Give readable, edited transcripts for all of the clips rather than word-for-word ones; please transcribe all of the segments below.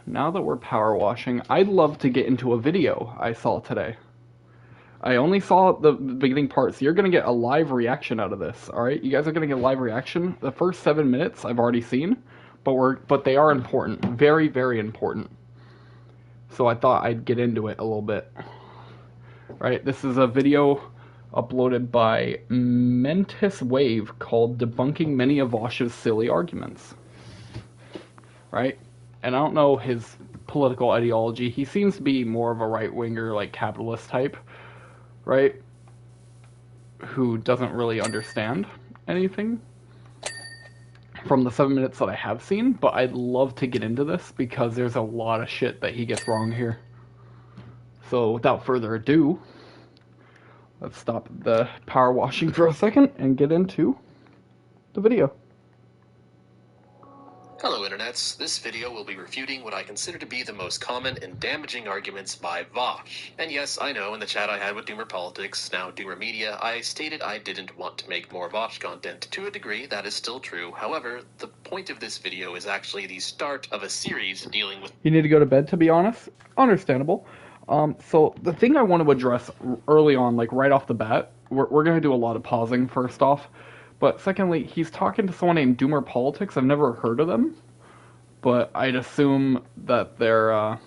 Now that we're power washing, I'd love to get into a video I saw today. I only saw the beginning part, so you're going to get a live reaction out of this, alright? You guys are going to get a live reaction. The first 7 minutes I've already seen, but they are important. Very, very important. So I thought I'd get into it a little bit. Right, this is a video uploaded by Mentis Wave called Debunking Many of Vaush's Silly Arguments. Right? And I don't know his political ideology. He seems to be more of a right-winger, like, capitalist type. Right? Who doesn't really understand anything from the 7 minutes that I have seen, but I'd love to get into this because there's a lot of shit that he gets wrong here. So without further ado, let's stop the power washing for a second and get into the video. Hello internets, this video will be refuting what I consider to be the most common and damaging arguments by Vaush. And yes, I know in the chat I had with Doomer Politics, now Doomer Media, I stated I didn't want to make more Vaush content. To a degree, that is still true. However, the point of this video is actually the start of a series dealing with— You need to go to bed, to be honest. Understandable. So the thing I want to address early on, like right off the bat, we're going to do a lot of pausing first off. But secondly, he's talking to someone named Doomer Politics. I've never heard of them, but I'd assume that they're,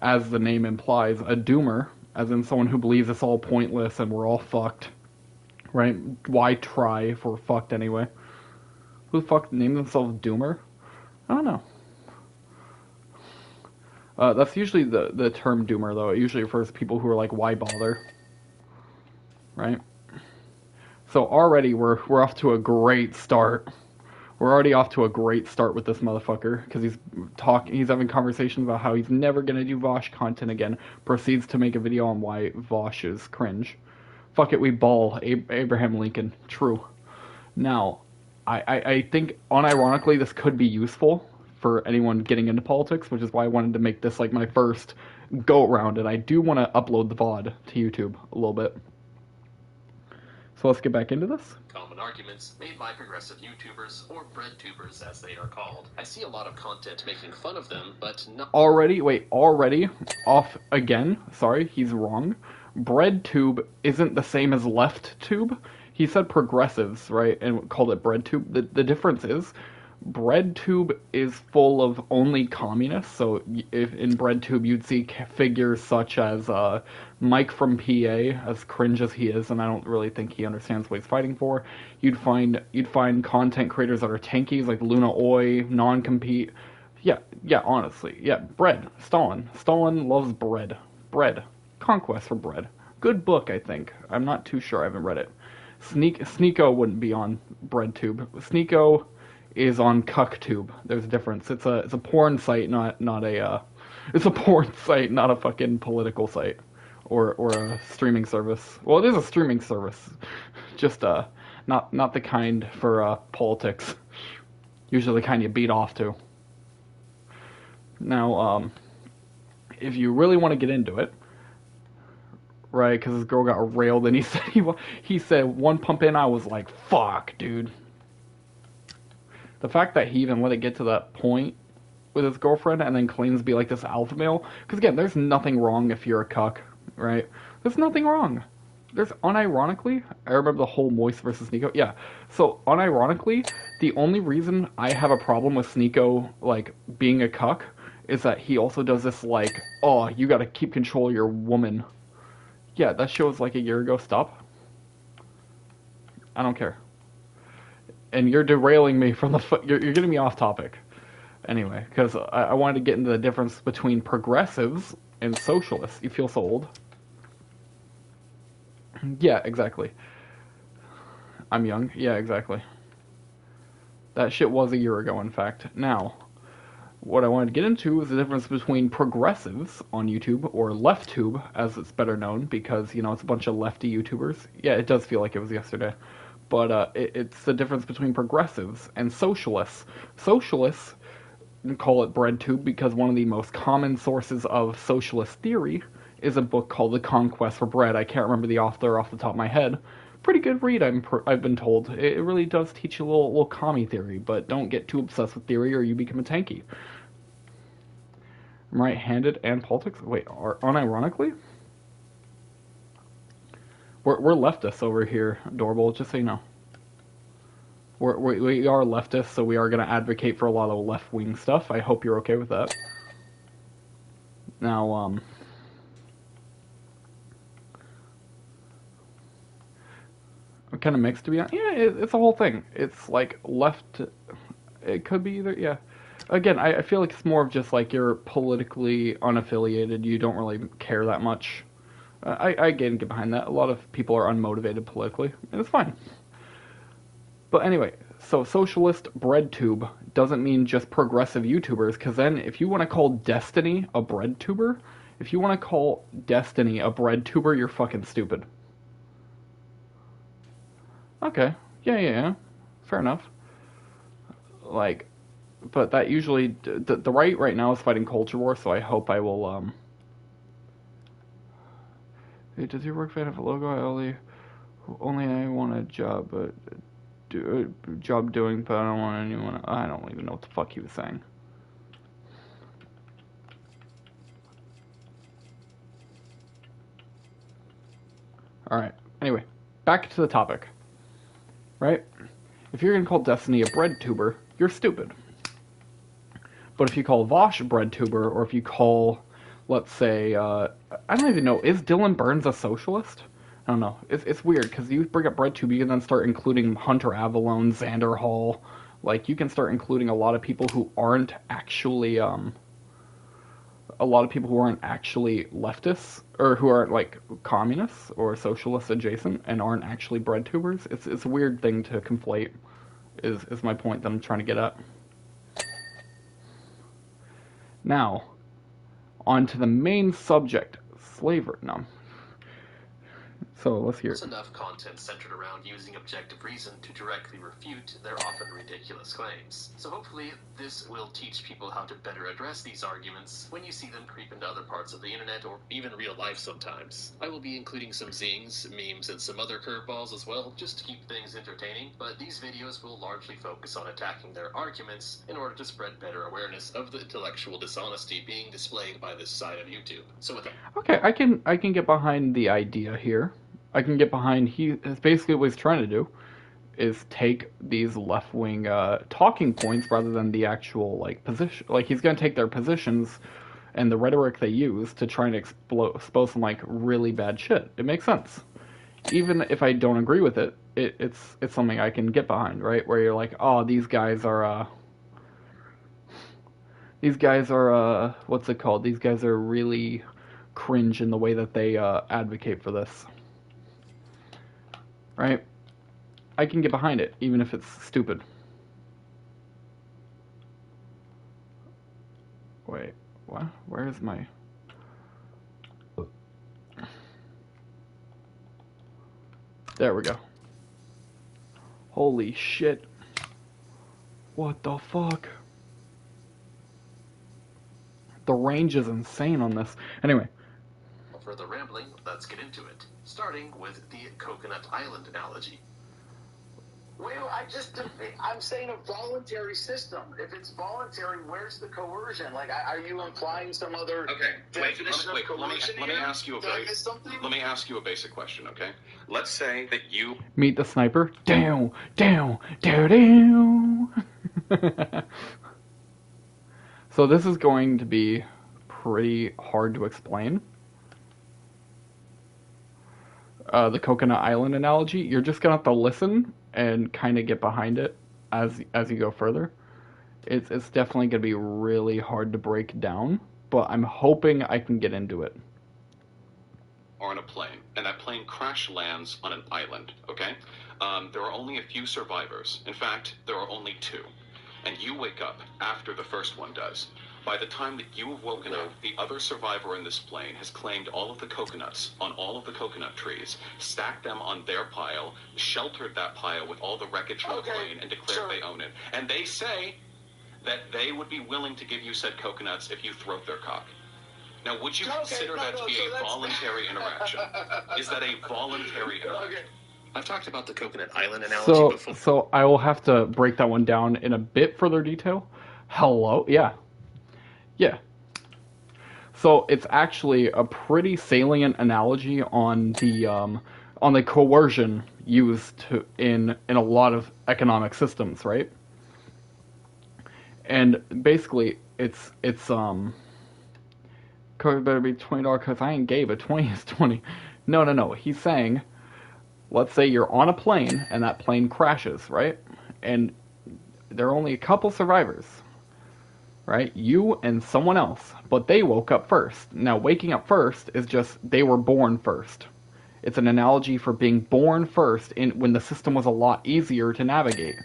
as the name implies, a doomer, as in someone who believes it's all pointless and we're all fucked. Right? Why try if we're fucked anyway? Who the fuck named themselves Doomer? I don't know. That's usually the term doomer, though. It usually refers to people who are like, why bother? Right? So already we're off to a great start. We're already off to a great start with this motherfucker, because he's having conversations about how he's never gonna do Vaush content again. Proceeds to make a video on why Vaush is cringe. Fuck it, we ball Abraham Lincoln. True. Now, I think unironically this could be useful for anyone getting into politics, which is why I wanted to make this like my first go around, and I do want to upload the VOD to YouTube a little bit. So let's get back into this. Common arguments made by progressive YouTubers, or breadtubers as they are called. I see a lot of content making fun of them, but not— Already off again. Sorry, he's wrong. BreadTube isn't the same as LeftTube. He said progressives, right, and called it BreadTube. The difference is, BreadTube is full of only communists, so if in BreadTube you'd see figures such as Mike from PA, as cringe as he is, and I don't really think he understands what he's fighting for. You'd find content creators that are tankies, like Luna Oi, Non-Compete. Yeah, honestly, yeah, bread. Stalin loves bread. Conquest for Bread. Good book, I think. I'm not too sure, I haven't read it. Sneeko wouldn't be on BreadTube. Sneeko is on CuckTube. There's a difference. It's a porn site, not a it's a porn site, not a fucking political site or a streaming service. Well, it is a streaming service, just not the kind for politics. Usually the kind you beat off to. Now, if you really want to get into it, right? Because this girl got railed, and he said one pump in, I was like, fuck, dude. The fact that he even let it get to that point with his girlfriend and then claims to be like this alpha male, because again, there's nothing wrong if you're a cuck, right? There's nothing wrong. There's unironically, I remember the whole Moist versus Sneeko. Yeah, so unironically, the only reason I have a problem with Sneeko, like, being a cuck is that he also does this, like, oh, you gotta keep control of your woman. Yeah, that show was like a year ago. Stop. I don't care. And you're derailing me from the you're getting me off topic. Anyway, because I wanted to get into the difference between progressives and socialists. You feel so old. Yeah, exactly. I'm young. Yeah, exactly. That shit was a year ago, in fact. Now, what I wanted to get into is the difference between progressives on YouTube, or LeftTube, as it's better known, because, you know, it's a bunch of lefty YouTubers. Yeah, it does feel like it was yesterday. But it's the difference between progressives and socialists. Socialists call it BreadTube because one of the most common sources of socialist theory is a book called The Conquest for Bread. I can't remember the author off the top of my head. Pretty good read, I've been told. It really does teach you a little commie theory, but don't get too obsessed with theory or you become a tanky. I'm right-handed and politics. Wait, unironically, we're leftists over here, Adorable. Just so you know, we are leftists, so we are going to advocate for a lot of left-wing stuff. I hope you're okay with that. Now, I'm kind of mixed, to be honest. Yeah, it's a whole thing. It's like left. It could be either. Yeah. Again, I feel like it's more of just like you're politically unaffiliated. You don't really care that much. I again get behind that. A lot of people are unmotivated politically, and it's fine. But anyway, so socialist bread tube doesn't mean just progressive YouTubers, because then if you want to call Destiny a bread tuber, if you want to call Destiny a bread tuber, you're fucking stupid. Okay. Yeah. Fair enough. Like, but that usually the right now is fighting culture war, so I hope I will. Hey, does your work fan have a logo? Only I want a job, but job doing, but I don't want anyone. I don't even know what the fuck he was saying. All right. Anyway, back to the topic. Right? If you're gonna call Destiny a bread tuber, you're stupid. But if you call Vaush a bread tuber, or if you call, let's say, I don't even know, is Dylan Burns a socialist? I don't know. It's weird, because you bring up BreadTube, you can then start including Hunter Avalone, Xander Hall. Like, you can start including a lot of people who aren't actually, leftists, or who aren't, like, communists or socialist adjacent, and aren't actually BreadTubers. It's a weird thing to conflate, is my point that I'm trying to get at. Now, on to the main subject, slavery. No. So let's hear it. There's enough content centered around using objective reason to directly refute their often ridiculous claims. So hopefully this will teach people how to better address these arguments when you see them creep into other parts of the internet or even real life sometimes. I will be including some zings, memes, and some other curveballs as well, just to keep things entertaining, but these videos will largely focus on attacking their arguments in order to spread better awareness of the intellectual dishonesty being displayed by this side of YouTube. So with that, okay, I can get behind the idea here. I can get behind basically what he's trying to do is take these left-wing talking points rather than the actual like position. Like he's going to take their positions and the rhetoric they use to try and expose some like really bad shit. It makes sense. Even if I don't agree with it, it's something I can get behind, right? Where you're like, oh, these guys are what's it called? These guys are really cringe in the way that they advocate for this. Right? I can get behind it, even if it's stupid. Wait, what? Where is my... There we go. Holy shit. What the fuck? The range is insane on this. Anyway. Further rambling, let's get into it. Starting with the Coconut Island analogy. Wait, I'm saying a voluntary system. If it's voluntary, where's the coercion? Like, are you implying some other definition of coercion? Let me ask you a basic question, okay? Let's say that you meet the sniper. Down. So this is going to be pretty hard to explain. The Coconut Island analogy, you're just gonna have to listen and kind of get behind it as you go further. It's definitely gonna be really hard to break down, but I'm hoping I can get into it. Or on a plane, and that plane crash lands on an island, okay? There are only a few survivors. In fact, there are only two. And you wake up after the first one does. By the time that you have woken up, the other survivor in this plane has claimed all of the coconuts on all of the coconut trees, stacked them on their pile, sheltered that pile with all the wreckage from the plane, and declared they own it. And they say that they would be willing to give you said coconuts if you throat their cock. Now, would you consider that to be a voluntary interaction? Is that a voluntary interaction? I've talked about the Coconut Island analogy before. So I will have to break that one down in a bit further detail. Hello? Yeah. So it's actually a pretty salient analogy on the coercion used in a lot of economic systems, right? And basically, it's code better be $20 because I ain't gay, but 20 is 20. No, no, no. He's saying, let's say you're on a plane and that plane crashes, right? And there are only a couple survivors, right? You and someone else, but they woke up first. Now, waking up first is just they were born first. It's an analogy for being born first when the system was a lot easier to navigate,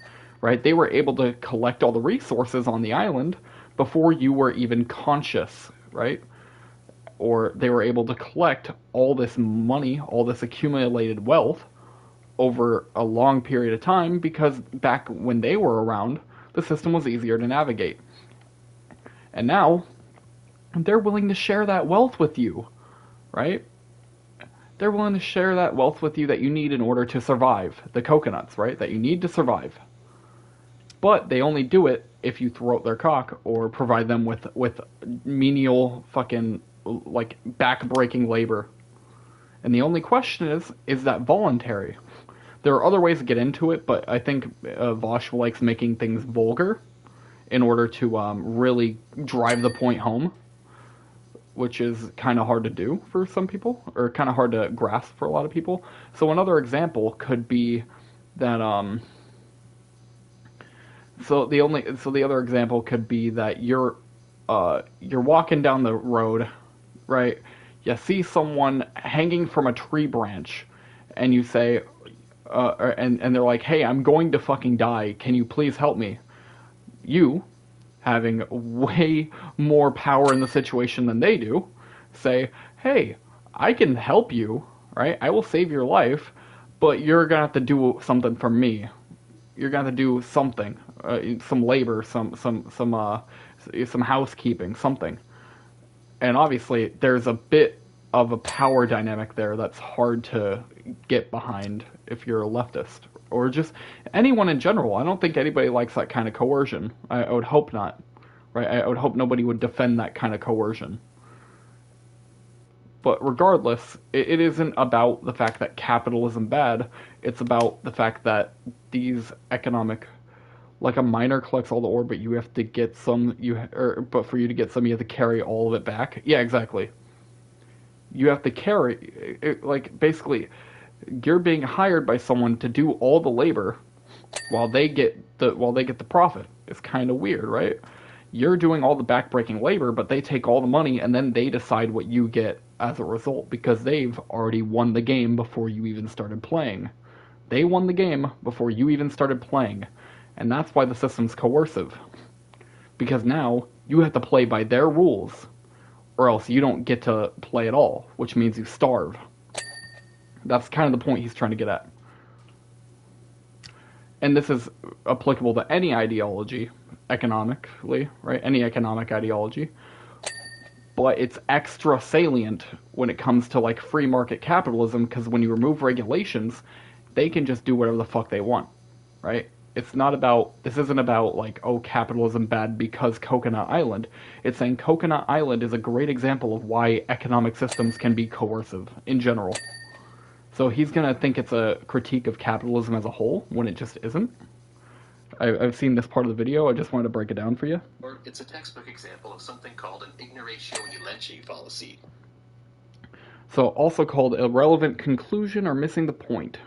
right? They were able to collect all the resources on the island before you were even conscious, right? Or they were able to collect all this money, all this accumulated wealth over a long period of time because back when they were around, the system was easier to navigate. And now, they're willing to share that wealth with you, right? They're willing to share that wealth with you that you need in order to survive. The coconuts, right? That you need to survive. But they only do it if you throw out their cock or provide them with menial fucking, like, back-breaking labor. And the only question is that voluntary? There are other ways to get into it, but I think Vaush likes making things vulgar in order to really drive the point home, which is kind of hard to do for some people, or kind of hard to grasp for a lot of people. So another example could be that so the other example could be that you're walking down the road, right? You see someone hanging from a tree branch, and you say, and they're like, "Hey, I'm going to fucking die. Can you please help me?" You, having way more power in the situation than they do, say, "Hey, I can help you, right? I will save your life, but you're gonna have to do something for me. You're gonna have to do something, some labor, some housekeeping, something." And obviously, there's a bit of a power dynamic there that's hard to get behind if you're a leftist or just anyone in general. I don't think anybody likes that kind of coercion. I would hope not, right? I would hope nobody would defend that kind of coercion. But regardless, it isn't about the fact that capitalism bad. It's about the fact that these economic, like a miner collects all the ore, but you have to get some. But for you to get some, you have to carry all of it back. Yeah, exactly. You have to carry, like, basically, you're being hired by someone to do all the labor while they get the profit. It's kind of weird, right? You're doing all the backbreaking labor, but they take all the money and then they decide what you get as a result because they've already won the game before you even started playing. They won the game before you even started playing. And that's why the system's coercive. Because now you have to play by their rules, or else you don't get to play at all, which means you starve. That's kind of the point he's trying to get at. And this is applicable to any ideology, economically, right? Any economic ideology. But it's extra salient when it comes to, like, free market capitalism, because when you remove regulations, they can just do whatever the fuck they want, right? This isn't about, like, oh, capitalism bad because Coconut Island. It's saying Coconut Island is a great example of why economic systems can be coercive in general. So he's gonna think it's a critique of capitalism as a whole, when it just isn't. I've seen this part of the video, I just wanted to break it down for you. Or it's a textbook example of something called an ignoratio elenchi fallacy. So also called irrelevant conclusion or missing the point,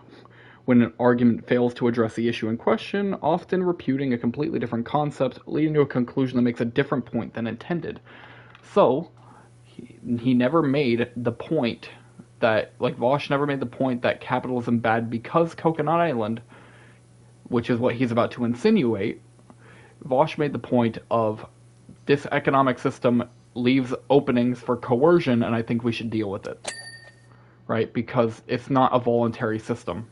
when an argument fails to address the issue in question, often reputing a completely different concept, leading to a conclusion that makes a different point than intended. So, he never made the point that, like, Vaush never made the point that capitalism bad because Coconut Island, which is what he's about to insinuate. Vaush made the point of this economic system leaves openings for coercion, and I think we should deal with it. Right? Because it's not a voluntary system.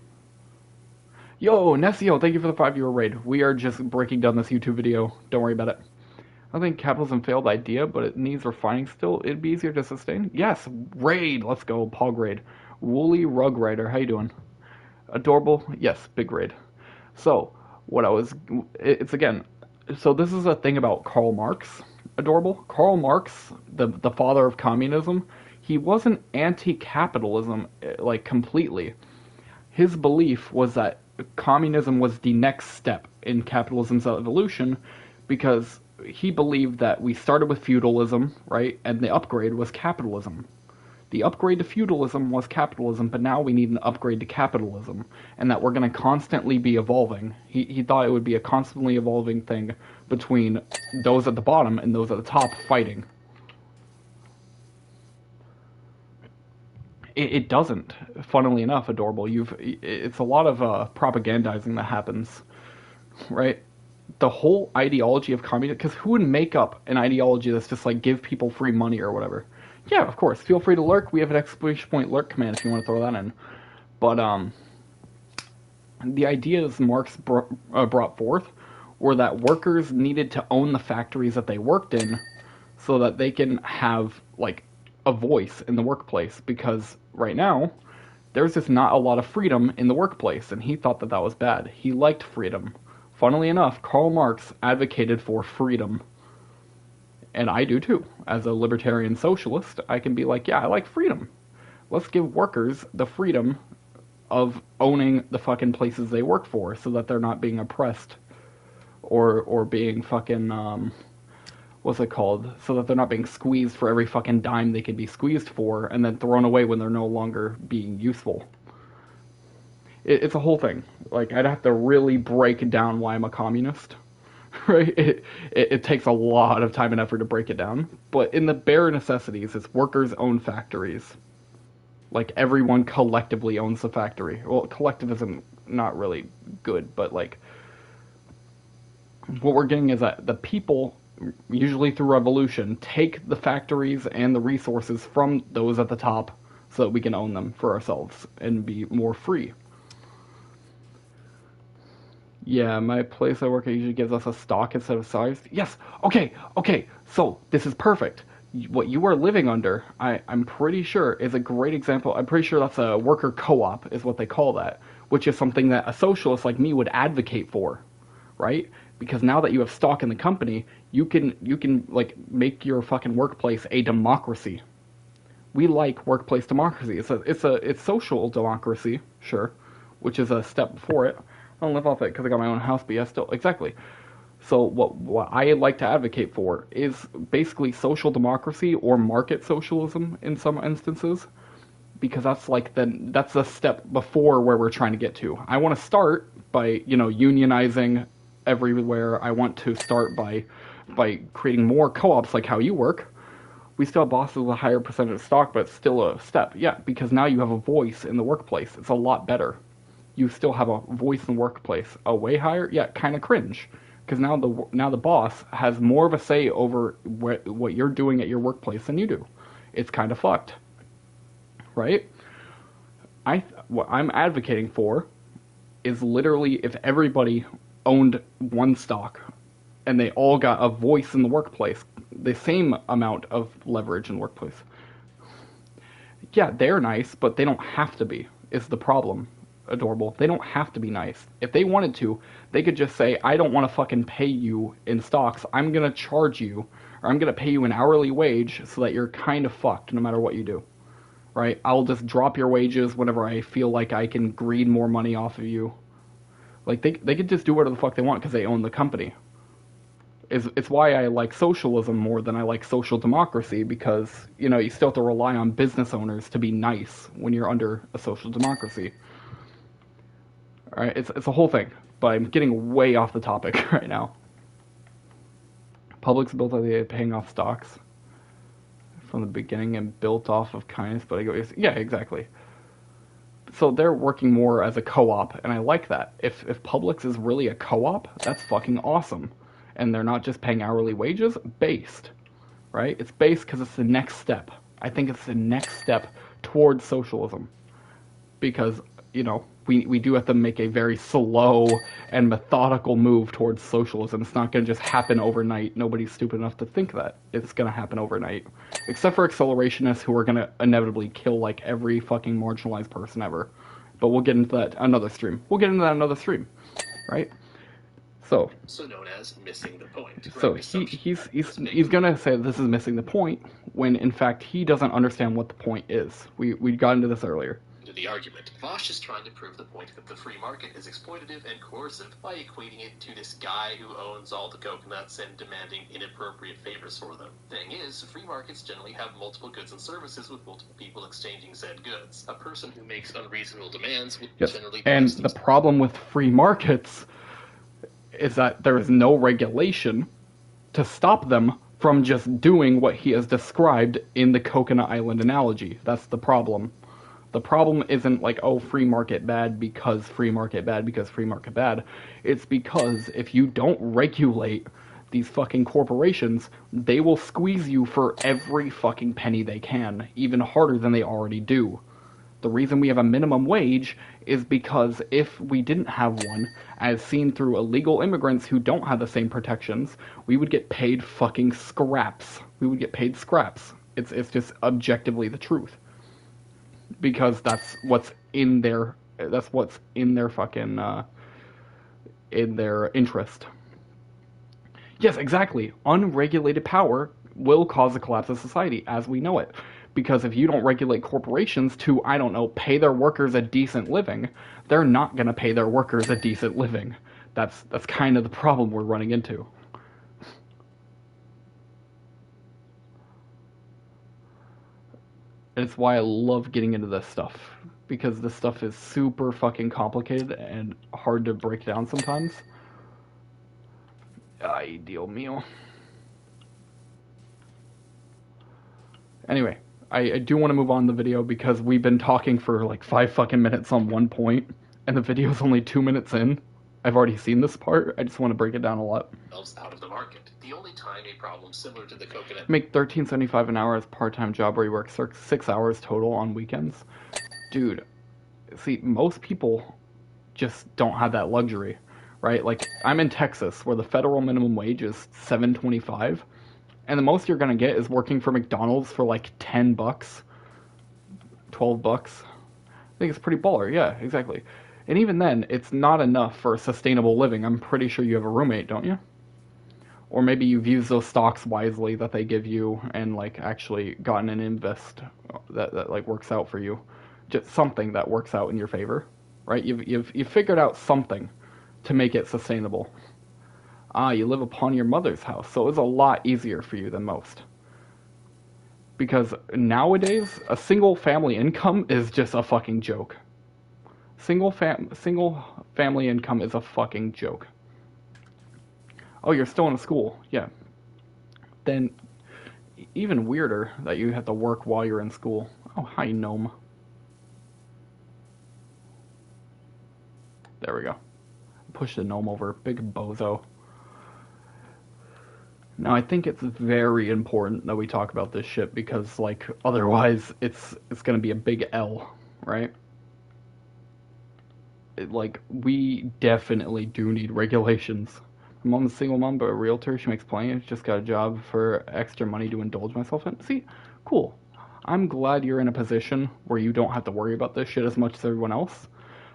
Yo, Nessio, thank you for the 5-viewer raid. We are just breaking down this YouTube video. Don't worry about it. I think capitalism failed idea, but it needs refining still. It'd be easier to sustain. Yes, raid. Let's go. Pog raid. Woolly Rug Rider. How you doing? Adorable. Yes, big raid. So, it's again, so this is a thing about Karl Marx. Adorable. Karl Marx the father of communism, he wasn't anti-capitalism like completely. His belief was that communism was the next step in capitalism's evolution, because he believed that we started with feudalism, right, and the upgrade was capitalism. The upgrade to feudalism was capitalism, but now we need an upgrade to capitalism, and that we're going to constantly be evolving. He thought it would be a constantly evolving thing between those at the bottom and those at the top fighting. It doesn't, funnily enough, Adorable. It's a lot of propagandizing that happens, right? The whole ideology of communism, because who would make up an ideology that's just like give people free money or whatever? Yeah, of course. Feel free to lurk. We have an exclamation point lurk command if you want to throw that in. But the ideas Marx brought forth were that workers needed to own the factories that they worked in, so that they can have like a voice in the workplace. Because right now, there's just not a lot of freedom in the workplace, and he thought that that was bad. He liked freedom. Funnily enough, Karl Marx advocated for freedom. And I do too. As a libertarian socialist, I can be like, yeah, I like freedom. Let's give workers the freedom of owning the fucking places they work for, so that they're not being oppressed or being fucking what's it called? So that they're not being squeezed for every fucking dime they could be squeezed for, and then thrown away when they're no longer being useful. It's a whole thing. Like, I'd have to really break down why I'm a communist. Right? It takes a lot of time and effort to break it down. But in the bare necessities, it's workers own factories. Like, everyone collectively owns the factory. Well, collectivism, not really good, but like, what we're getting is that the people, usually through revolution, take the factories and the resources from those at the top so that we can own them for ourselves and be more free. Yeah, my place I work at usually gives us a stock instead of size. Yes, okay, so this is perfect. What you are living under, I'm pretty sure, is a great example. I'm pretty sure that's a worker co-op, is what they call that, which is something that a socialist like me would advocate for, right? Because now that you have stock in the company, you can like make your fucking workplace a democracy. We like workplace democracy. It's social democracy, sure, which is a step before it. I don't live off it because I got my own house, but yeah, still, exactly. So what I like to advocate for is basically social democracy or market socialism in some instances, because that's the step before where we're trying to get to. I want to start by, unionizing everywhere. I want to start by creating more co-ops like how you work. We still have bosses with a higher percentage of stock, but it's still a step. Yeah, because now you have a voice in the workplace. It's a lot better. You still have a voice in the workplace. A way higher? Yeah, kind of cringe. Because now the boss has more of a say over what you're doing at your workplace than you do. It's kind of fucked. Right? What I'm advocating for is literally if everybody owned one stock and they all got a voice in the workplace, the same amount of leverage in the workplace. Yeah, they're nice, but they don't have to be, is the problem. Adorable. They don't have to be nice. If they wanted to, they could just say, I don't want to fucking pay you in stocks. I'm going to charge you, or I'm going to pay you an hourly wage so that you're kind of fucked no matter what you do. Right? I'll just drop your wages whenever I feel like I can greed more money off of you. Like, they could just do whatever the fuck they want because they own the company. It's why I like socialism more than I like social democracy, because, you still have to rely on business owners to be nice when you're under a social democracy. Alright, it's a whole thing, but I'm getting way off the topic right now. Public's built on the paying off stocks from the beginning and built off of kindness, but I go, yeah, exactly. So they're working more as a co-op, and I like that. If Publix is really a co-op, that's fucking awesome. And they're not just paying hourly wages, based, right? It's based because it's the next step. I think it's the next step towards socialism. Because, we do have to make a very slow and methodical move towards socialism. It's not going to just happen overnight. Nobody's stupid enough to think that it's going to happen overnight. Except for accelerationists who are going to inevitably kill, like, every fucking marginalized person ever. But we'll get into that another stream. Right? So known as missing the point. So he's gonna say this is missing the point when in fact he doesn't understand what the point is. We got into this earlier. The argument. Vaush is trying to prove the point that the free market is exploitative and coercive by equating it to this guy who owns all the coconuts and demanding inappropriate favors for them. Thing is, free markets generally have multiple goods and services with multiple people exchanging said goods. A person who makes unreasonable demands will generally... And the problem with free markets is that there is no regulation to stop them from just doing what he has described in the Coconut Island analogy. That's the problem. The problem isn't like, oh, free market bad because free market bad because free market bad. It's because if you don't regulate these fucking corporations, they will squeeze you for every fucking penny they can, even harder than they already do. The reason we have a minimum wage is because if we didn't have one, as seen through illegal immigrants who don't have the same protections, we would get paid fucking scraps. We would get paid scraps. It's just objectively the truth. Because that's what's in their fucking in their interest. Yes, exactly. Unregulated power will cause the collapse of society as we know it. Because if you don't regulate corporations to, I don't know, pay their workers a decent living, they're not going to pay their workers a decent living. That's kind of the problem we're running into. And it's why I love getting into this stuff. Because this stuff is super fucking complicated and hard to break down sometimes. Ay, Dios mío. Anyway, I do want to move on the video because we've been talking for like 5 fucking minutes on one point, and the video's only 2 minutes in. I've already seen this part. I just want to break it down a lot. Out of the market. The only time a problem similar to the coconut... Make $13.75 an hour as a part-time job where you work 6 hours total on weekends. Dude, see, most people just don't have that luxury, right? Like, I'm in Texas where the federal minimum wage is $7.25. And the most you're gonna get is working for McDonald's for like $10, $12. I think it's pretty baller. Yeah, exactly. And even then, it's not enough for sustainable living. I'm pretty sure you have a roommate, don't you? Or maybe you've used those stocks wisely that they give you and like actually gotten an invest that like works out for you. Just something that works out in your favor, right? You've figured out something to make it sustainable. You live upon your mother's house, so it's a lot easier for you than most. Because nowadays, a single family income is just a fucking joke. Single family income is a fucking joke. Oh, you're still in school, yeah. Then, even weirder that you have to work while you're in school. Oh, hi, gnome. There we go. Push the gnome over, big bozo. Now, I think it's very important that we talk about this shit because, like, otherwise it's gonna be a big L, right? Like, we definitely do need regulations. My mom's a single mom, but a realtor. She makes plenty. She's just got a job for extra money to indulge myself in. See, cool. I'm glad you're in a position where you don't have to worry about this shit as much as everyone else.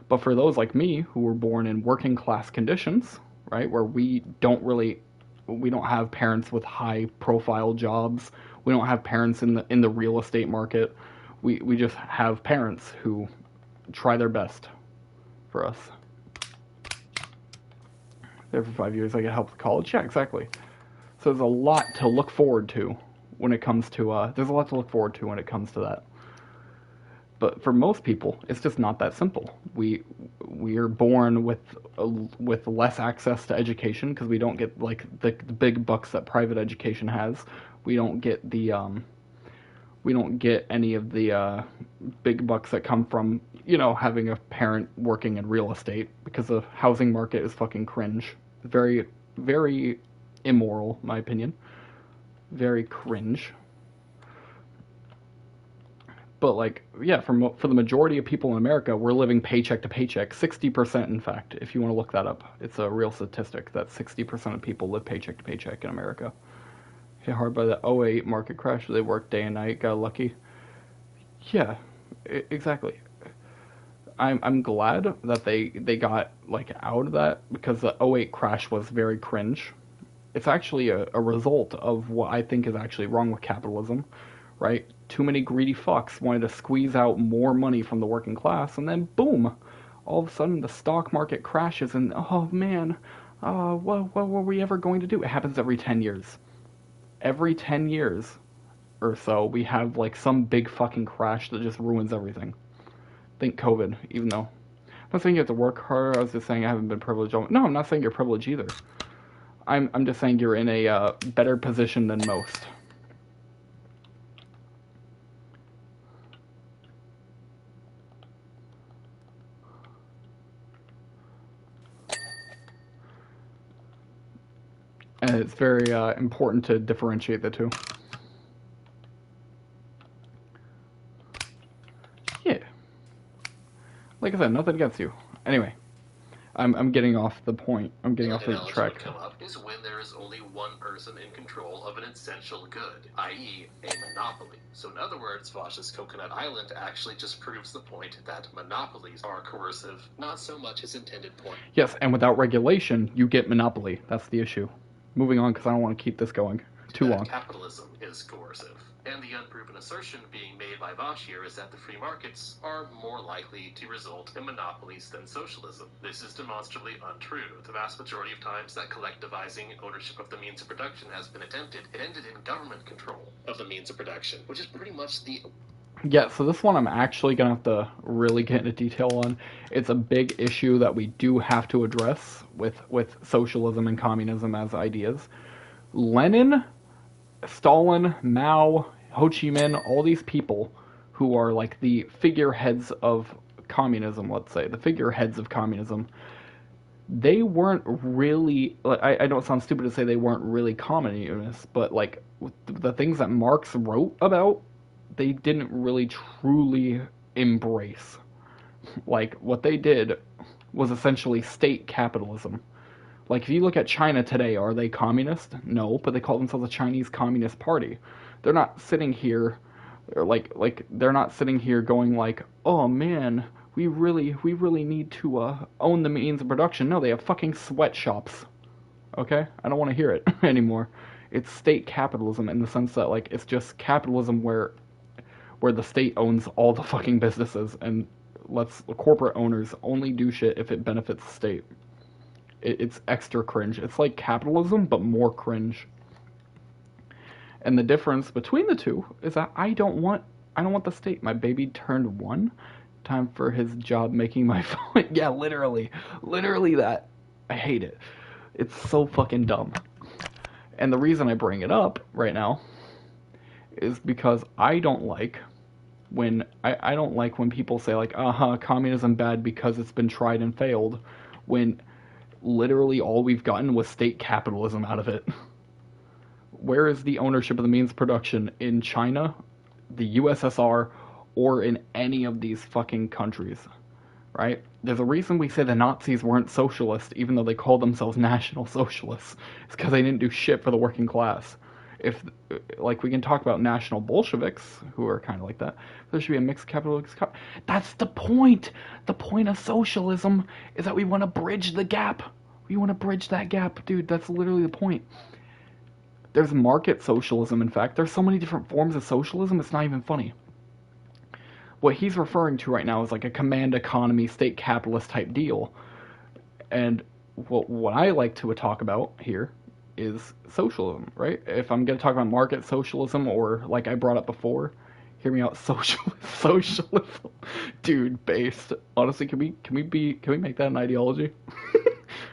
But for those like me who were born in working class conditions, right, where we don't have parents with high profile jobs. We don't have parents in the real estate market. We just have parents who try their best for us. There for 5 years, I get help with college. Yeah, exactly. So there's a lot to look forward to when it comes to that. But for most people, it's just not that simple. We are born with less access to education because we don't get like the big bucks that private education has. We don't get any of the big bucks that come from, having a parent working in real estate because the housing market is fucking cringe. Very, very immoral, in my opinion. Very cringe. But like, yeah, for the majority of people in America, we're living paycheck to paycheck. 60%, in fact, if you want to look that up. It's a real statistic that 60% of people live paycheck to paycheck in America. Hit hard by the '08 market crash. They worked day and night, got lucky. Yeah, exactly. I'm glad that they got like out of that, because the '08 crash was very cringe. It's actually a result of what I think is actually wrong with capitalism, right? Too many greedy fucks wanted to squeeze out more money from the working class, and then boom, all of a sudden the stock market crashes, and oh man, what were we ever going to do? It happens every 10 years. Every 10 years or so, we have like some big fucking crash that just ruins everything. Think COVID, even though I'm not saying you have to work harder. I was just saying I haven't been privileged. No, I'm not saying you're privileged either. I'm just saying you're in a better position than most. And it's very important to differentiate the two. Yeah. Like I said, nothing against you. Anyway, I'm getting off the point. I'm getting off the track. Would come up is when there is only one person in control of an essential good, i.e. a monopoly. So in other words, Vaush's Coconut Island actually just proves the point that monopolies are coercive, not so much his intended point. Yes, and without regulation, you get monopoly. That's the issue. Moving on, because I don't want to keep this going too long. Capitalism is coercive. And the unproven assertion being made by Vaush here is that the free markets are more likely to result in monopolies than socialism. This is demonstrably untrue. The vast majority of times that collectivizing ownership of the means of production has been attempted, it ended in government control of the means of production, which is pretty much the... Yeah, so this one I'm actually going to have to really get into detail on. It's a big issue that we do have to address with socialism and communism as ideas. Lenin, Stalin, Mao, Ho Chi Minh, all these people who are like the figureheads of communism, let's say, the figureheads of communism, they weren't really, I know it sounds stupid to say they weren't really communists, but like the things that Marx wrote about, they didn't really truly embrace. Like, what they did was essentially state capitalism. Like, if you look at China today, are they communist? No, but they call themselves a Chinese Communist Party. They're not sitting here, they're not sitting here going like, oh man, we really need to own the means of production. No, they have fucking sweatshops. Okay? I don't want to hear it anymore. It's state capitalism in the sense that, like, it's just capitalism where the state owns all the fucking businesses and lets the corporate owners only do shit if it benefits the state. It's extra cringe. It's like capitalism, but more cringe. And the difference between the two is that I don't want the state. My baby turned 1. Time for his job making my phone. Yeah, literally that. I hate it. It's so fucking dumb. And the reason I bring it up right now is because I don't like when people say like, communism bad because it's been tried and failed, when literally all we've gotten was state capitalism out of it. Where is the ownership of the means of production in China, the USSR, or in any of these fucking countries? Right? There's a reason we say the Nazis weren't socialist, even though they called themselves National Socialists. It's because they didn't do shit for the working class. If, like, we can talk about National Bolsheviks, who are kind of like that. There should be a mixed capitalist. That's the point! The point of socialism is that we want to bridge the gap. We want to bridge that gap, dude. That's literally the point. There's market socialism, in fact. There's so many different forms of socialism, it's not even funny. What he's referring to right now is like a command economy, state capitalist type deal. And what I like to talk about here is socialism, right? If I'm going to talk about market socialism, or like I brought up before, hear me out, socialism. Dude, based. Honestly, can we make that an ideology?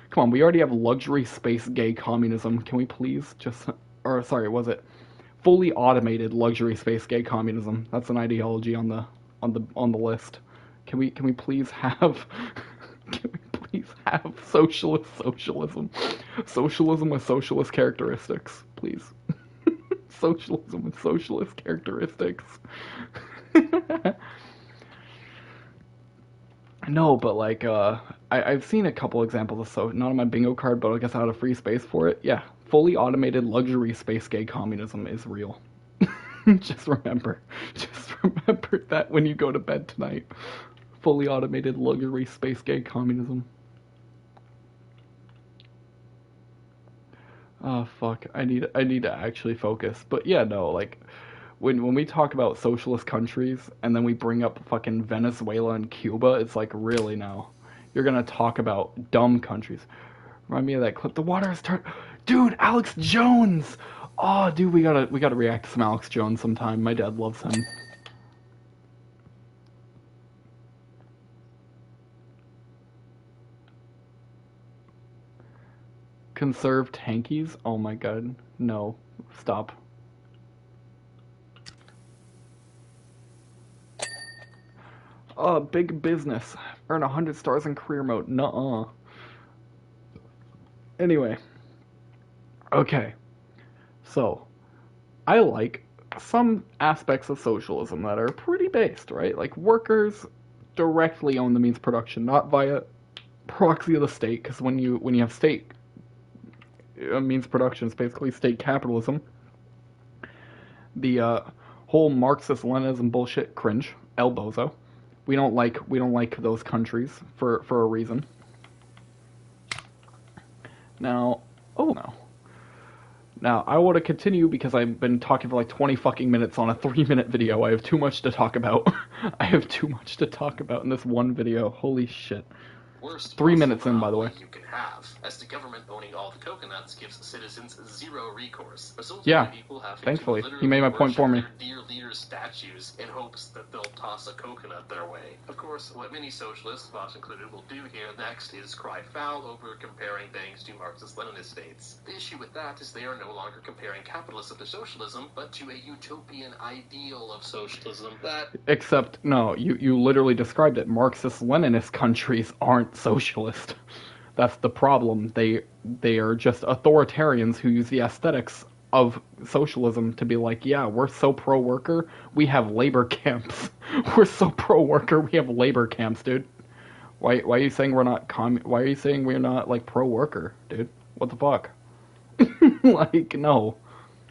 Come on, we already have luxury space gay communism. Can we please just, or sorry, was it fully automated luxury space gay communism? That's an ideology on the list. Can we please have socialism with socialist characteristics, please? Socialism with socialist characteristics. No, but like, I've seen a couple examples of not on my bingo card, but I guess I had a free space for it. Yeah, fully automated luxury space gay communism is real. Just remember that when you go to bed tonight. Fully automated luxury space gay communism. Oh fuck! I need to actually focus. But yeah, no, like when we talk about socialist countries and then we bring up fucking Venezuela and Cuba, it's like really now you're gonna talk about dumb countries. Remind me of that clip. The water has turned. Dude, Alex Jones. Oh, dude, we gotta react to some Alex Jones sometime. My dad loves him. Conserve tankies? Oh my god. No. Stop. Big business. Earn 100 stars in career mode. Nuh-uh. Anyway. Okay. So, I like some aspects of socialism that are pretty based, right? Like workers directly own the means of production, not via proxy of the state, because when you have state means of production, it's basically state capitalism. The whole Marxist-Leninism bullshit, cringe, el bozo. We don't like those countries for a reason. Now, oh no. Now, I want to continue because I've been talking for like 20 fucking minutes on a 3-minute video. I have too much to talk about. I have too much to talk about in this one video. Holy shit. Worst 3 minutes in, by the way. You can have, as the government owning all the coconuts gives citizens zero recourse. Yeah, People thankfully. He made my point for me. Dear leaders' statues in hopes that they'll toss a coconut their way. Of course, what many socialists, Vaush included, will do here next is cry foul over comparing things to Marxist-Leninist states. The issue with that is they are no longer comparing capitalism to socialism, but to a utopian ideal of socialism that... Except, no, you literally described it. Marxist-Leninist countries aren't socialist. That's the problem. They are just authoritarians who use the aesthetics of socialism to be like, yeah, we're so pro-worker, we have labor camps. We're so pro-worker, we have labor camps, dude. Why are you saying we're not why are you saying we're not like pro-worker, dude? What the fuck? Like, no.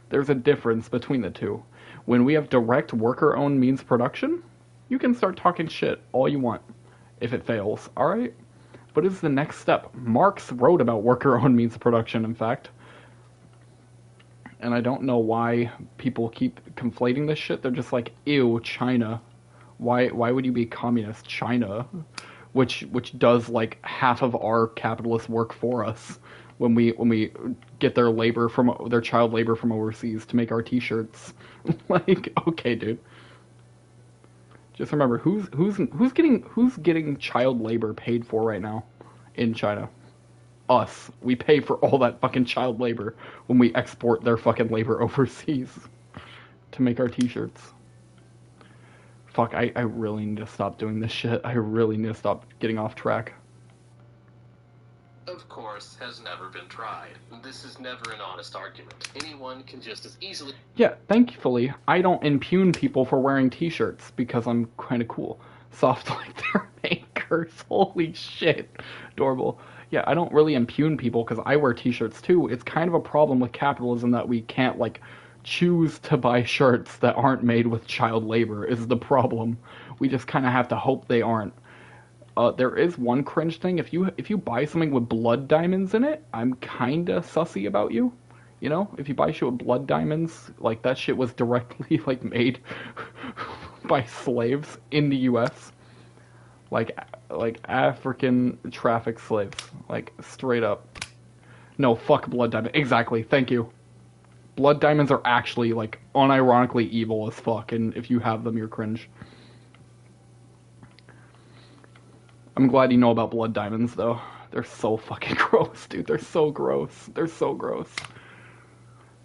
There's a difference between the two. When we have direct worker-owned means production, you can start talking shit all you want if it fails, alright? But it's the next step. Marx wrote about worker-owned means of production, in fact. And I don't know why people keep conflating this shit. They're just like, ew, China. Why would you be communist? China, which does like half of our capitalist work for us when we get their child labor from overseas to make our t-shirts. Like, okay, dude. Just remember, who's getting child labor paid for right now in China? Us. We pay for all that fucking child labor when we export their fucking labor overseas to make our t-shirts. Fuck, I really need to stop doing this shit. I really need to stop getting off track. Of course, has never been tried. This is never an honest argument. Anyone can just as easily... Yeah, thankfully, I don't impugn people for wearing t-shirts because I'm kind of cool. Soft like their makers. Holy shit. Adorable. Yeah, I don't really impugn people because I wear t-shirts too. It's kind of a problem with capitalism that we can't, like, choose to buy shirts that aren't made with child labor is the problem. We just kind of have to hope they aren't. There is one cringe thing. If you buy something with blood diamonds in it, I'm kinda sussy about you. You know, if you buy shit with blood diamonds, like that shit was directly like made by slaves in the U.S. Like African traffic slaves, like straight up. No, fuck blood diamond. Exactly. Thank you. Blood diamonds are actually like unironically evil as fuck, and if you have them, you're cringe. I'm glad you know about blood diamonds, though. They're so fucking gross, dude. They're so gross. They're so gross.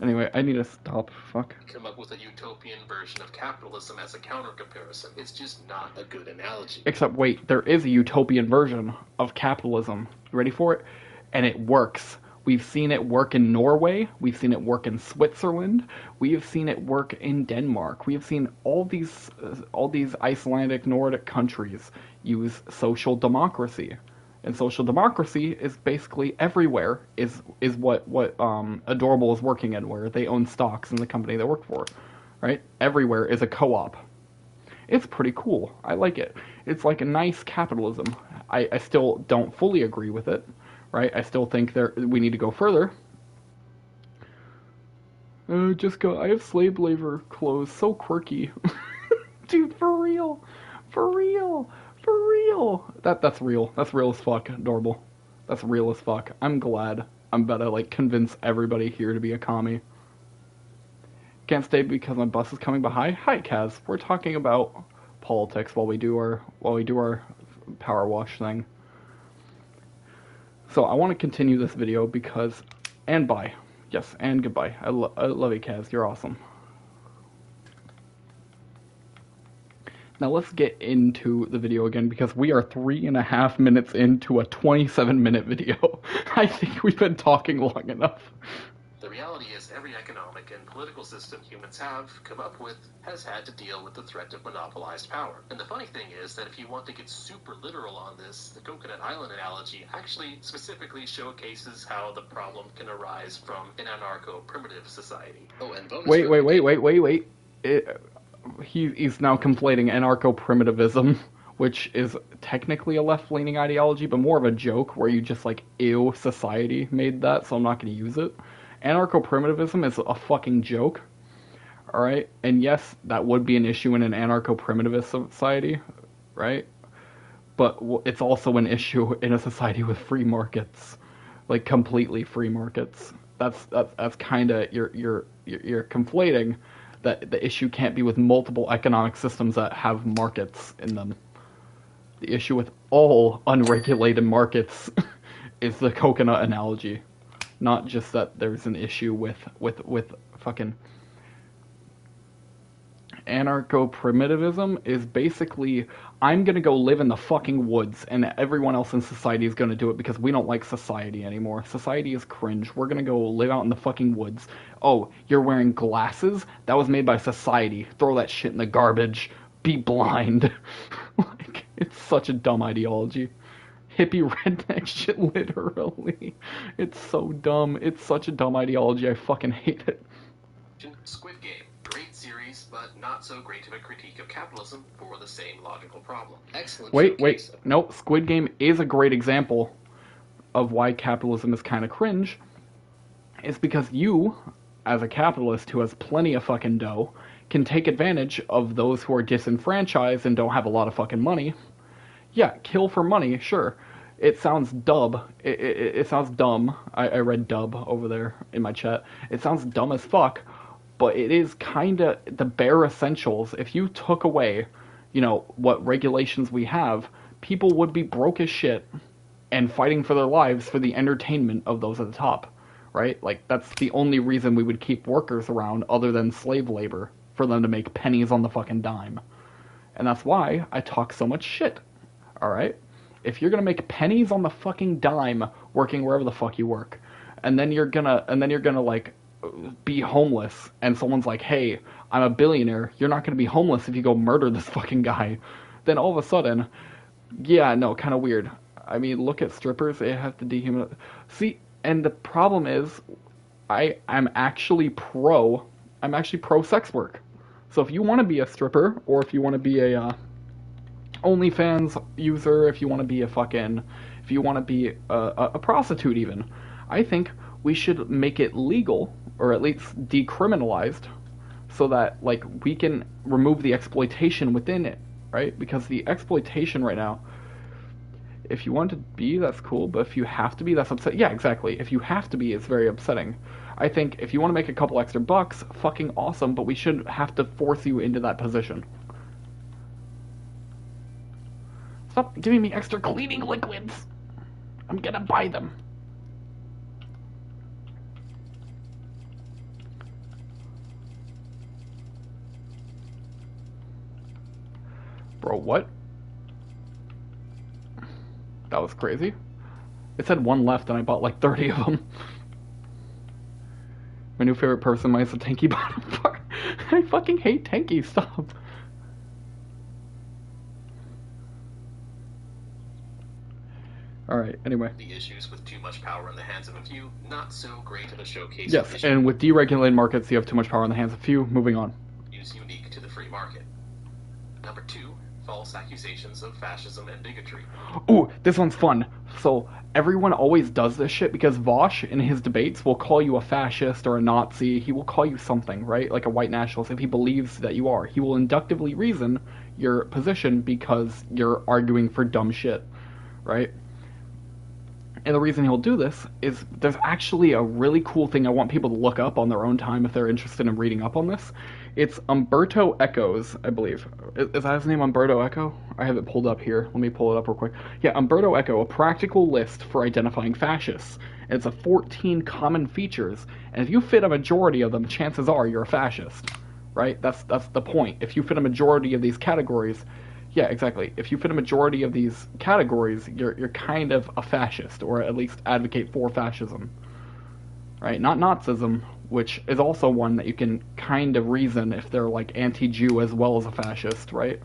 Anyway, I need to stop. Fuck. Come up with a utopian version of capitalism as a counter comparison. It's just not a good analogy. Except, wait, there is a utopian version of capitalism. You ready for it? And it works. We've seen it work in Norway. We've seen it work in Switzerland. We have seen it work in Denmark. We have seen all these Icelandic, Nordic countries use social democracy. And social democracy is basically everywhere is what Adorable is working in, where they own stocks in the company they work for, right? Everywhere is a co-op. It's pretty cool. I like it. It's like a nice capitalism. I still don't fully agree with it, right? I still think we need to go further. Just go. I have slave labor clothes. So quirky. Dude, for real. For real. For real. That's real. That's real as fuck. Adorable. That's real as fuck. I'm glad. I'm about to like convince everybody here to be a commie. Can't stay because my bus is coming behind. Hi, Kaz. We're talking about politics while we do our power wash thing. So I want to continue this video because, and bye. Yes, and goodbye. I love you, Kaz. You're awesome. Now let's get into the video again because we are 3.5 minutes into a 27-minute video. I think we've been talking long enough. The reality is every economic and political system humans have come up with has had to deal with the threat of monopolized power. And the funny thing is that if you want to get super literal on this, the Coconut Island analogy actually specifically showcases how the problem can arise from an anarcho-primitive society. Oh, and bonus Wait. He's now conflating anarcho-primitivism, which is technically a left-leaning ideology, but more of a joke where you just like, ew, society made that, so I'm not going to use it. Anarcho-primitivism is a fucking joke, alright? And yes, that would be an issue in an anarcho-primitivist society, right? But it's also an issue in a society with free markets, like completely free markets. That's kind of, you're conflating that the issue can't be with multiple economic systems that have markets in them. The issue with all unregulated markets is the coconut analogy. Not just that there's an issue with fucking anarcho-primitivism is basically, I'm gonna go live in the fucking woods and everyone else in society is gonna do it because we don't like society anymore. Society is cringe. We're gonna go live out in the fucking woods. Oh, you're wearing glasses? That was made by society. Throw that shit in the garbage. Be blind. Like, it's such a dumb ideology. Hippie redneck shit, literally. It's so dumb. It's such a dumb ideology. I fucking hate it. Squid Game. Great series, but not so great of a critique of capitalism for the same logical problem. Excellent. Wait. Nope. Squid Game is a great example of why capitalism is kind of cringe. It's because you, as a capitalist who has plenty of fucking dough, can take advantage of those who are disenfranchised and don't have a lot of fucking money. Yeah, kill for money, sure. It sounds dumb. It sounds dumb. I read dub over there in my chat. It sounds dumb as fuck, but it is kind of the bare essentials. If you took away, what regulations we have, people would be broke as shit and fighting for their lives for the entertainment of those at the top, right? Like, that's the only reason we would keep workers around other than slave labor, for them to make pennies on the fucking dime. And that's why I talk so much shit, alright? If you're gonna make pennies on the fucking dime working wherever the fuck you work, and then you're gonna like be homeless, and someone's like, hey, I'm a billionaire, you're not gonna be homeless if you go murder this fucking guy, then all of a sudden, yeah, no, kind of weird. I mean, look at strippers, they have to dehumanize. See, and the problem is, I'm actually pro sex work. So if you want to be a stripper, or if you want to be a OnlyFans user, if you want to be a prostitute even, I think we should make it legal, or at least decriminalized, so that like we can remove the exploitation within it, right? Because the exploitation right now, if you want to be, that's cool, but if you have to be, that's upsetting. Yeah, exactly. If you have to be, it's very upsetting. I think if you want to make a couple extra bucks, fucking awesome, but we shouldn't have to force you into that position. Stop giving me extra cleaning liquids. I'm gonna buy them. Bro, what? That was crazy. It said one left and I bought like 30 of them. My new favorite person is the tanky bottom part. I fucking hate tanky, stop. Alright, anyway. The issues with too much power in the hands of a few, not so great of a showcase. Yes, and with deregulated markets, you have too much power in the hands of few. Moving on. Is unique to the free market. Number 2, false accusations of fascism and bigotry. Ooh, this one's fun. So everyone always does this shit because Vaush in his debates will call you a fascist or a Nazi. He will call you something, right? Like a white nationalist if he believes that you are. He will inductively reason your position because you're arguing for dumb shit, right? And the reason he'll do this is there's actually a really cool thing I want people to look up on their own time if they're interested in reading up on this. It's Umberto Eco's, I believe. Is that his name, Umberto Eco? I have it pulled up here. Let me pull it up real quick. Yeah, Umberto Eco, a practical list for identifying fascists. And it's a 14 common features, and if you fit a majority of them, chances are you're a fascist. Right? That's the point. If you fit a majority of these categories, yeah, exactly. If you fit a majority of these categories, you're kind of a fascist, or at least advocate for fascism. Right? Not Nazism, which is also one that you can kind of reason if they're like anti-Jew as well as a fascist, right?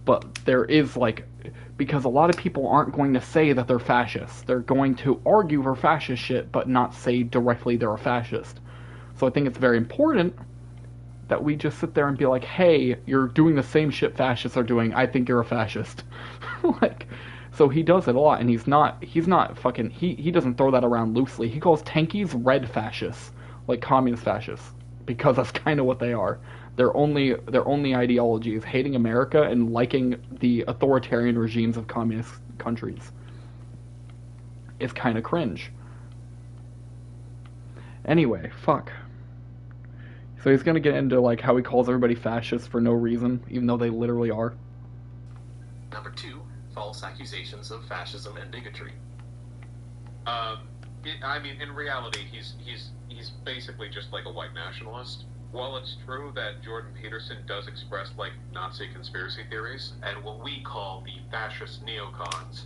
But there is like, because a lot of people aren't going to say that they're fascists. They're going to argue for fascist shit, but not say directly they're a fascist. So I think it's very important that we just sit there and be like, hey, you're doing the same shit fascists are doing. I think you're a fascist. Like, so he does it a lot, and he's not fucking, he doesn't throw that around loosely. He calls tankies red fascists, like communist fascists, because that's kind of what they are. Their only ideology is hating America and liking the authoritarian regimes of communist countries. It's kind of cringe. Anyway, fuck. So he's gonna get into like how he calls everybody fascist for no reason, even though they literally are. Number 2, false accusations of fascism and bigotry. I mean, in reality, he's basically just like a white nationalist. While it's true that Jordan Peterson does express like Nazi conspiracy theories and what we call the fascist neocons,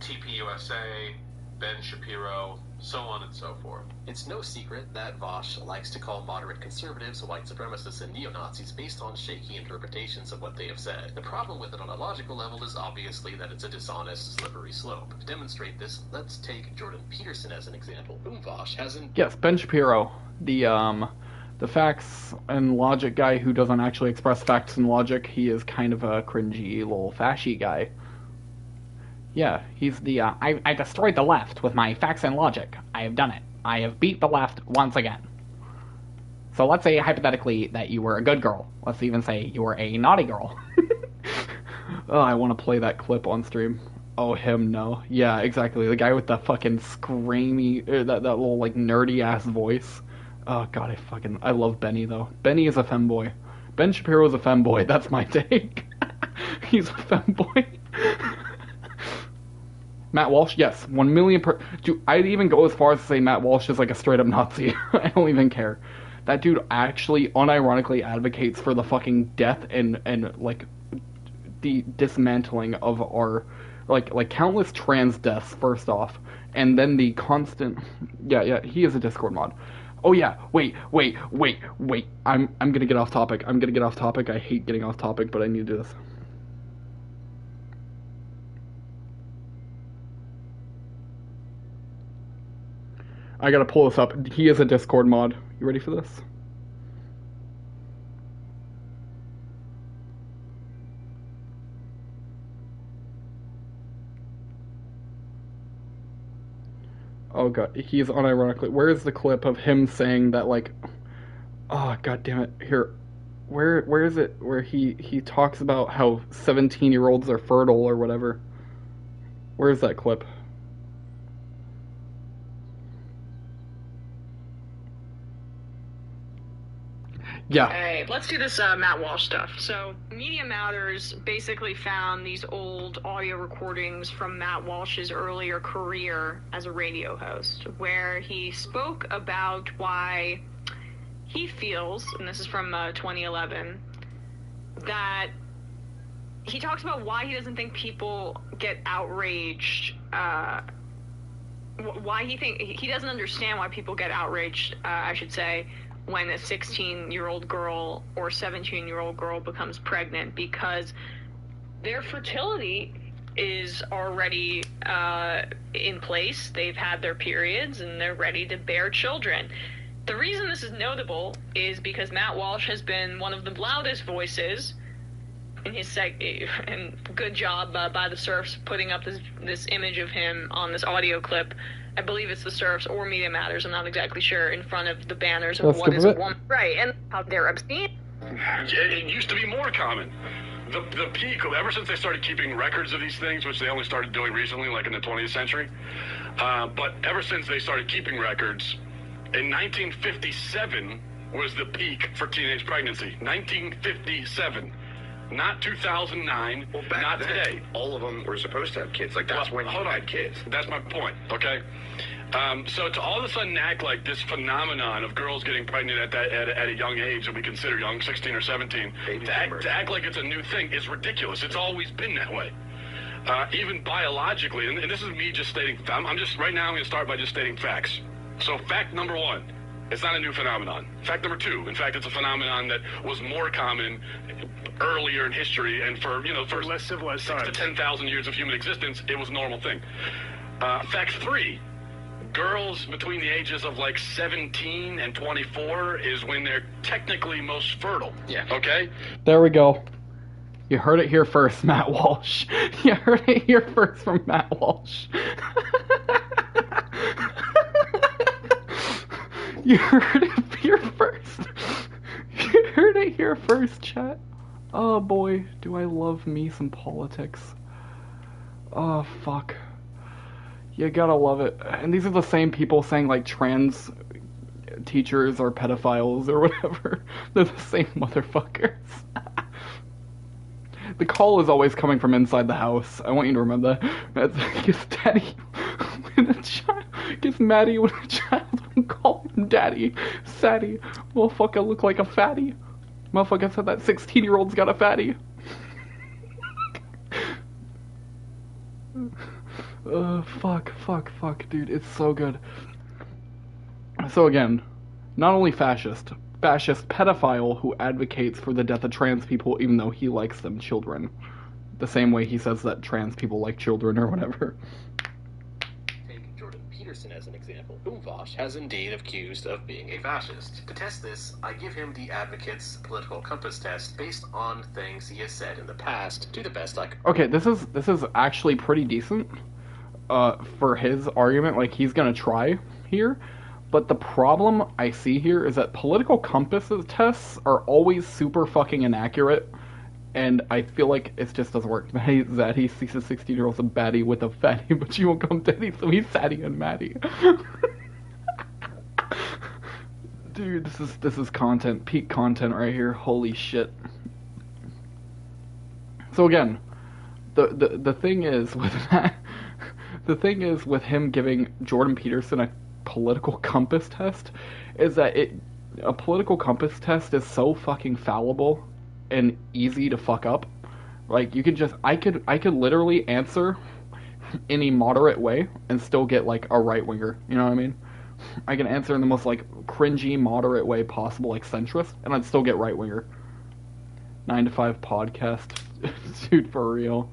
TPUSA, Ben Shapiro, so on and so forth. It's no secret that Vaush likes to call moderate conservatives white supremacists and neo-Nazis based on shaky interpretations of what they have said. The problem with it on a logical level is obviously that it's a dishonest, slippery slope. To demonstrate this, let's take Jordan Peterson as an example, whom Vaush hasn't... Yes, Ben Shapiro, the facts and logic guy who doesn't actually express facts and logic. He is kind of a cringy little fashy guy. Yeah, he's the, I destroyed the left with my facts and logic. I have done it. I have beat the left once again. So let's say, hypothetically, that you were a good girl. Let's even say you were a naughty girl. Oh, I want to play that clip on stream. Oh, him, no. Yeah, exactly. The guy with the fucking screamy, that little, like, nerdy-ass voice. Oh, God, I love Benny, though. Benny is a femboy. Ben Shapiro is a femboy. That's my take. He's a femboy. Matt Walsh, yes, 1 million Dude, I'd even go as far as to say Matt Walsh is like a straight-up Nazi. I don't even care. That dude actually unironically advocates for the fucking death and like, the dismantling of our, like countless trans deaths, first off. And then the constant... Yeah, he is a Discord mod. Oh yeah, wait. I'm gonna get off topic. I hate getting off topic, but I need to do this. I gotta pull this up. He is a Discord mod. You ready for this? Oh god, he's unironically... Where is the clip of him saying that, like... Oh, god damn it. Here. Where is it where he talks about how 17-year-olds are fertile or whatever? Where is that clip? Yeah. Hey, let's do this Matt Walsh stuff. So, Media Matters basically found these old audio recordings from Matt Walsh's earlier career as a radio host, where he spoke about why he feels, and this is from 2011, that he talks about why he doesn't think people get outraged, why he doesn't understand why people get outraged, I should say, when a 16-year-old girl or 17-year-old girl becomes pregnant, because their fertility is already in place. They've had their periods and they're ready to bear children. The reason this is notable is because Matt Walsh has been one of the loudest voices in his and good job by the Surfs putting up this image of him on this audio clip. I believe it's the Surfs or Media Matters, I'm not exactly sure, in front of the banners of what is a woman. Right, and how they're obscene. It used to be more common. The peak, ever since they started keeping records of these things, which they only started doing recently, like in the 20th century, but ever since they started keeping records, in 1957 was the peak for teenage pregnancy. 1957. Not 2009, well, not today. All of them were supposed to have kids. Like, that's when you had kids. That's my point, okay? So to all of a sudden act like this phenomenon of girls getting pregnant at a young age that we consider young, 16 or 17, to act like it's a new thing is ridiculous. It's always been that way. Even biologically, and this is me just stating, right now I'm going to start by just stating facts. So fact number one, it's not a new phenomenon. Fact number two, in fact, it's a phenomenon that was more common earlier in history, and for less civilized 6 to 10,000 years of human existence, it was a normal thing. Fact three, girls between the ages of like 17 and 24 is when they're technically most fertile. Yeah. Okay? There we go. You heard it here first, Matt Walsh. You heard it here first from Matt Walsh. You heard it here first. You heard it here first, chat. Oh boy, do I love me some politics. Oh fuck. You gotta love it. And these are the same people saying like trans teachers are pedophiles or whatever. They're the same motherfuckers. The call is always coming from inside the house. I want you to remember that. Gets Daddy when a child gets Maddie when a child will call him Daddy. Saddy. Motherfucker look like a fatty. Motherfucker said that 16-year-old's got a fatty. Fuck, dude. It's so good. So again, not only fascist pedophile who advocates for the death of trans people even though he likes them children. The same way he says that trans people like children or whatever. Take Jordan Peterson as an example, whom Vaush has indeed accused of being a fascist. To test this, I give him the Advocate's political compass test based on things he has said in the past to the best I could. Okay, this is actually pretty decent for his argument. Like, he's gonna try here. But the problem I see here is that political compass tests are always super fucking inaccurate, and I feel like it just doesn't work. Zaddy sees a 16-year-old a baddie with a fatty, but she won't call him daddy, so he's Saddy and Maddie. Dude, this is content, peak content right here. Holy shit. So again, the thing is with that, the thing is with him giving Jordan Peterson a political compass test is that a political compass test is so fucking fallible and easy to fuck up. Like, you could just I could literally answer in a moderate way and still get like a right winger, you know what I mean? I can answer in the most like cringy moderate way possible, like centrist, and I'd still get right winger. 9 to 5 podcast. Dude, for real.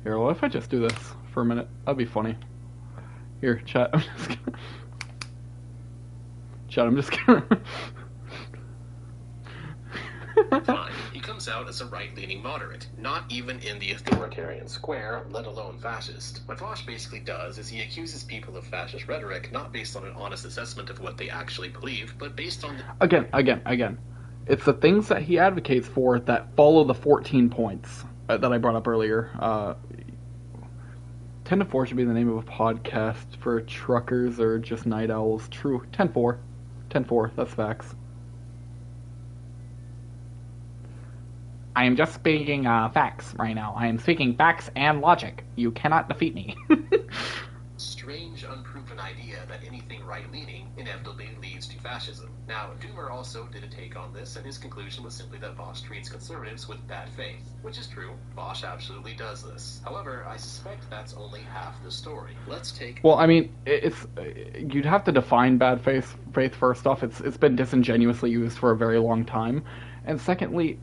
Here, what if I just do this for a minute? That'd be funny. Here, chat. I'm just gonna... Chat, I'm just gonna... Fine. He comes out as a right-leaning moderate, not even in the authoritarian square, let alone fascist. What Vaush basically does is he accuses people of fascist rhetoric not based on an honest assessment of what they actually believe, but based on... Again. It's the things that he advocates for that follow the 14 points that I brought up earlier. 10 to 4 should be the name of a podcast for truckers or just night owls. True. 10-4. 10-4. That's facts. I am just speaking facts right now. I am speaking facts and logic. You cannot defeat me. Strange, unproven idea that anything right-leaning inevitably leads to fascism. Now, Doomer also did a take on this, and his conclusion was simply that Vaush treats conservatives with bad faith. Which is true. Vaush absolutely does this. However, I suspect that's only half the story. Let's take... Well, I mean, you'd have to define bad faith first off. It's been disingenuously used for a very long time. And secondly,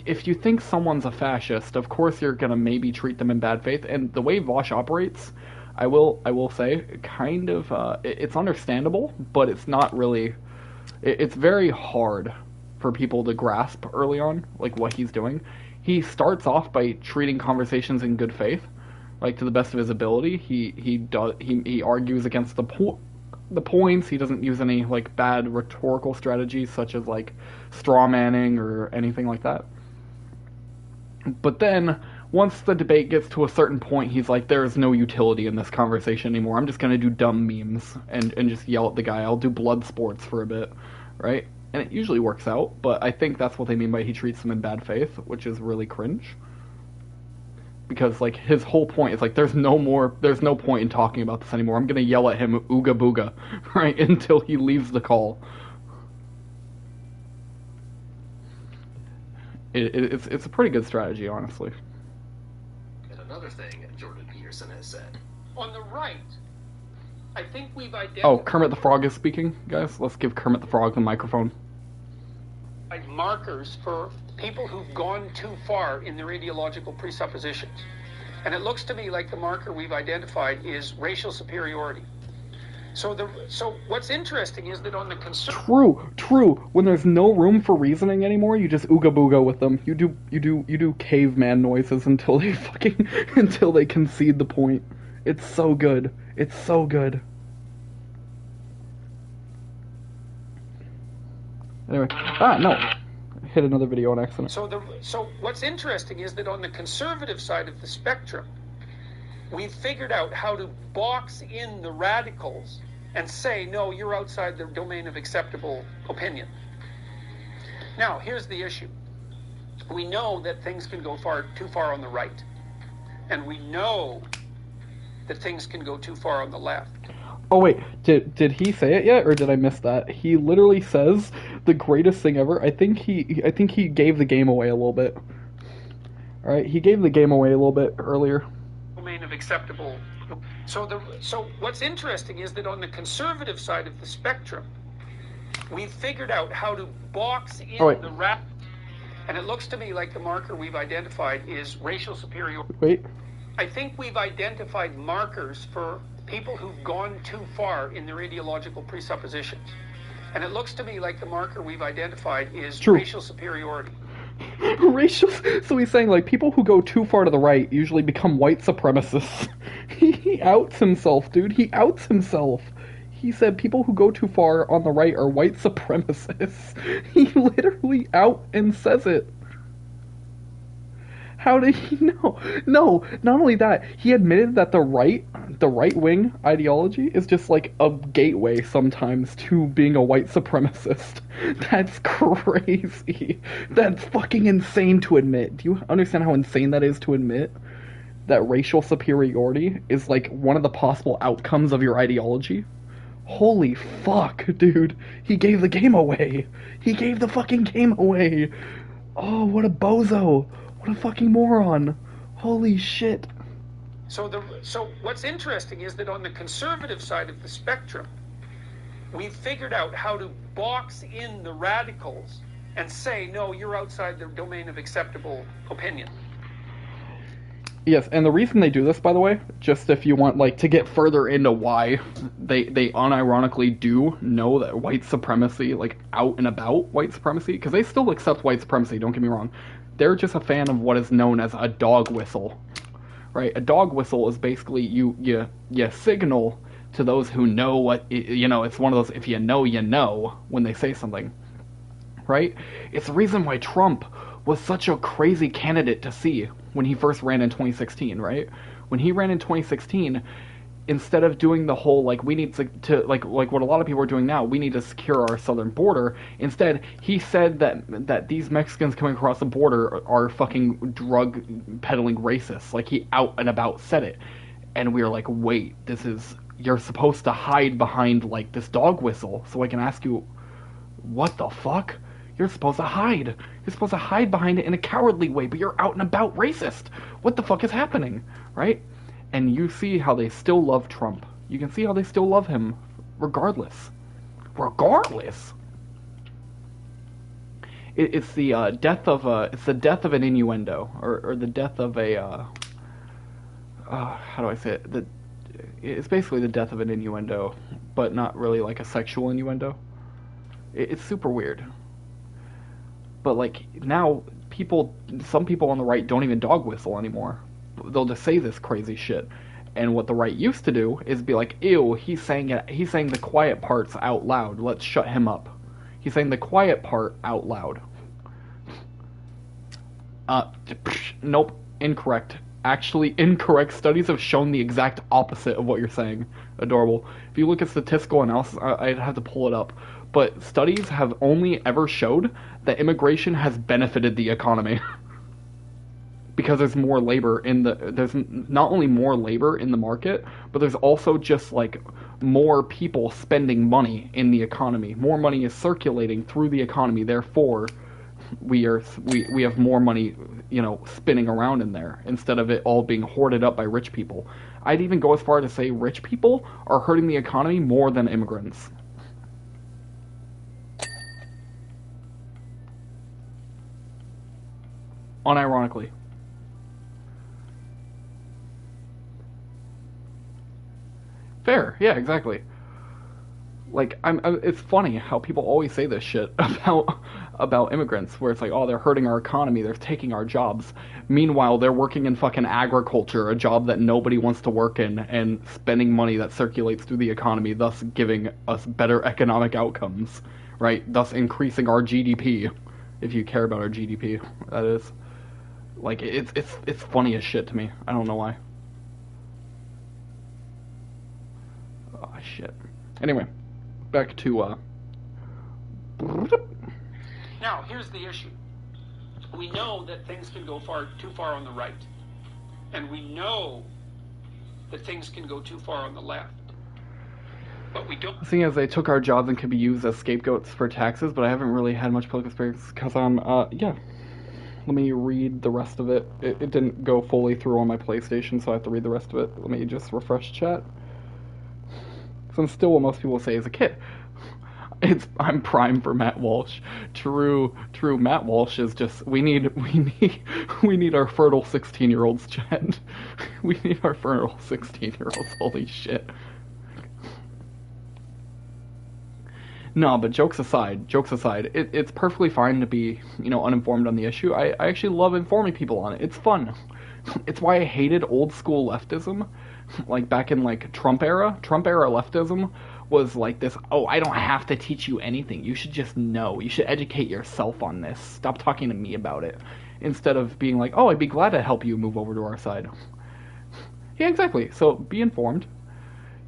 if you think someone's a fascist, of course you're gonna maybe treat them in bad faith. And the way Vaush operates, I will say, kind of, it's understandable, but it's not really. It's very hard for people to grasp early on, like what he's doing. He starts off by treating conversations in good faith, like to the best of his ability. He argues against the points. He doesn't use any like bad rhetorical strategies such as like straw manning or anything like that. But then once the debate gets to a certain point, he's like, there's no utility in this conversation anymore. I'm just gonna do dumb memes and just yell at the guy. I'll do blood sports for a bit, right? And it usually works out, but I think that's what they mean by he treats them in bad faith, which is really cringe. Because like his whole point is like there's no point in talking about this anymore. I'm gonna yell at him ooga booga, right, until he leaves the call. It's a pretty good strategy, honestly. And another thing Jordan Peterson has said. On the right, I think we've identified... Oh, Kermit the Frog is speaking, guys. Let's give Kermit the Frog the microphone. ...markers for people who've gone too far in their ideological presuppositions. And it looks to me like the marker we've identified is racial superiority. So what's interesting is that on the True. When there's no room for reasoning anymore, you just ooga booga with them. You do caveman noises until they concede the point. It's so good. It's so good. Anyway, no. Hit another video on accident. So what's interesting is that on the conservative side of the spectrum, we've figured out how to box in the radicals and say, no, you're outside the domain of acceptable opinion. Now, here's the issue. We know that things can go too far on the right. And we know that things can go too far on the left. Oh wait, did he say it yet, or did I miss that? He literally says the greatest thing ever. I think he gave the game away a little bit. All right, he gave the game away a little bit earlier. Domain of acceptable. So what's interesting is that on the conservative side of the spectrum, we've figured out how to box in the rap. And it looks to me like the marker we've identified is racial superiority. Wait. I think we've identified markers for people who've gone too far in their ideological presuppositions. And it looks to me like the marker we've identified is racial superiority. So he's saying like people who go too far to the right usually become white supremacists. He outs himself, dude. He outs himself. He said people who go too far on the right are white supremacists. He literally out and says it. How did he know? No, not only that, he admitted that the right-wing ideology is just like a gateway sometimes to being a white supremacist. That's crazy. That's fucking insane to admit. Do you understand how insane that is to admit? That racial superiority is like one of the possible outcomes of your ideology? Holy fuck, dude. He gave the game away. He gave the fucking game away. Oh, what a bozo. What a fucking moron. Holy shit. So what's interesting is that on the conservative side of the spectrum, we've figured out how to box in the radicals and say, no, you're outside the domain of acceptable opinion. Yes, and the reason they do this, by the way, just if you want like to get further into why they unironically do know that white supremacy, like out and about white supremacy, because they still accept white supremacy, don't get me wrong. They're just a fan of what is known as a dog whistle, right? A dog whistle is basically you signal to those who know what, it's one of those if you know when they say something, right? It's the reason why Trump was such a crazy candidate to see when he first ran in 2016, right? When he ran in 2016, instead of doing the whole, like, we need to like what a lot of people are doing now, we need to secure our southern border, instead, he said that these Mexicans coming across the border are fucking drug-peddling racists. Like, he out and about said it. And we were like, wait, you're supposed to hide behind, like, this dog whistle, so I can ask you, what the fuck? You're supposed to hide. You're supposed to hide behind it in a cowardly way, but you're out and about racist. What the fuck is happening, right? And you see how they still love Trump. You can see how they still love him, regardless. Regardless. It's the death of an innuendo, or the death of a how do I say it? It's basically the death of an innuendo, but not really like a sexual innuendo. It's super weird. But like now, some people on the right don't even dog whistle anymore. They'll just say this crazy shit. And what the right used to do is be like, "Ew, he's saying the quiet parts out loud. Let's shut him up." He's saying the quiet part out loud. Nope, incorrect. Actually, incorrect. Studies have shown the exact opposite of what you're saying. Adorable. If you look at statistical analysis, I'd have to pull it up. But studies have only ever showed that immigration has benefited the economy. Because there's more labor there's not only more labor in the market, but there's also just like more people spending money in the economy. More money is circulating through the economy. Therefore, we have more money, spinning around in there instead of it all being hoarded up by rich people. I'd even go as far to say rich people are hurting the economy more than immigrants. Unironically. Fair, yeah, exactly. Like, it's funny how people always say this shit about immigrants, where it's like, oh, they're hurting our economy, they're taking our jobs. Meanwhile, they're working in fucking agriculture, a job that nobody wants to work in, and spending money that circulates through the economy, thus giving us better economic outcomes, right? Thus increasing our GDP, if you care about our GDP, that is. Like, it's funny as shit to me. I don't know why. Oh, shit. Anyway, back to, Now, here's the issue. We know that things can go too far on the right. And we know that things can go too far on the left. But we don't... Seeing as they took our jobs and could be used as scapegoats for taxes, but I haven't really had much political experience because yeah. Let me read the rest of it. It didn't go fully through on my PlayStation, so I have to read the rest of it. Let me just refresh chat. Because I'm still what most people say is a kid. I'm prime for Matt Walsh. True. Matt Walsh is just we need our fertile 16-year-olds, Chad. We need our fertile 16-year-olds. Holy shit. No, but jokes aside, it's perfectly fine to be, uninformed on the issue. I actually love informing people on it. It's fun. It's why I hated old school leftism, like back in Trump era. Trump era leftism was like this, oh, I don't have to teach you anything. You should just know. You should educate yourself on this. Stop talking to me about it. Instead of being like, oh, I'd be glad to help you move over to our side. Yeah, exactly. So be informed.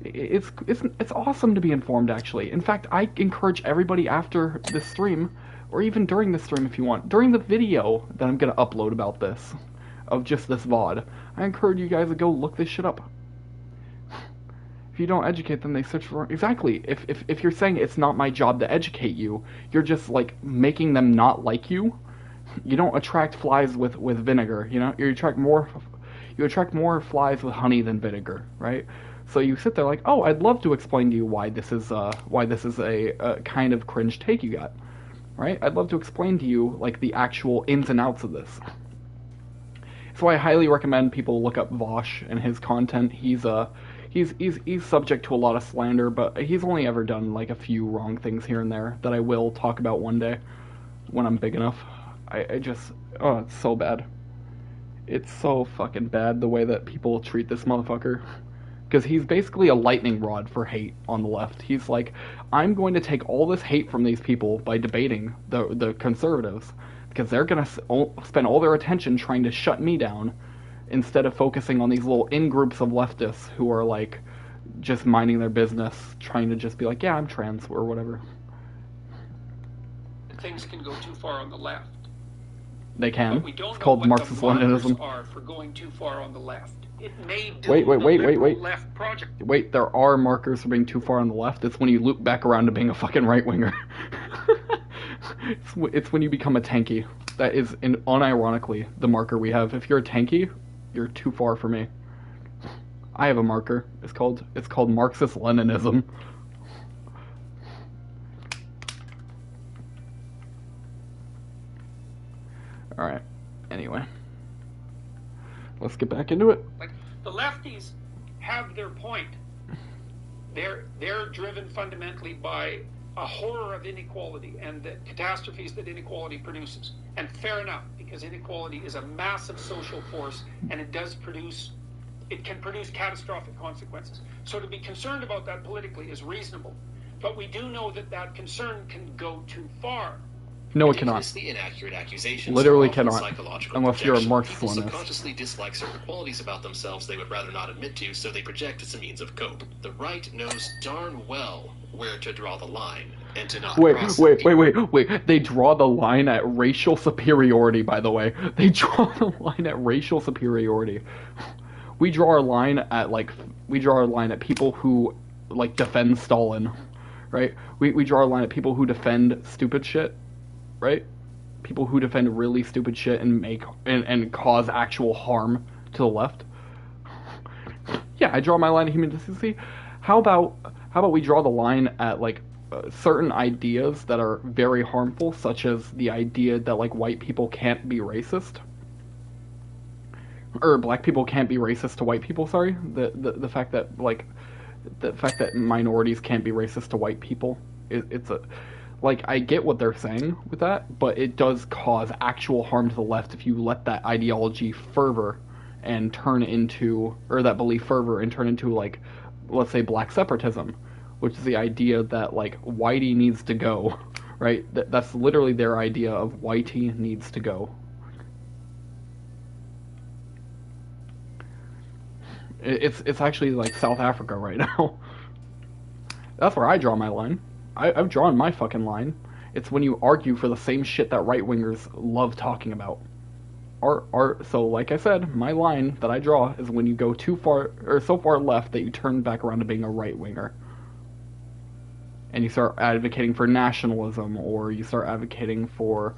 It's awesome to be informed, actually. In fact, I encourage everybody after this stream, or even during the stream if you want, during the video that I'm going to upload about this, of just this VOD, I encourage you guys to go look this shit up. If you don't educate them, they search for... Exactly. If you're saying it's not my job to educate you, you're just, making them not like you. You don't attract flies with vinegar, You attract more flies with honey than vinegar, right? So you sit there like, oh, I'd love to explain to you why this is a kind of cringe take you got, right? I'd love to explain to you the actual ins and outs of this. So I highly recommend people look up Vaush and his content. He's subject to a lot of slander, but he's only ever done a few wrong things here and there that I will talk about one day when I'm big enough. It's so bad. It's so fucking bad the way that people treat this motherfucker. Because he's basically a lightning rod for hate on the left. He's like, I'm going to take all this hate from these people by debating the conservatives, because they're going to spend all their attention trying to shut me down, instead of focusing on these little in-groups of leftists who are, just minding their business, trying to just be like, yeah, I'm trans, or whatever. Things can go too far on the left. They can. But we don't it's know called what Marxist-Leninism. are for going too far on the left. It may do wait. the left project. Wait, there are markers for being too far on the left. It's when you loop back around to being a fucking right-winger. It's when you become a tanky. That is, unironically, the marker we have. If you're a tanky, you're too far for me. I have a marker. It's called Marxist-Leninism. Alright. Anyway. Let's get back into it. Like, the lefties have their point. They're driven fundamentally by a horror of inequality and the catastrophes that inequality produces. And fair enough, because inequality is a massive social force, and it can produce catastrophic consequences. So to be concerned about that politically is reasonable. But we do know that concern can go too far. No, it cannot. Inaccurate accusations literally are cannot. Unless you're a Marxist. People subconsciously dislike certain qualities about themselves they would rather not admit to, so they project as a means of cope. The right knows darn well where to draw the line, and to not cross it. Wait. They draw the line at racial superiority, by the way. They draw the line at racial superiority. We draw our line at people who, like, defend Stalin, right? We draw our line at people who defend stupid shit. Right? People who defend really stupid shit and cause actual harm to the left. Yeah, I draw my line at human decency. How about we draw the line at like certain ideas that are very harmful, such as the idea that like white people can't be racist, or black people can't be racist to white people. Sorry, the fact that minorities can't be racist to white people. It's a Like, I get what they're saying with that, but it does cause actual harm to the left if you let that ideology fervor and turn into, or that belief fervor and turn into, like, let's say black separatism, which is the idea that, like, whitey needs to go, right? That's literally their idea of whitey needs to go. It's actually, like, South Africa right now. That's where I draw my line. I've drawn my fucking line. It's when you argue for the same shit that right-wingers love talking about. So, like I said, my line that I draw is when you go too far, or so far left that you turn back around to being a right-winger. And you start advocating for nationalism, or you start advocating for,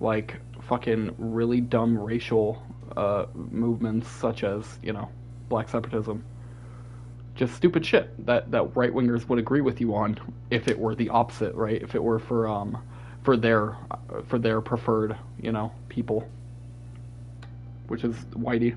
like, fucking really dumb racial movements, such as, you know, black separatism. Just stupid shit that right-wingers would agree with you on if it were the opposite, right? If it were for their preferred, you know, people, which is whitey.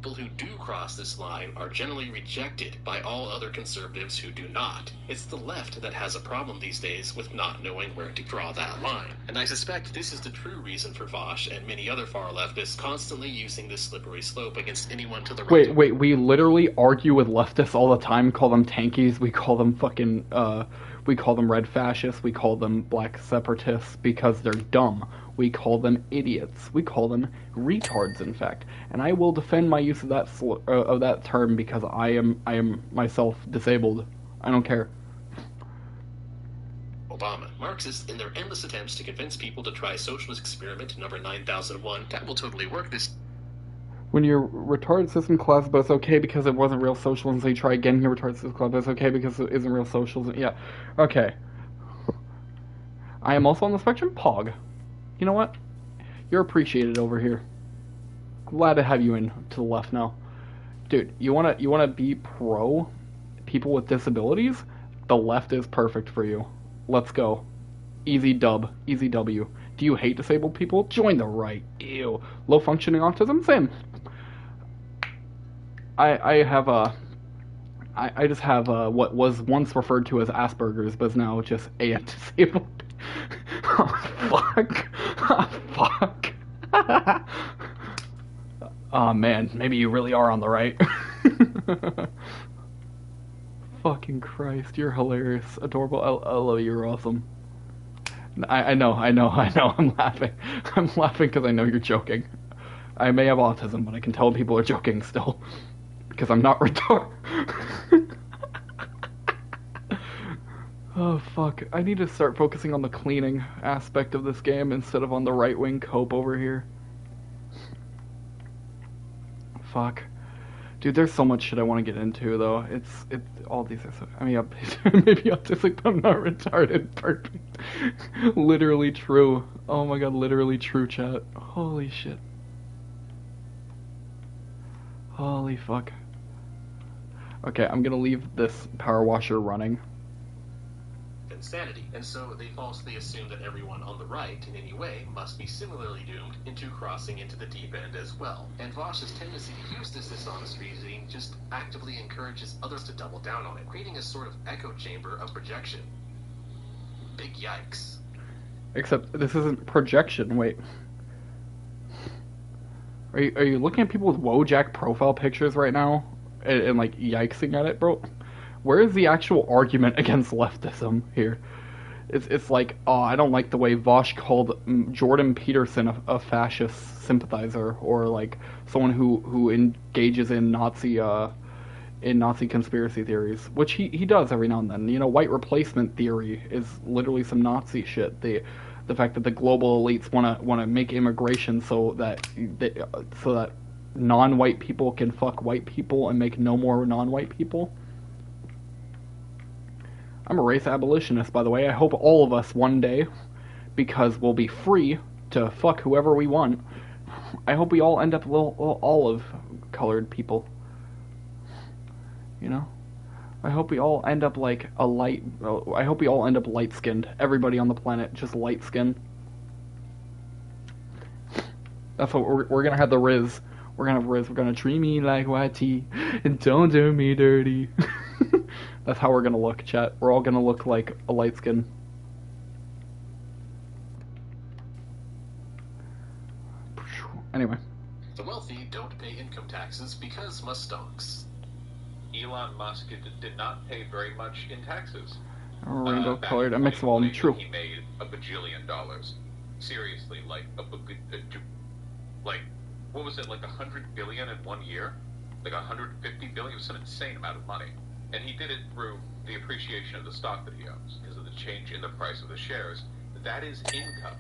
People who do cross this line are generally rejected by all other conservatives who do not. It's the left that has a problem these days with not knowing where to draw that line. And I suspect this is the true reason for Vaush and many other far leftists constantly using this slippery slope against anyone to the right. Wait, we literally argue with leftists all the time, call them tankies, we call them fucking, we call them red fascists, we call them black separatists because they're dumb. We call them idiots. We call them retards, in fact. And I will defend my use of that term because I am myself disabled. I don't care. Obama. Marxists, in their endless attempts to convince people to try socialist experiment number 9001, that will totally work this. When your retarded system collapses, but it's okay because it wasn't real socialism, so you try again, your retarded system collapses, but it's okay because it isn't real socialism. Yeah. Okay. I am also on the spectrum, Pog. You know what? You're appreciated over here. Glad to have you in to the left now. Dude, you wanna be pro people with disabilities? The left is perfect for you. Let's go. Easy dub. Easy W. Do you hate disabled people? Join the right. Ew. Low functioning autism? Same. I just have what was once referred to as Asperger's, but is now just a disabled. Oh, fuck. Oh, fuck. Oh, man. Maybe you really are on the right. Fucking Christ. You're hilarious. Adorable. I love you. You're awesome. I know. I'm laughing. I'm laughing because I know you're joking. I may have autism, but I can tell people are joking still. Because I'm not retarded. Oh, fuck. I need to start focusing on the cleaning aspect of this game instead of on the right-wing cope over here. Fuck. Dude, there's so much shit I want to get into, though. It's all these are so... I mean, maybe autistic, but I'm not retarded. Perfect. Literally true. Oh my god, literally true, chat. Holy shit. Holy fuck. Okay, I'm gonna leave this power washer running. insanity, and so they falsely assume that everyone on the right, in any way, must be similarly doomed into crossing into the deep end as well. And Vaush's tendency to use this dishonest reasoning just actively encourages others to double down on it, creating a sort of echo chamber of projection. Big yikes. Except this isn't projection, wait. Are you looking at people with Wojak profile pictures right now? And like, yikesing at it, bro? Where is the actual argument against leftism here? It's like, oh, I don't like the way Vaush called Jordan Peterson a fascist sympathizer, or like someone who engages in Nazi conspiracy theories, which he does every now and then. You know, white replacement theory is literally some Nazi shit. The fact that the global elites want to make immigration so that non-white people can fuck white people and make no more non-white people. I'm a race abolitionist, by the way. I hope all of us one day, because we'll be free to fuck whoever we want, I hope we all end up little olive-colored people. You know? I hope we all end up like I hope we all end up light-skinned. Everybody on the planet, just light-skinned. That's what we're gonna have the Riz. We're gonna have Riz. We're gonna treat me like white tea and don't do me dirty. That's how we're gonna look, chat. We're all gonna look like a light skin. Anyway. The wealthy don't pay income taxes because mustonks. Elon Musk did not pay very much in taxes. Rainbow colored, a mix of all. True. He made $1 bajillion. Seriously, like what was it, like 100 billion in 1 year? Like 150 billion? It was an insane amount of money. And he did it through the appreciation of the stock that he owns, because of the change in the price of the shares. That is income.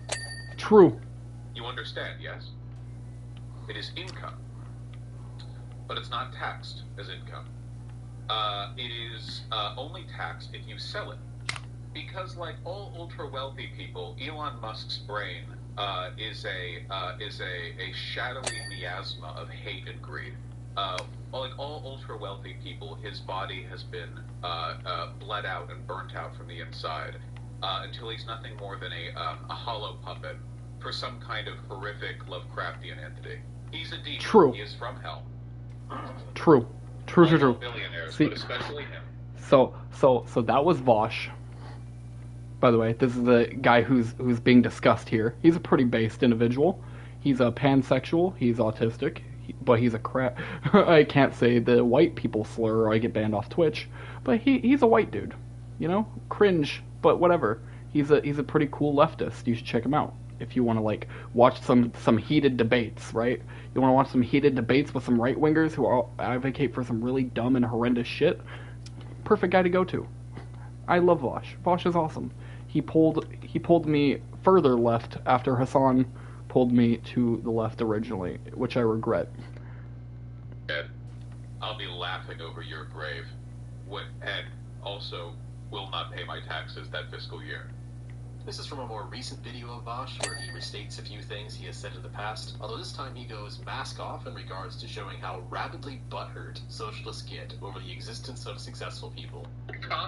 True. You understand, yes? It is income. But it's not taxed as income. It is only taxed if you sell it. Because like all ultra-wealthy people, Elon Musk's brain is a shadowy miasma of hate and greed. Like all ultra-wealthy people, his body has been bled out and burnt out from the inside until he's nothing more than a hollow puppet for some kind of horrific Lovecraftian entity. He's a demon. True. He is from hell. True. True. Billionaires, See, but especially him. So that was Vaush. By the way, this is the guy who's being discussed here. He's a pretty based individual. He's a pansexual. He's autistic. But he's a crap. I can't say the white people slur or I get banned off Twitch. But he's a white dude. You know? Cringe, but whatever. He's a pretty cool leftist. You should check him out if you want to like watch some heated debates, right? You want to watch some heated debates with some right wingers who all advocate for some really dumb and horrendous shit. Perfect guy to go to. I love Vaush. Vaush is awesome. He pulled me further left after Hassan pulled me to the left originally, which I regret. Ed, I'll be laughing over your grave when Ed also will not pay my taxes that fiscal year. This is from a more recent video of Vaush, where he restates a few things he has said in the past, although this time he goes mask off in regards to showing how rabidly butthurt socialists get over the existence of successful people.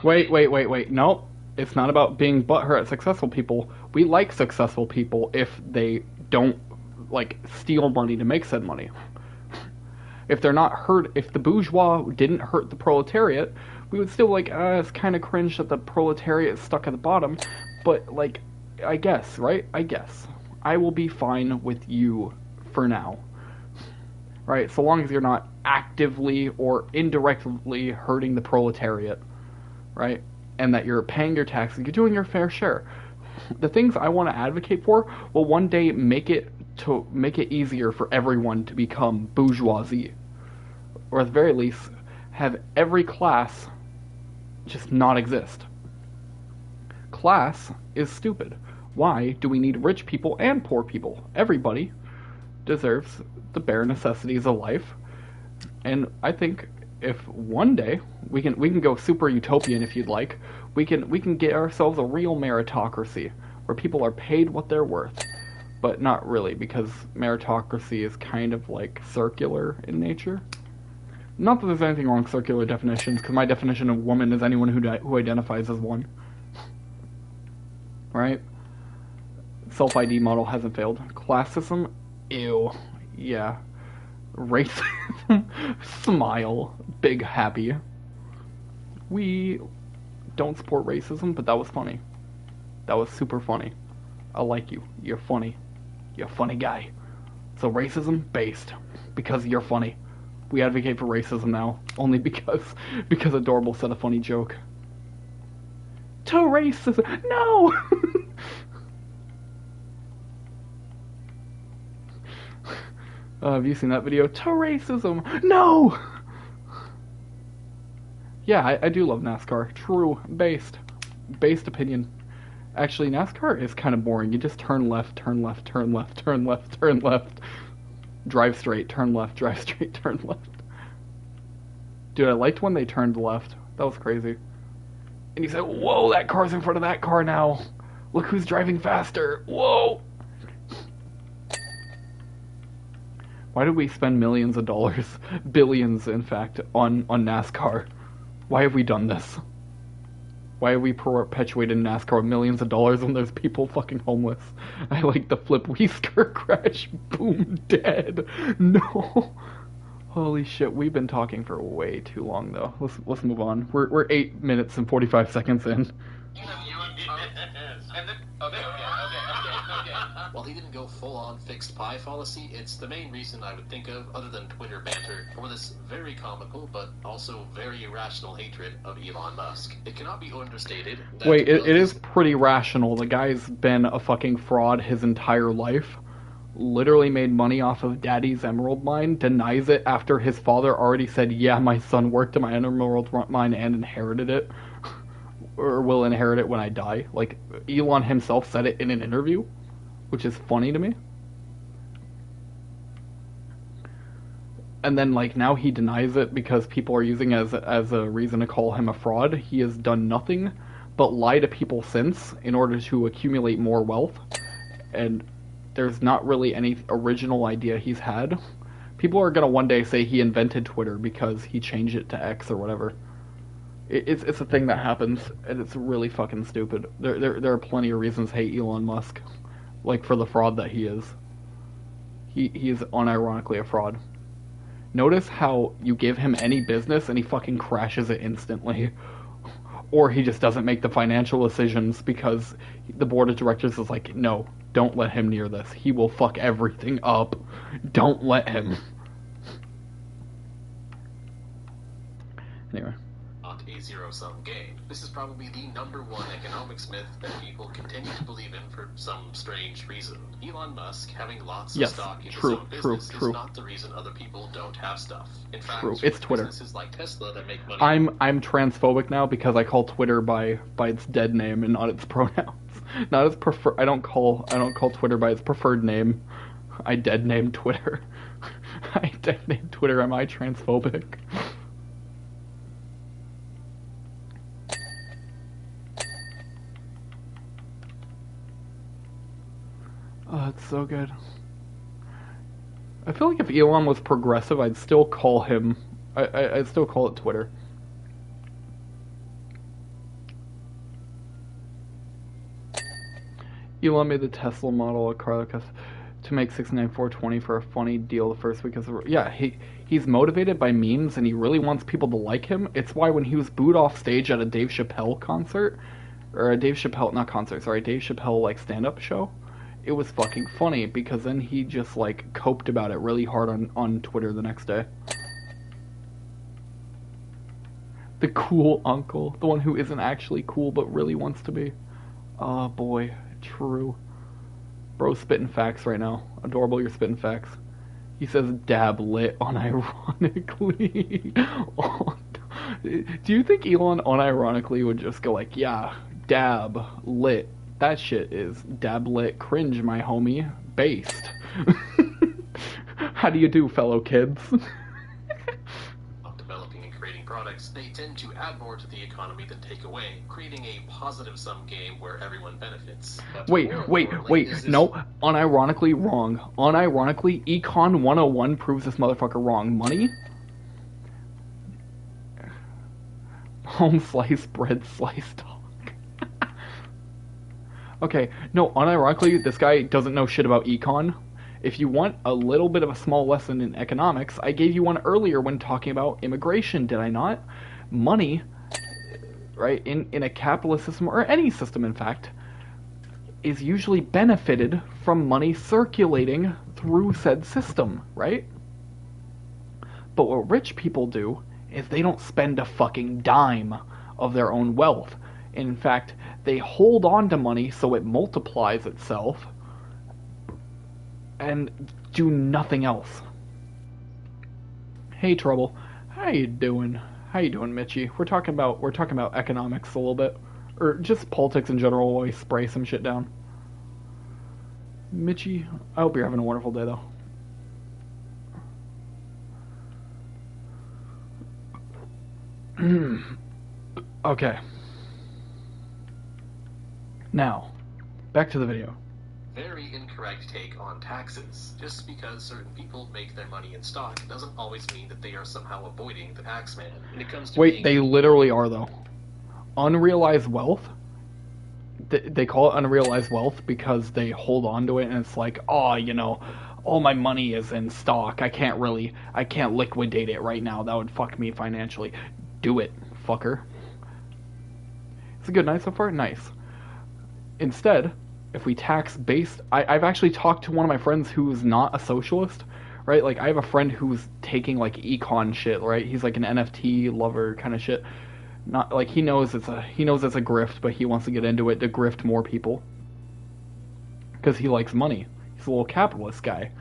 Wait. No, it's not about being butthurt at successful people. We like successful people if they don't, like, steal money to make said money. If they're not hurt, if the bourgeois didn't hurt the proletariat, we would still like, it's kind of cringe that the proletariat is stuck at the bottom. But, like, I guess, right? I guess. I will be fine with you for now. Right? So long as you're not actively or indirectly hurting the proletariat. Right? And that you're paying your taxes, you're doing your fair share. The things I want to advocate for will one day make it easier for everyone to become bourgeoisie. Or at the very least, have every class just not exist. Class is stupid. Why do we need rich people and poor people? Everybody deserves the bare necessities of life. And I think if one day we can go super utopian if you'd like, we can get ourselves a real meritocracy where people are paid what they're worth. But not really, because meritocracy is kind of like circular in nature. Not that there's anything wrong with circular definitions, because my definition of woman is anyone who identifies as one. right? Self-ID model hasn't failed. Classism, ew, yeah. Racism, smile, big happy. We don't support racism, but that was funny. That was super funny. I like you. You're funny. You're a funny guy. So racism based because you're funny. We advocate for racism now only because Adorable said a funny joke. To racism, no. Have you seen that video? To racism, no. Yeah, I do love NASCAR. True, based opinion. Actually, NASCAR is kind of boring. You just turn left, turn left, turn left, turn left, turn left. Drive straight, turn left, drive straight, turn left. Dude, I liked when they turned left. That was crazy. And you said, whoa, that car's in front of that car now. Look who's driving faster. Whoa. Why did we spend millions of dollars, billions in fact, on NASCAR? Why have we done this? Why have we perpetuated NASCAR with millions of dollars when there's people fucking homeless? I like the flip whisker crash. Boom, dead. No. Holy shit, we've been talking for way too long though. Let's move on. We're 8 minutes and 45 seconds in. While he didn't go full-on fixed pie fallacy, it's the main reason I would think of, other than Twitter banter, for this very comical but also very irrational hatred of Elon Musk. It cannot be understated that... Wait, it is pretty rational. The guy's been a fucking fraud his entire life. Literally made money off of Daddy's Emerald Mine, denies it after his father already said, yeah, my son worked in my Emerald Mine and inherited it. Or will inherit it when I die. Like, Elon himself said it in an interview, which is funny to me. And then, like, now he denies it because people are using it as a reason to call him a fraud. He has done nothing but lie to people since in order to accumulate more wealth. And there's not really any original idea he's had. People are gonna one day say he invented Twitter because he changed it to X or whatever. It's a thing that happens, and it's really fucking stupid. There are plenty of reasons to hate Elon Musk. Like, for the fraud that he is. He is unironically a fraud. Notice how you give him any business and he fucking crashes it instantly. Or he just doesn't make the financial decisions because the board of directors is like, no, don't let him near this. He will fuck everything up. Don't let him. Anyway. Not a zero-sum game. This is probably the #1 economics myth that people continue to believe in for some strange reason. Elon Musk having lots of stock in his own business is not the reason other people don't have stuff. In fact, it's Twitter. Businesses like Tesla that make money. I'm transphobic now because I call Twitter by its dead name and not its pronouns. Not its prefer. I don't call Twitter by its preferred name. I dead name Twitter. I dead name Twitter. Am I transphobic? Oh, it's so good. I feel like if Elon was progressive, I'd still call him... I'd still call it Twitter. Elon made the Tesla model a car to make 69420 for a funny deal the first week. Yeah, he's motivated by memes and he really wants people to like him. It's why when he was booed off stage at a Dave Chappelle concert, or a Dave Chappelle, not concert, sorry, Dave Chappelle like stand-up show, it was fucking funny because then he just like coped about it really hard on Twitter the next day. The cool uncle, the one who isn't actually cool but really wants to be. Oh boy, true. Bro's spitting facts right now. Adorable, you're spitting facts. He says dab lit unironically. Do you think Elon unironically would just go like, yeah, dab lit? That shit is dab lit cringe, my homie. Based. How do you do, fellow kids? Developing and creating products, they tend to add more to the economy than take away, creating a positive-sum game where everyone benefits. But wait, no, unironically wrong. Unironically, Econ 101 proves this motherfucker wrong. Money? Home slice bread slice dog. Okay, no, unironically, this guy doesn't know shit about econ. If you want a little bit of a small lesson in economics, I gave you one earlier when talking about immigration, did I not? Money, right, in a capitalist system, or any system in fact, is usually benefited from money circulating through said system, right? But what rich people do is they don't spend a fucking dime of their own wealth. In fact, they hold on to money so it multiplies itself and do nothing else. Hey Trouble, how you doing? How you doing, Mitchie? We're talking about economics a little bit, or just politics in general while we spray some shit down. Mitchie, I hope you're having a wonderful day though. Okay. Now, back to the video. Very incorrect take on taxes. Just because certain people make their money in stock doesn't always mean that they are somehow avoiding the tax man. When it comes to Wait, they literally are though. Unrealized wealth? They call it unrealized wealth because they hold on to it and it's like, oh, you know, all my money is in stock. I can't liquidate it right now. That would fuck me financially. Do it, fucker. It's a good night so far? Nice. Instead, if we tax based... I've actually talked to one of my friends who's not a socialist, right? Like, I have a friend who's taking, like, econ shit, right? He's, like, an NFT lover kind of shit. Not, like, he knows it's a grift, but he wants to get into it to grift more people. Because he likes money. He's a little capitalist guy.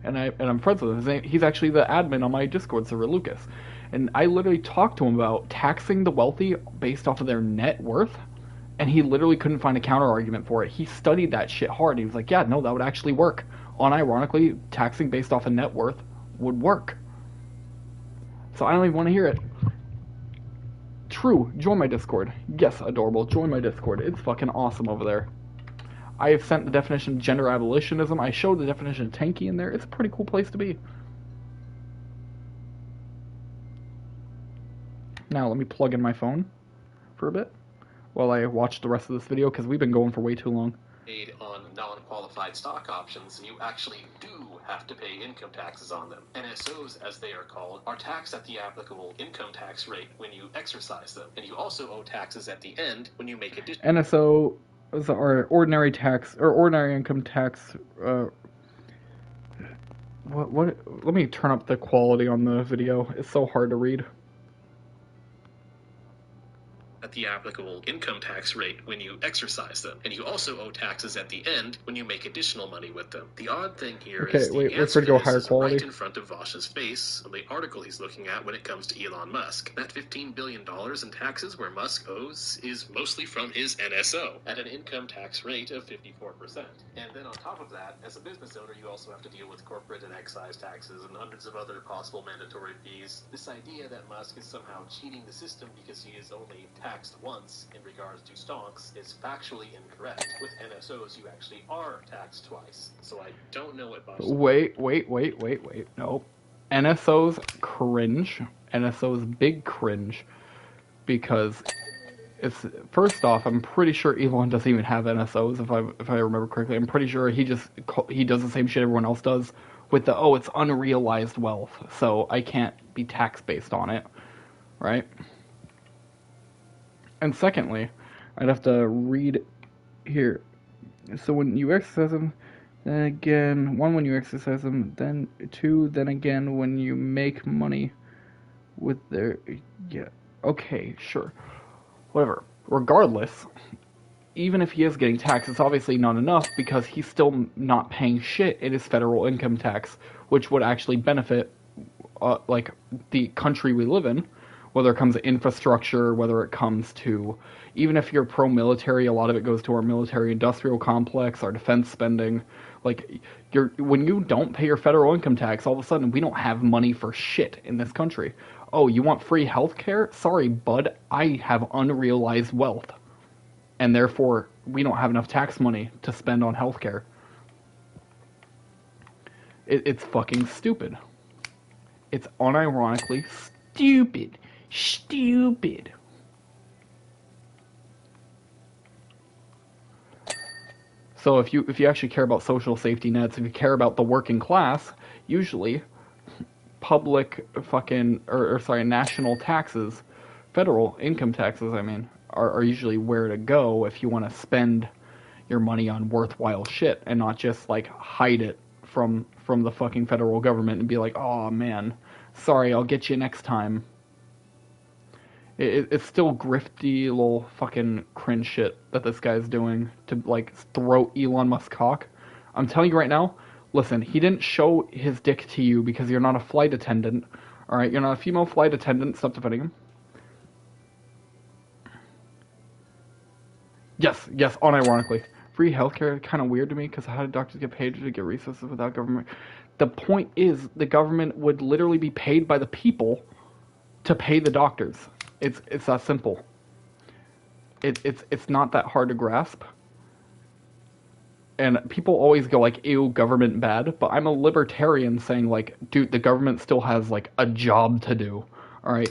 And I'm friends with him. He's actually the admin on my Discord server, Lucas. And I literally talked to him about taxing the wealthy based off of their net worth, and he literally couldn't find a counter argument for it. He studied that shit hard. He was like, yeah, no, that would actually work. Unironically, taxing based off of net worth would work. So I don't even want to hear it. True, join my Discord. Yes, adorable, join my Discord. It's fucking awesome over there. I have sent the definition of gender abolitionism. I showed the definition of tanky in there. It's a pretty cool place to be. Now let me plug in my phone for a bit while I watch the rest of this video because we've been going for way too long. Paid on non-qualified stock options, you actually do have to pay income taxes on them. NSOs, as they are called, are taxed at the applicable income tax rate when you exercise them, and you also owe taxes at the end when you make additional. NSO are ordinary tax or ordinary income tax. What? Let me turn up the quality on the video. It's so hard to read. At the applicable income tax rate when you exercise them, and you also owe taxes at the end when you make additional money with them. The odd thing here is the answer to go this higher is quality. right in front of Vaush's face on the article he's looking at when it comes to Elon Musk. That $15 billion in taxes where Musk owes is mostly from his NSO at an income tax rate of 54%. And then on top of that, as a business owner, you also have to deal with corporate and excise taxes and hundreds of other possible mandatory fees. This idea that Musk is somehow cheating the system because he is only taxed once in regards to stocks is factually incorrect. With NSOs, you actually are taxed twice. So I don't know what Vaush... Wait. No. NSOs cringe. NSOs big cringe. Because it's... First off, I'm pretty sure Elon doesn't even have NSOs, if I remember correctly. I'm pretty sure he does the same shit everyone else does with the, oh, it's unrealized wealth, so I can't be tax based on it. Right? And secondly, I'd have to read here. So when you exercise them, then again, one, when you exercise them, then two, then again, when you make money with their, yeah, okay, sure, whatever. Regardless, even if he is getting taxed, it's obviously not enough because he's still not paying shit in his federal income tax, which would actually benefit, like, the country we live in. Whether it comes to infrastructure, whether it comes to, even if you're pro-military, a lot of it goes to our military-industrial complex, our defense spending. Like, when you don't pay your federal income tax, all of a sudden we don't have money for shit in this country. Oh, you want free healthcare? Sorry, bud, I have unrealized wealth. And therefore, we don't have enough tax money to spend on healthcare. It's fucking stupid. It's unironically stupid. Stupid. So if you actually care about social safety nets, if you care about the working class, usually public fucking sorry, national taxes, federal income taxes, I mean, are usually where to go if you want to spend your money on worthwhile shit and not just like hide it from the fucking federal government and be like, oh man, sorry, I'll get you next time. It's still grifty little fucking cringe shit that this guy's doing to like throw Elon Musk cock. I'm telling you right now, listen, he didn't show his dick to you because you're not a flight attendant. Alright, you're not a female flight attendant, stop defending him. Yes, unironically. Free healthcare kind of weird to me because how do doctors get paid to get resources without government? The point is the government would literally be paid by the people to pay the doctors. It's that simple. It's not that hard to grasp. And people always go like, ew, government bad, but I'm a libertarian saying like, dude, the government still has like a job to do. All right?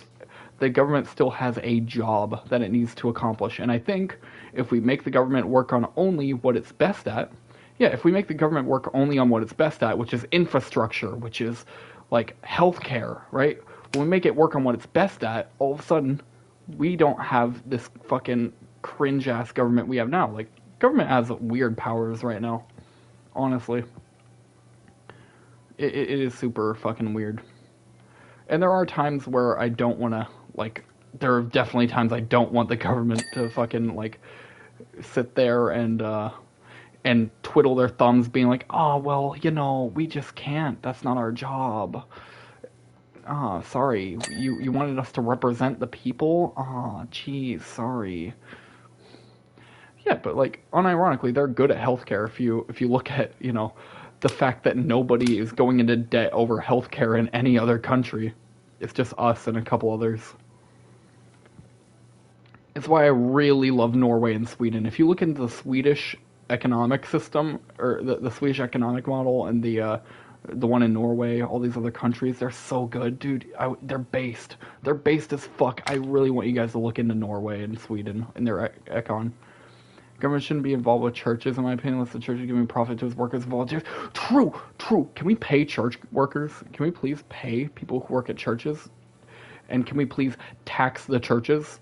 The government still has a job that it needs to accomplish. And I think if we make the government work on only what it's best at, if we make the government work only on what it's best at, which is infrastructure, which is like healthcare, right? When we make it work on what it's best at, all of a sudden, we don't have this fucking cringe-ass government we have now. Like, government has weird powers right now, honestly. It is super fucking weird. And there are times where I don't want to, like, there are definitely times I don't want the government to fucking, like, sit there and twiddle their thumbs being like, oh, well, you know, we just can't. That's not our job. Sorry. You wanted us to represent the people? Geez, sorry. Yeah, but, like, unironically, they're good at healthcare if you look at, you know, the fact that nobody is going into debt over healthcare in any other country. It's just us and a couple others. It's why I really love Norway and Sweden. If you look into the Swedish economic system, or the Swedish economic model, and the one in Norway, all these other countries, they're so good, dude. They're based as fuck. I really want you guys to look into Norway and Sweden and their econ. Government shouldn't be involved with churches, in my opinion, unless the church is giving profit to its workers and volunteers. True. Can we pay church workers? Can we please pay people who work at churches? And can we please tax the churches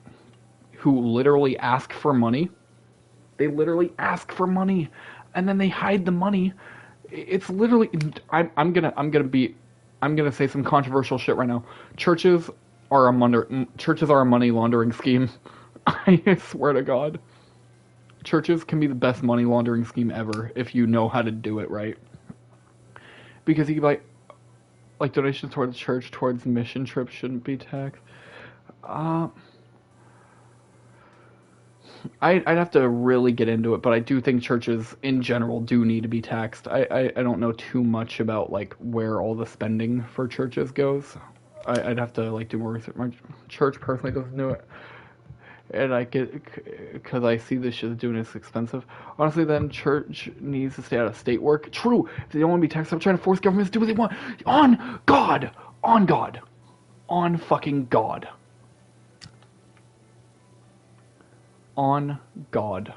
who literally ask for money? They literally ask for money, and then they hide the money. It's literally. I'm gonna say some controversial shit right now. Churches are a money laundering scheme. I swear to God. Churches can be the best money laundering scheme ever if you know how to do it right. Because you can like donations towards church, towards mission trips shouldn't be taxed. I'd have to really get into it, but I do think churches in general do need to be taxed. I don't know too much about like where all the spending for churches goes. I'd have to like do more research. My church personally doesn't do it. And I get, because I see this shit doing it's expensive. Honestly, then church needs to stay out of state work. True, if they don't want to be taxed, I'm trying to force governments to do what they want. On God, on fucking God, on God.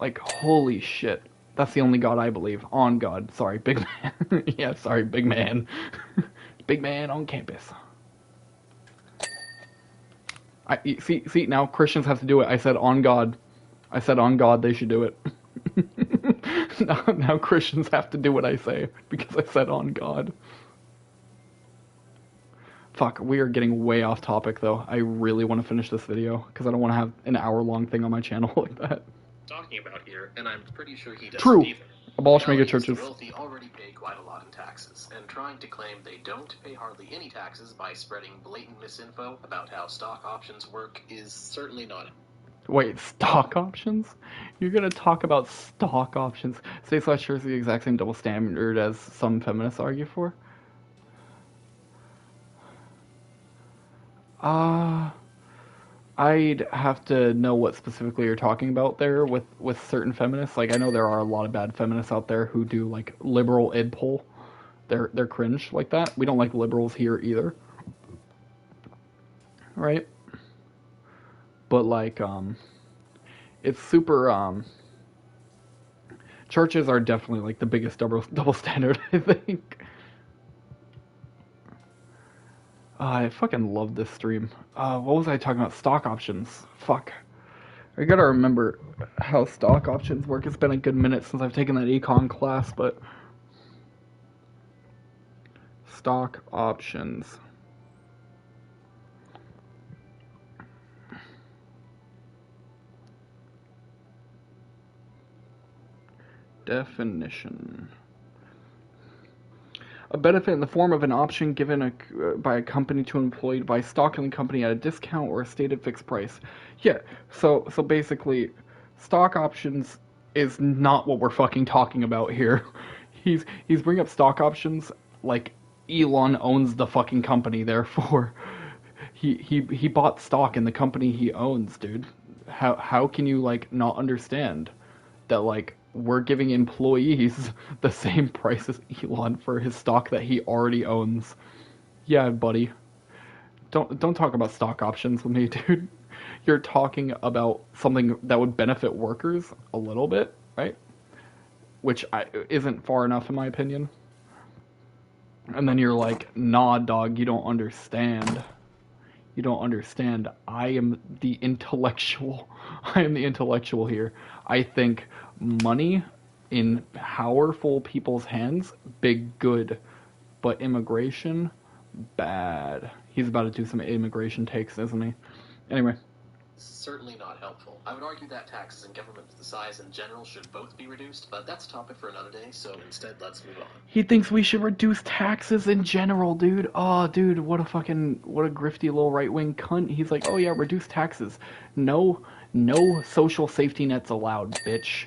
Like holy shit, that's the only God I believe. On God, sorry, big man. Yeah, sorry, big man, big man on campus. See, now Christians have to do it. I said on God. They should do it. now Christians have to do what I say because I said on God. Fuck, we are getting way off topic though. I really want to finish this video because I don't want to have an hour-long thing on my channel like that. Talking about here, and I'm pretty sure he doesn't True. either. Abolish mega churches. The wealthy already pay quite a lot in taxes, and trying to claim they don't pay hardly any taxes by spreading blatant misinfo about how stock options work is certainly not. Wait, stock options? You're gonna talk about stock options? State/church is the exact same double standard as some feminists argue for? I'd have to know what specifically you're talking about there with certain feminists. Like, I know there are a lot of bad feminists out there who do, like, liberal id poll. They're cringe like that. We don't like liberals here either. Right? But, like, It's super. Churches are definitely like the biggest double standard, I think. I fucking love this stream. What was I talking about? Stock options. Fuck. I gotta remember how stock options work. It's been a good minute since I've taken that econ class, but stock options. Definition. A benefit in the form of an option given by a company to an employee to buy stock in the company at a discount or a stated fixed price. Yeah, so basically, stock options is not what we're fucking talking about here. He's bringing up stock options like Elon owns the fucking company, therefore he bought stock in the company he owns, dude. How can you like not understand that like we're giving employees the same price as Elon for his stock that he already owns? Yeah, buddy. Don't talk about stock options with me, dude. You're talking about something that would benefit workers a little bit, right? Which isn't far enough in my opinion. And then you're like, nah, dog, you don't understand. You don't understand. I am the intellectual. I am the intellectual here. I think money in powerful people's hands, big good. But immigration, bad. He's about to do some immigration takes, isn't he? Anyway. Certainly not helpful. I would argue that taxes and government size in general should both be reduced, but that's a topic for another day, so instead let's move on. He thinks we should reduce taxes in general, dude. Oh, dude, what a grifty little right-wing cunt. He's like, oh yeah, reduce taxes. No social safety nets allowed, bitch.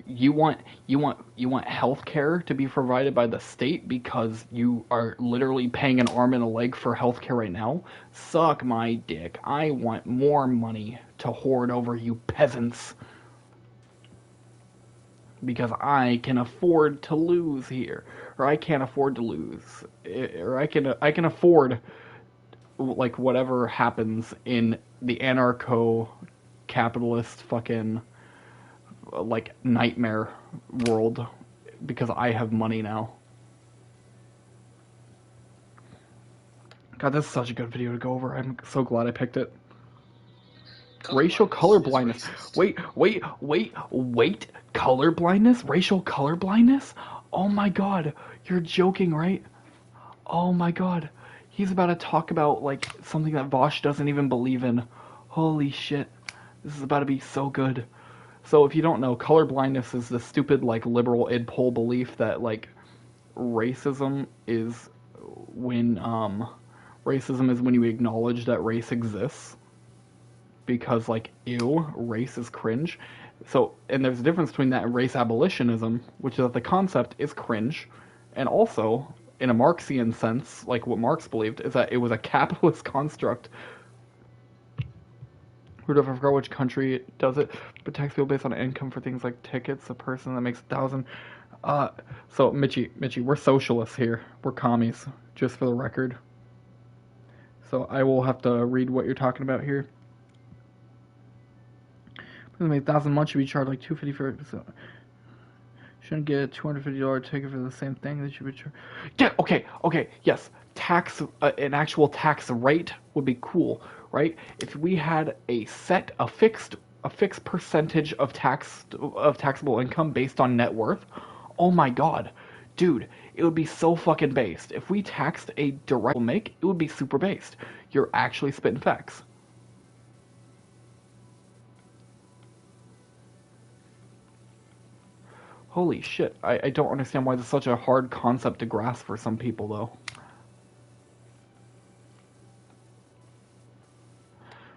You want healthcare to be provided by the state because you are literally paying an arm and a leg for healthcare right now? Suck my dick. I want more money to hoard over you peasants. Because I can afford to lose here, or I can't afford to lose, or I can afford like whatever happens in the anarcho-capitalist fucking like nightmare world because I have money now. God, this is such a good video to go over. I'm so glad I picked it. Racial color blindness. Wait. Color blindness? Racial color blindness? Oh my god. You're joking, right? Oh my god. He's about to talk about, like, something that Vaush doesn't even believe in. Holy shit. This is about to be so good. So if you don't know, color blindness is the stupid, like, liberal id pol belief that, like, racism is when you acknowledge that race exists. Because, like, ew, race is cringe. So, and there's a difference between that and race abolitionism, which is that the concept is cringe, and also, in a Marxian sense, like what Marx believed, is that it was a capitalist construct. I forgot which country does it, but tax people based on income for things like tickets. A person that makes 1,000. So Mitchie, we're socialists here. We're commies, just for the record. So I will have to read what you're talking about here. Make 1,000 a month should be charged like $250 for it. So shouldn't get a $250 ticket for the same thing. They should be charged. Yeah, okay, yes. Tax, an actual tax rate would be cool, right? If we had a fixed percentage of taxable income based on net worth. Oh my god, dude, it would be so fucking based. If we taxed a direct make, it would be super based. You're actually spitting facts. Holy shit, I don't understand why this is such a hard concept to grasp for some people, though.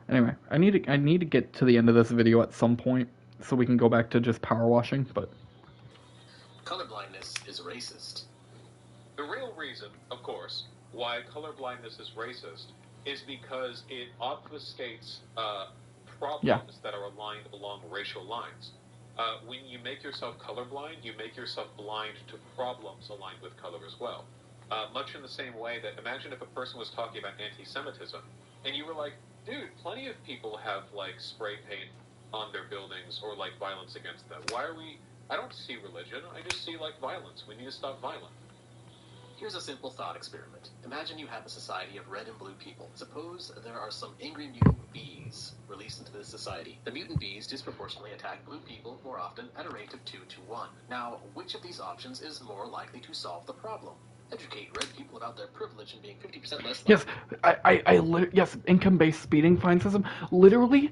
Anyway, I need to get to the end of this video at some point, so we can go back to just power washing, but... Colorblindness is racist. The real reason, of course, why colorblindness is racist is because it obfuscates problems that are aligned along racial lines. When you make yourself colorblind, you make yourself blind to problems aligned with color as well. Much in the same way that, imagine if a person was talking about anti-Semitism, and you were like, dude, plenty of people have, like, spray paint on their buildings or like violence against them? Why are we? I don't see religion. I just see like violence. We need to stop violence. Here's a simple thought experiment. Imagine you have a society of red and blue people. Suppose there are some angry mutant bees released into this society. The mutant bees disproportionately attack blue people more often at a rate of 2 to 1. Now, which of these options is more likely to solve the problem? Educate red people about their privilege and being 50% less likely. Yes, yes, income-based speeding fine system. Literally,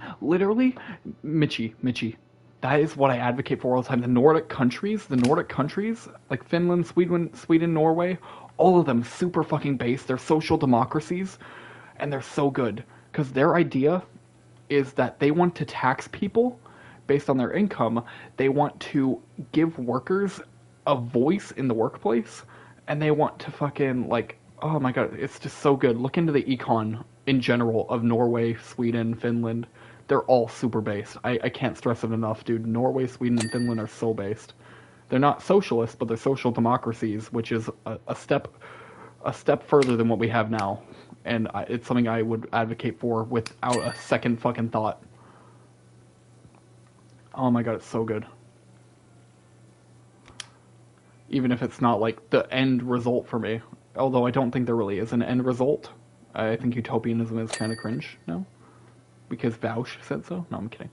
Mitchie. That is what I advocate for all the time. The Nordic countries, like Finland, Sweden, Norway, all of them super fucking based. They're social democracies, and they're so good because their idea is that they want to tax people based on their income. They want to give workers a voice in the workplace, and they want to fucking like, oh my god, it's just so good. Look into the econ in general of Norway, Sweden, Finland. They're all super based. I can't stress it enough, dude. Norway, Sweden, and Finland are so based. They're not socialist, but they're social democracies, which is a step further than what we have now. And it's something I would advocate for without a second fucking thought. Oh my god, it's so good. Even if it's not like the end result for me. Although I don't think there really is an end result. I think utopianism is kind of cringe now. Because Vaush said so? No, I'm kidding.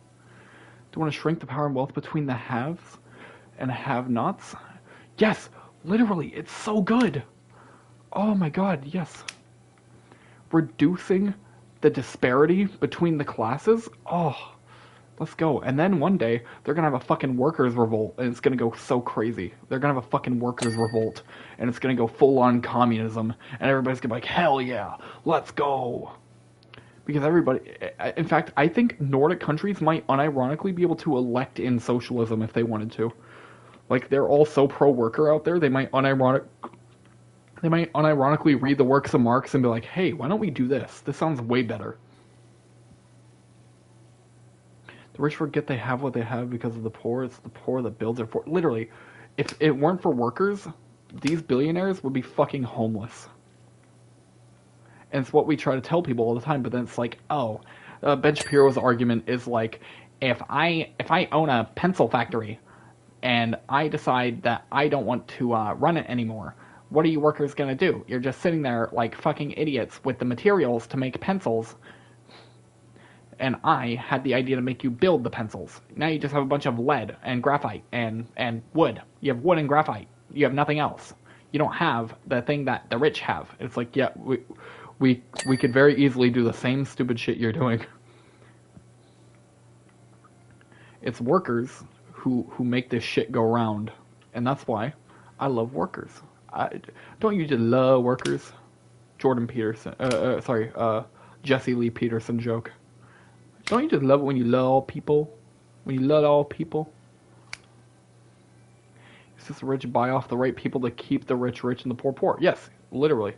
Do you want to shrink the power and wealth between the haves and have-nots? Yes! Literally, it's so good! Oh my god, yes. Reducing the disparity between the classes? Oh, let's go. And then one day, they're gonna have a fucking workers' revolt, and it's gonna go so crazy. They're gonna have a fucking workers' revolt, and it's gonna go full-on communism, and everybody's gonna be like, hell yeah, let's go! Because everybody, in fact, I think Nordic countries might unironically be able to elect in socialism if they wanted to. Like, they're all so pro-worker out there, they might unironically read the works of Marx and be like, hey, why don't we do this? This sounds way better. The rich forget they have what they have because of the poor. It's the poor that builds their fort. Literally, if it weren't for workers, these billionaires would be fucking homeless. And it's what we try to tell people all the time, but then it's like, oh, Ben Shapiro's argument is like, if I own a pencil factory and I decide that I don't want to run it anymore, what are you workers gonna do? You're just sitting there like fucking idiots with the materials to make pencils, and I had the idea to make you build the pencils. Now you just have a bunch of lead and graphite and wood. You have wood and graphite. You have nothing else. You don't have the thing that the rich have. It's like, yeah, we could very easily do the same stupid shit you're doing. It's workers who make this shit go round, and that's why I love workers. Don't you just love workers? Jordan Peterson, Jesse Lee Peterson joke. Don't you just love it when you love all people? When you love all people? It's just the rich buy off the right people to keep the rich rich and the poor poor. Yes, literally.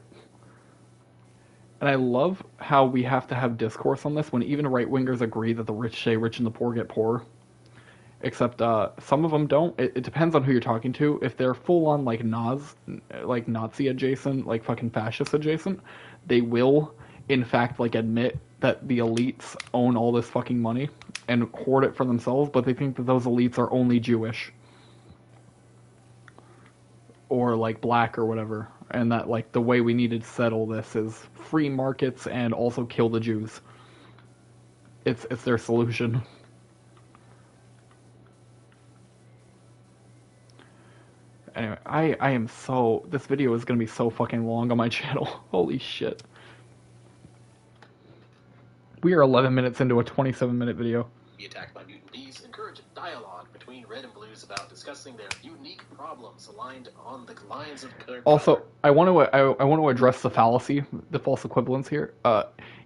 And I love how we have to have discourse on this when even right-wingers agree that the rich stay rich and the poor get poor. Except some of them don't. It depends on who you're talking to. If they're full-on like Nazi adjacent, like fucking fascist adjacent, they will, in fact, like admit that the elites own all this fucking money and hoard it for themselves, but they think that those elites are only Jewish. Or like black or whatever. And that like the way we need to settle this is free markets and also kill the Jews. It's their solution. Anyway, I am so... This video is going to be so fucking long on my channel. Holy shit. We are 11 minutes into a 27-minute video. Be attacked by mutant bees. Encourage dialogue between red and blues about discussing their unique problems aligned on the lines of their Also, color. I want to address the fallacy, the false equivalence here.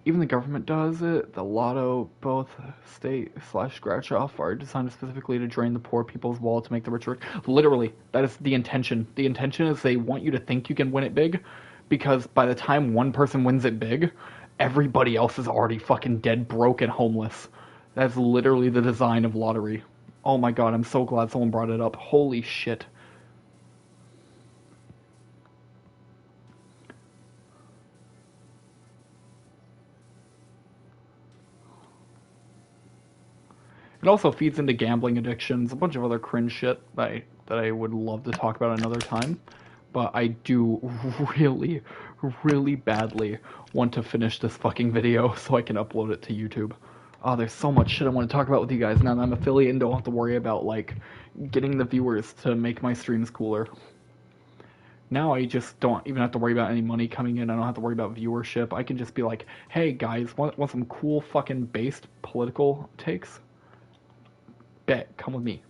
Even the government does it. The lotto, both state / scratch off are designed specifically to drain the poor people's wallet to make the rich rich. Literally, that is the intention. The intention is they want you to think you can win it big, because by the time one person wins it big, everybody else is already fucking dead, broke, and homeless. That's literally the design of lottery. Oh my god, I'm so glad someone brought it up. Holy shit. It also feeds into gambling addictions, a bunch of other cringe shit that I would love to talk about another time. But I do really, really badly want to finish this fucking video so I can upload it to YouTube. Oh, there's so much shit I want to talk about with you guys now that I'm affiliate and don't have to worry about, like, getting the viewers to make my streams cooler. Now I just don't even have to worry about any money coming in. I don't have to worry about viewership. I can just be like, hey guys, want some cool fucking based political takes? Bet, come with me.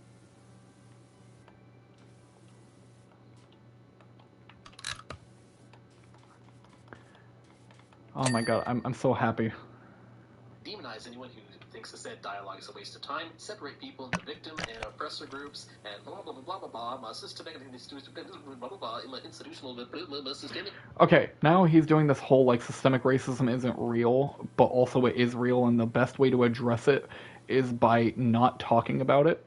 Oh my god, I'm so happy. Demonize anyone who thinks the said dialogue is a waste of time, separate people into victim and oppressor groups, and blah blah blah blah blah blah, systematic blah blah blah, institutional systemic. Okay, now he's doing this whole like systemic racism isn't real, but also it is real, and the best way to address it is by not talking about it.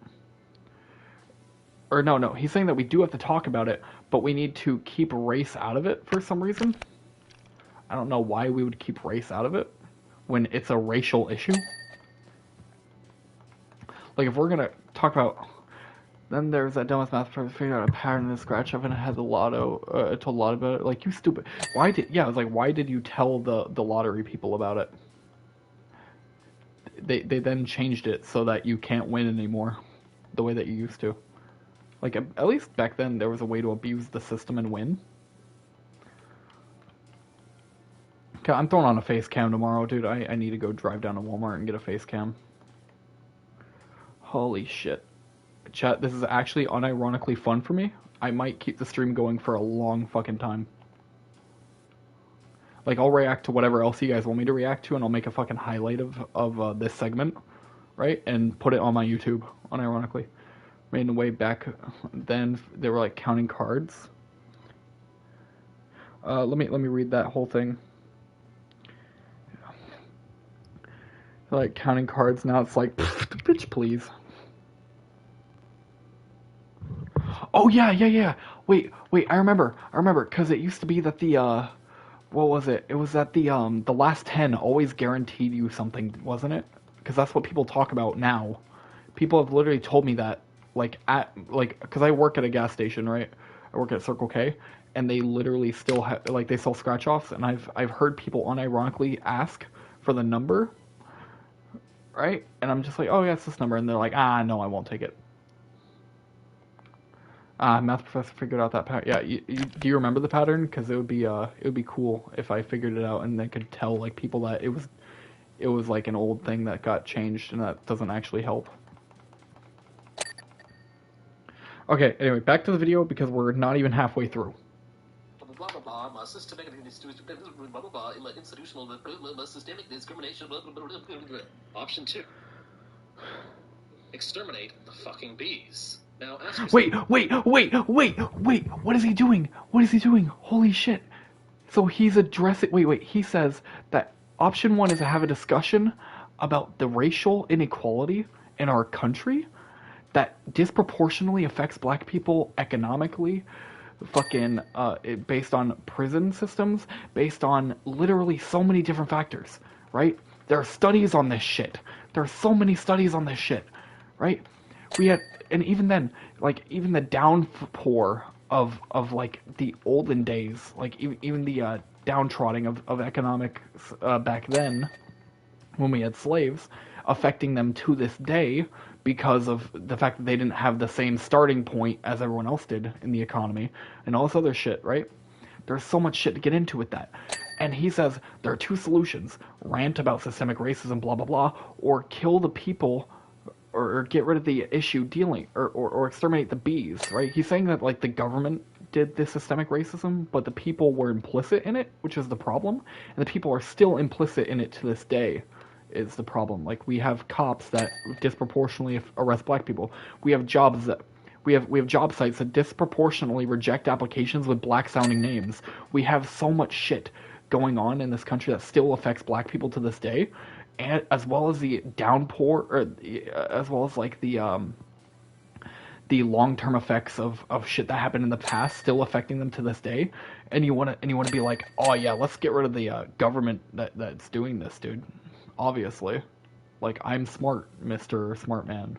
Or no, he's saying that we do have to talk about it, but we need to keep race out of it for some reason. I don't know why we would keep race out of it when it's a racial issue. Like, if we're gonna talk about, then there's that dumbest math person figured out a pattern in the scratch off and it had the lotto, told a lot about it. Like, you stupid. Why did you tell the lottery people about it? They then changed it so that you can't win anymore the way that you used to. Like, at least back then there was a way to abuse the system and win. Okay, I'm throwing on a face cam tomorrow, dude. I need to go drive down to Walmart and get a face cam. Holy shit. Chat, this is actually unironically fun for me. I might keep the stream going for a long fucking time. Like, I'll react to whatever else you guys want me to react to, and I'll make a fucking highlight of this segment, right? And put it on my YouTube, unironically. Made way back then, they were, like, counting cards. Let me read that whole thing. Like, counting cards, now it's like, bitch, please. Oh, yeah. Wait, I remember, because it used to be that the, what was it? It was that the last 10 always guaranteed you something, wasn't it? Because that's what people talk about now. People have literally told me that, because I work at a gas station, right? I work at Circle K, and they literally still have, like, they sell scratch-offs, and I've heard people unironically ask for the number, right? And I'm just like, oh, yeah, it's this number, and they're like, no, I won't take it. Math professor figured out that pattern. Yeah, do you remember the pattern? Because it would be cool if I figured it out and they could tell like people that it was like an old thing that got changed and that doesn't actually help. Okay, anyway, back to the video because we're not even halfway through. Option 2. Exterminate the fucking bees. Now, wait, what is he doing? Holy shit. So he's addressing, he says that option 1 is to have a discussion about the racial inequality in our country that disproportionately affects black people economically, based on prison systems, based on literally so many different factors, right? There are studies on this shit. There are so many studies on this shit, right? And even then, like, even the downpour of like, the olden days, like, even the downtrodden of economics back then, when we had slaves, affecting them to this day because of the fact that they didn't have the same starting point as everyone else did in the economy, and all this other shit, right? There's so much shit to get into with that. And he says there are 2 solutions: rant about systemic racism, blah, blah, blah, or kill the people, or get rid of the issue dealing, or exterminate the bees, right? He's saying that, like, the government did this systemic racism, but the people were implicit in it, which is the problem, and the people are still implicit in it to this day, is the problem. Like, we have cops that disproportionately arrest black people. We have jobs that, we have job sites that disproportionately reject applications with black-sounding names. We have so much shit going on in this country that still affects black people to this day, and as well as the downpour, or as well as like the long-term effects of shit that happened in the past still affecting them to this day. And you want to be like, oh yeah, let's get rid of the government that's doing this, dude. Obviously. Like, I'm smart, Mr. Smart Man.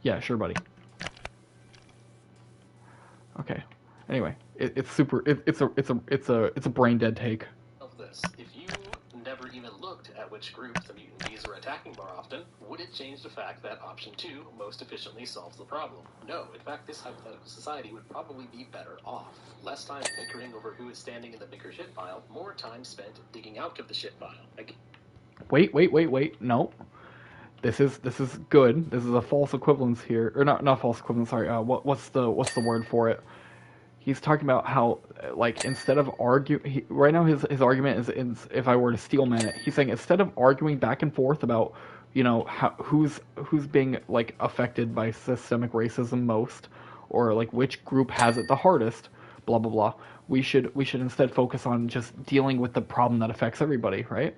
Yeah, sure, buddy. Okay. Anyway, it's super. It's a brain dead take. Of this, if you never even looked at which group the mutant bees are attacking more often, would it change the fact that option 2 most efficiently solves the problem? No. In fact, this hypothetical society would probably be better off. Less time bickering over who is standing in the bigger shit pile, more time spent digging out of the shit pile. Wait. No. This is good. This is a false equivalence here, or not false equivalence. Sorry. What's the word for it? He's talking about how, like, instead of right now his argument is if I were to steel man it, he's saying instead of arguing back and forth about, you know, who's being, like, affected by systemic racism most, or like which group has it the hardest, blah blah blah. We should instead focus on just dealing with the problem that affects everybody, right?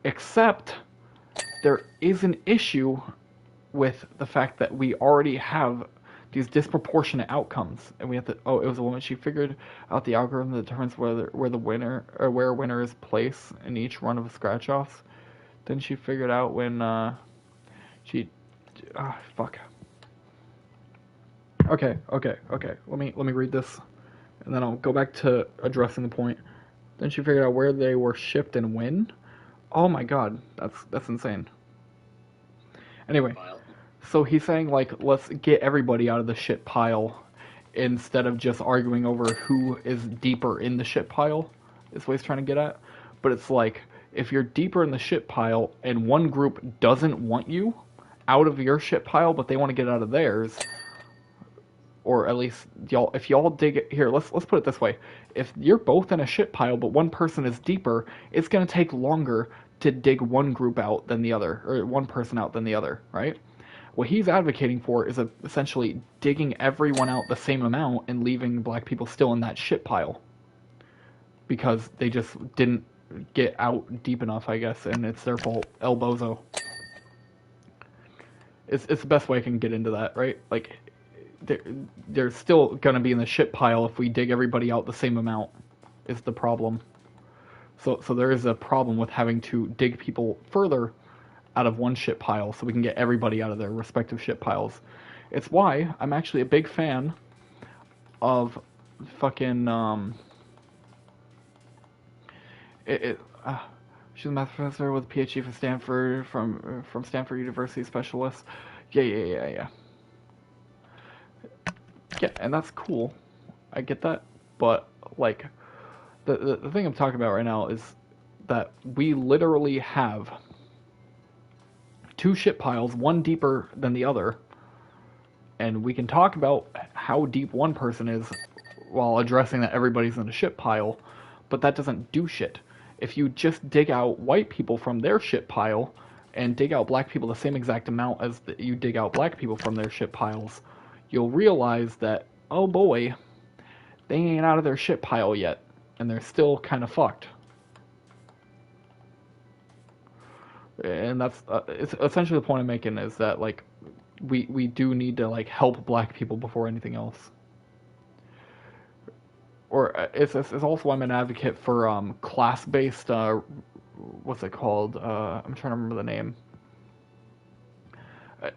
Except there is an issue with the fact that we already have these disproportionate outcomes, and we have to. Oh, it was a woman. She figured out the algorithm that determines where the winner, or where a winner is placed in each run of scratch offs. Then she figured out when she. Fuck. Okay. Let me read this, and then I'll go back to addressing the point. Then she figured out where they were shipped and when. Oh my god, that's insane. Anyway. So he's saying, like, let's get everybody out of the shit pile instead of just arguing over who is deeper in the shit pile, is what he's trying to get at. But it's like, if you're deeper in the shit pile and one group doesn't want you out of your shit pile, but they want to get out of theirs, or at least if y'all dig it here, let's put it this way. If you're both in a shit pile, but one person is deeper, it's going to take longer to dig one group out than the other, or one person out than the other, right? What he's advocating for is essentially digging everyone out the same amount and leaving black people still in that shit pile. Because they just didn't get out deep enough, I guess, and it's their fault. El Bozo. It's the best way I can get into that, right? Like, they're still gonna be in the shit pile if we dig everybody out the same amount, is the problem. So there is a problem with having to dig people further out of one shit pile so we can get everybody out of their respective shit piles. It's why I'm actually a big fan of fucking she's a math professor with a PhD from Stanford, from Stanford University specialist. Yeah, and that's cool. I get that, but like the thing I'm talking about right now is that we literally have two shit piles, one deeper than the other, and we can talk about how deep one person is while addressing that everybody's in a shit pile, but that doesn't do shit. If you just dig out white people from their shit pile and dig out black people the same exact amount as you dig out black people from their shit piles, you'll realize that, oh boy, they ain't out of their shit pile yet, and they're still kind of fucked. And that's it's essentially the point I'm making, is that, like, we do need to, like, help black people before anything else. Or it's also I'm an advocate for class-based what's it called? I'm trying to remember the name.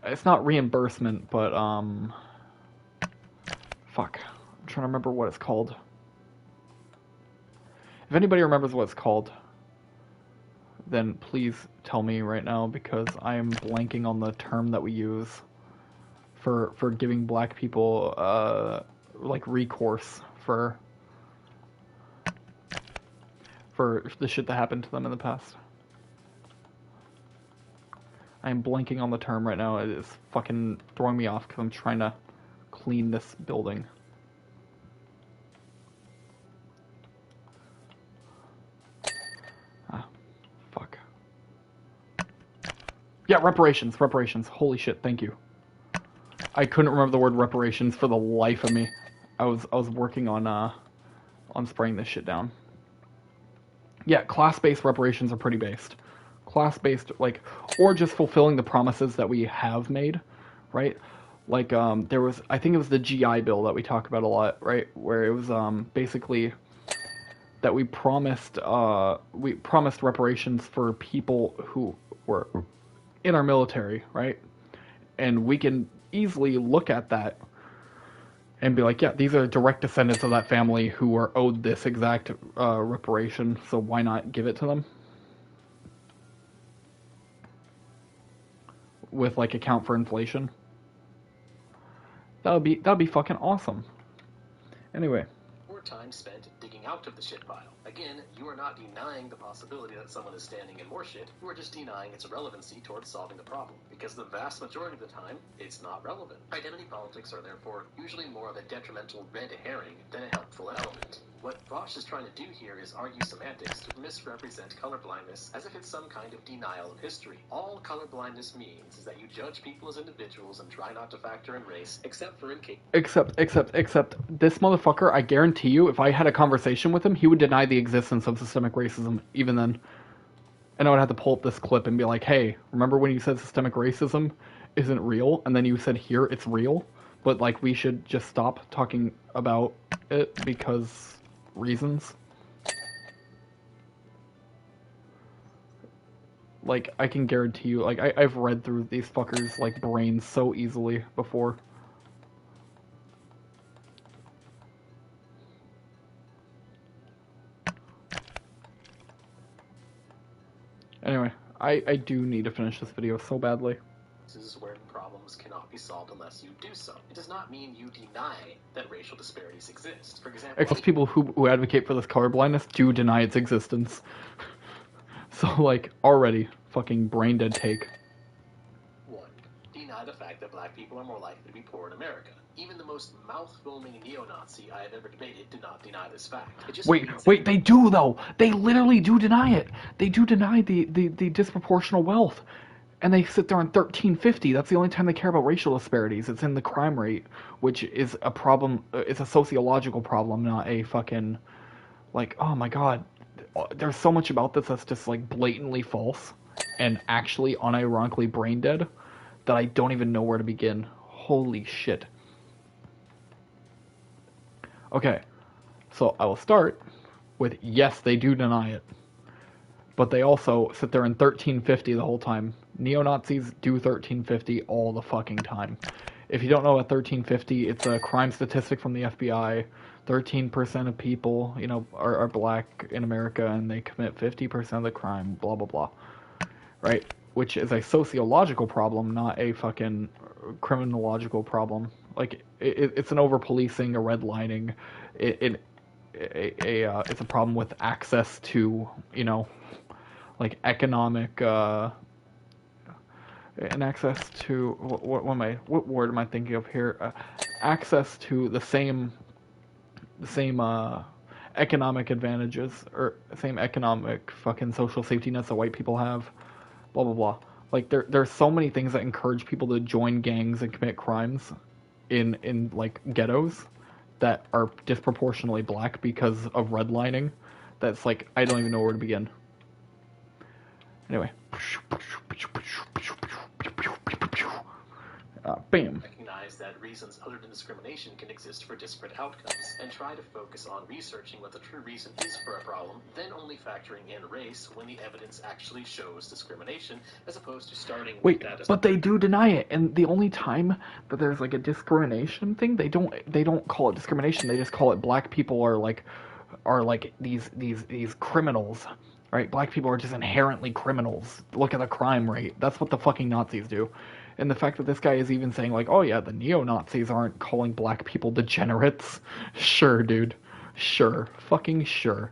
It's not reimbursement, but fuck. I'm trying to remember what it's called. If anybody remembers what it's called, then please tell me right now, because I am blanking on the term that we use for giving black people like recourse for the shit that happened to them in the past. I am blanking on the term right now. It is fucking throwing me off because I'm trying to clean this building. Fuck. Yeah, reparations. Holy shit, thank you. I couldn't remember the word reparations for the life of me. I was working on spraying this shit down. Yeah, class-based reparations are pretty based. Class-based, like, or just fulfilling the promises that we have made, right? Like, there was, I think it was the GI Bill that we talk about a lot, right? Where it was basically that we promised reparations for people who were in our military, right? And we can easily look at that and be like, yeah, these are direct descendants of that family who are owed this exact reparation, so why not give it to them? With, like, account for inflation. That'd be fucking awesome. Anyway. More time spent digging out of the shit pile. Again, you are not denying the possibility that someone is standing in more shit. You are just denying its relevancy towards solving the problem. Because the vast majority of the time, it's not relevant. Identity politics are therefore usually more of a detrimental red herring than a helpful element. What Vaush is trying to do here is argue semantics to misrepresent colorblindness as if it's some kind of denial of history. All colorblindness means is that you judge people as individuals and try not to factor in race, except Except this motherfucker, I guarantee you, if I had a conversation with him, he would deny the existence of systemic racism even then. And I would have to pull up this clip and be like, hey, remember when you said systemic racism isn't real, and then you said here it's real, but, like, we should just stop talking about it because reasons? Like, I can guarantee you, like, I've read through these fuckers' like brains so easily before. Anyway, I do need to finish this video so badly. This is where problems cannot be solved unless you do so. It does not mean you deny that racial disparities exist. For example, Except people who advocate for this colorblindness do deny its existence. So, like, already, fucking brain dead take. 1. Deny the fact that black people are more likely to be poor in America. Even the most mouth-foaming neo-Nazi I have ever debated did not deny this fact. Wait, they do, though! They literally do deny it! They do deny the disproportional wealth. And they sit there on 1350. That's the only time they care about racial disparities. It's in the crime rate, which is a problem. It's a sociological problem, not a fucking, like, oh my god. There's so much about this that's just, like, blatantly false and actually unironically brain dead that I don't even know where to begin. Holy shit. Okay, so I will start with, yes, they do deny it. But they also sit there in 1350 the whole time. Neo-Nazis do 1350 all the fucking time. If you don't know what 1350, it's a crime statistic from the FBI. 13% of people, you know, are black in America, and they commit 50% of the crime, blah, blah, blah. Right? Which is a sociological problem, not a fucking criminological problem. Like, it's an over-policing, a redlining. It's a problem with access to, you know, like, economic, and access to, what word am I thinking of here? Access to the same economic advantages, or same economic fucking social safety nets that white people have, blah, blah, blah. Like, there's so many things that encourage people to join gangs and commit crimes in like, ghettos that are disproportionately black because of redlining. That's, like, I don't even know where to begin. Anyway. Bam. Recognize that reasons other than discrimination can exist for disparate outcomes, and try to focus on researching what the true reason is for a problem, then only factoring in race when the evidence actually shows discrimination, as opposed to starting with that as... But they do deny it, and the only time that there's, like, a discrimination thing, they don't call it discrimination, they just call it black people are like these criminals. Right? Black people are just inherently criminals. Look at the crime rate. That's what the fucking Nazis do. And the fact that this guy is even saying, like, oh yeah, the neo-Nazis aren't calling black people degenerates. Sure, dude. Sure. Fucking sure.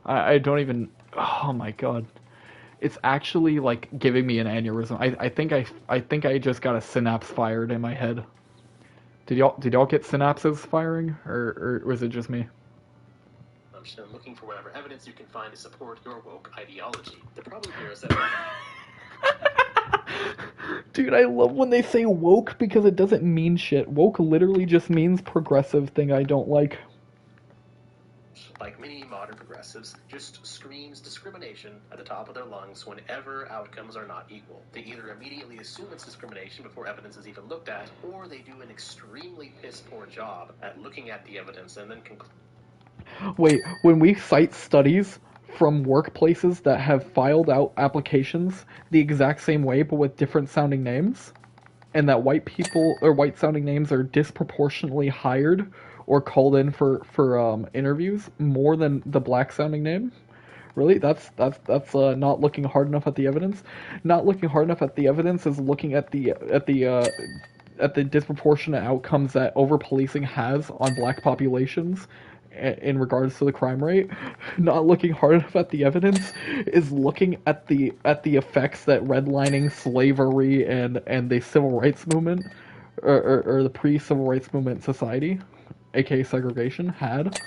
I don't even... Oh my god. It's actually, like, giving me an aneurysm. I think I just got a synapse fired in my head. Did y'all get synapses firing? Or was it just me? And looking for whatever evidence you can find to support your woke ideology. The problem here is that... Dude, I love when they say woke because it doesn't mean shit. Woke literally just means progressive thing I don't like. Like many modern progressives, just screams discrimination at the top of their lungs whenever outcomes are not equal. They either immediately assume it's discrimination before evidence is even looked at, or they do an extremely piss-poor job at looking at the evidence and then conclude. Wait, when we cite studies from workplaces that have filed out applications the exact same way but with different sounding names, and that white people or white sounding names are disproportionately hired or called in for interviews more than the black sounding name. Really, that's not looking hard enough at the evidence. Not looking hard enough at the evidence is looking at the disproportionate outcomes that over policing has on black populations in regards to the crime rate. Not looking hard enough at the evidence is looking at the effects that redlining, slavery, and the civil rights movement, or the pre-civil rights movement society, aka segregation, had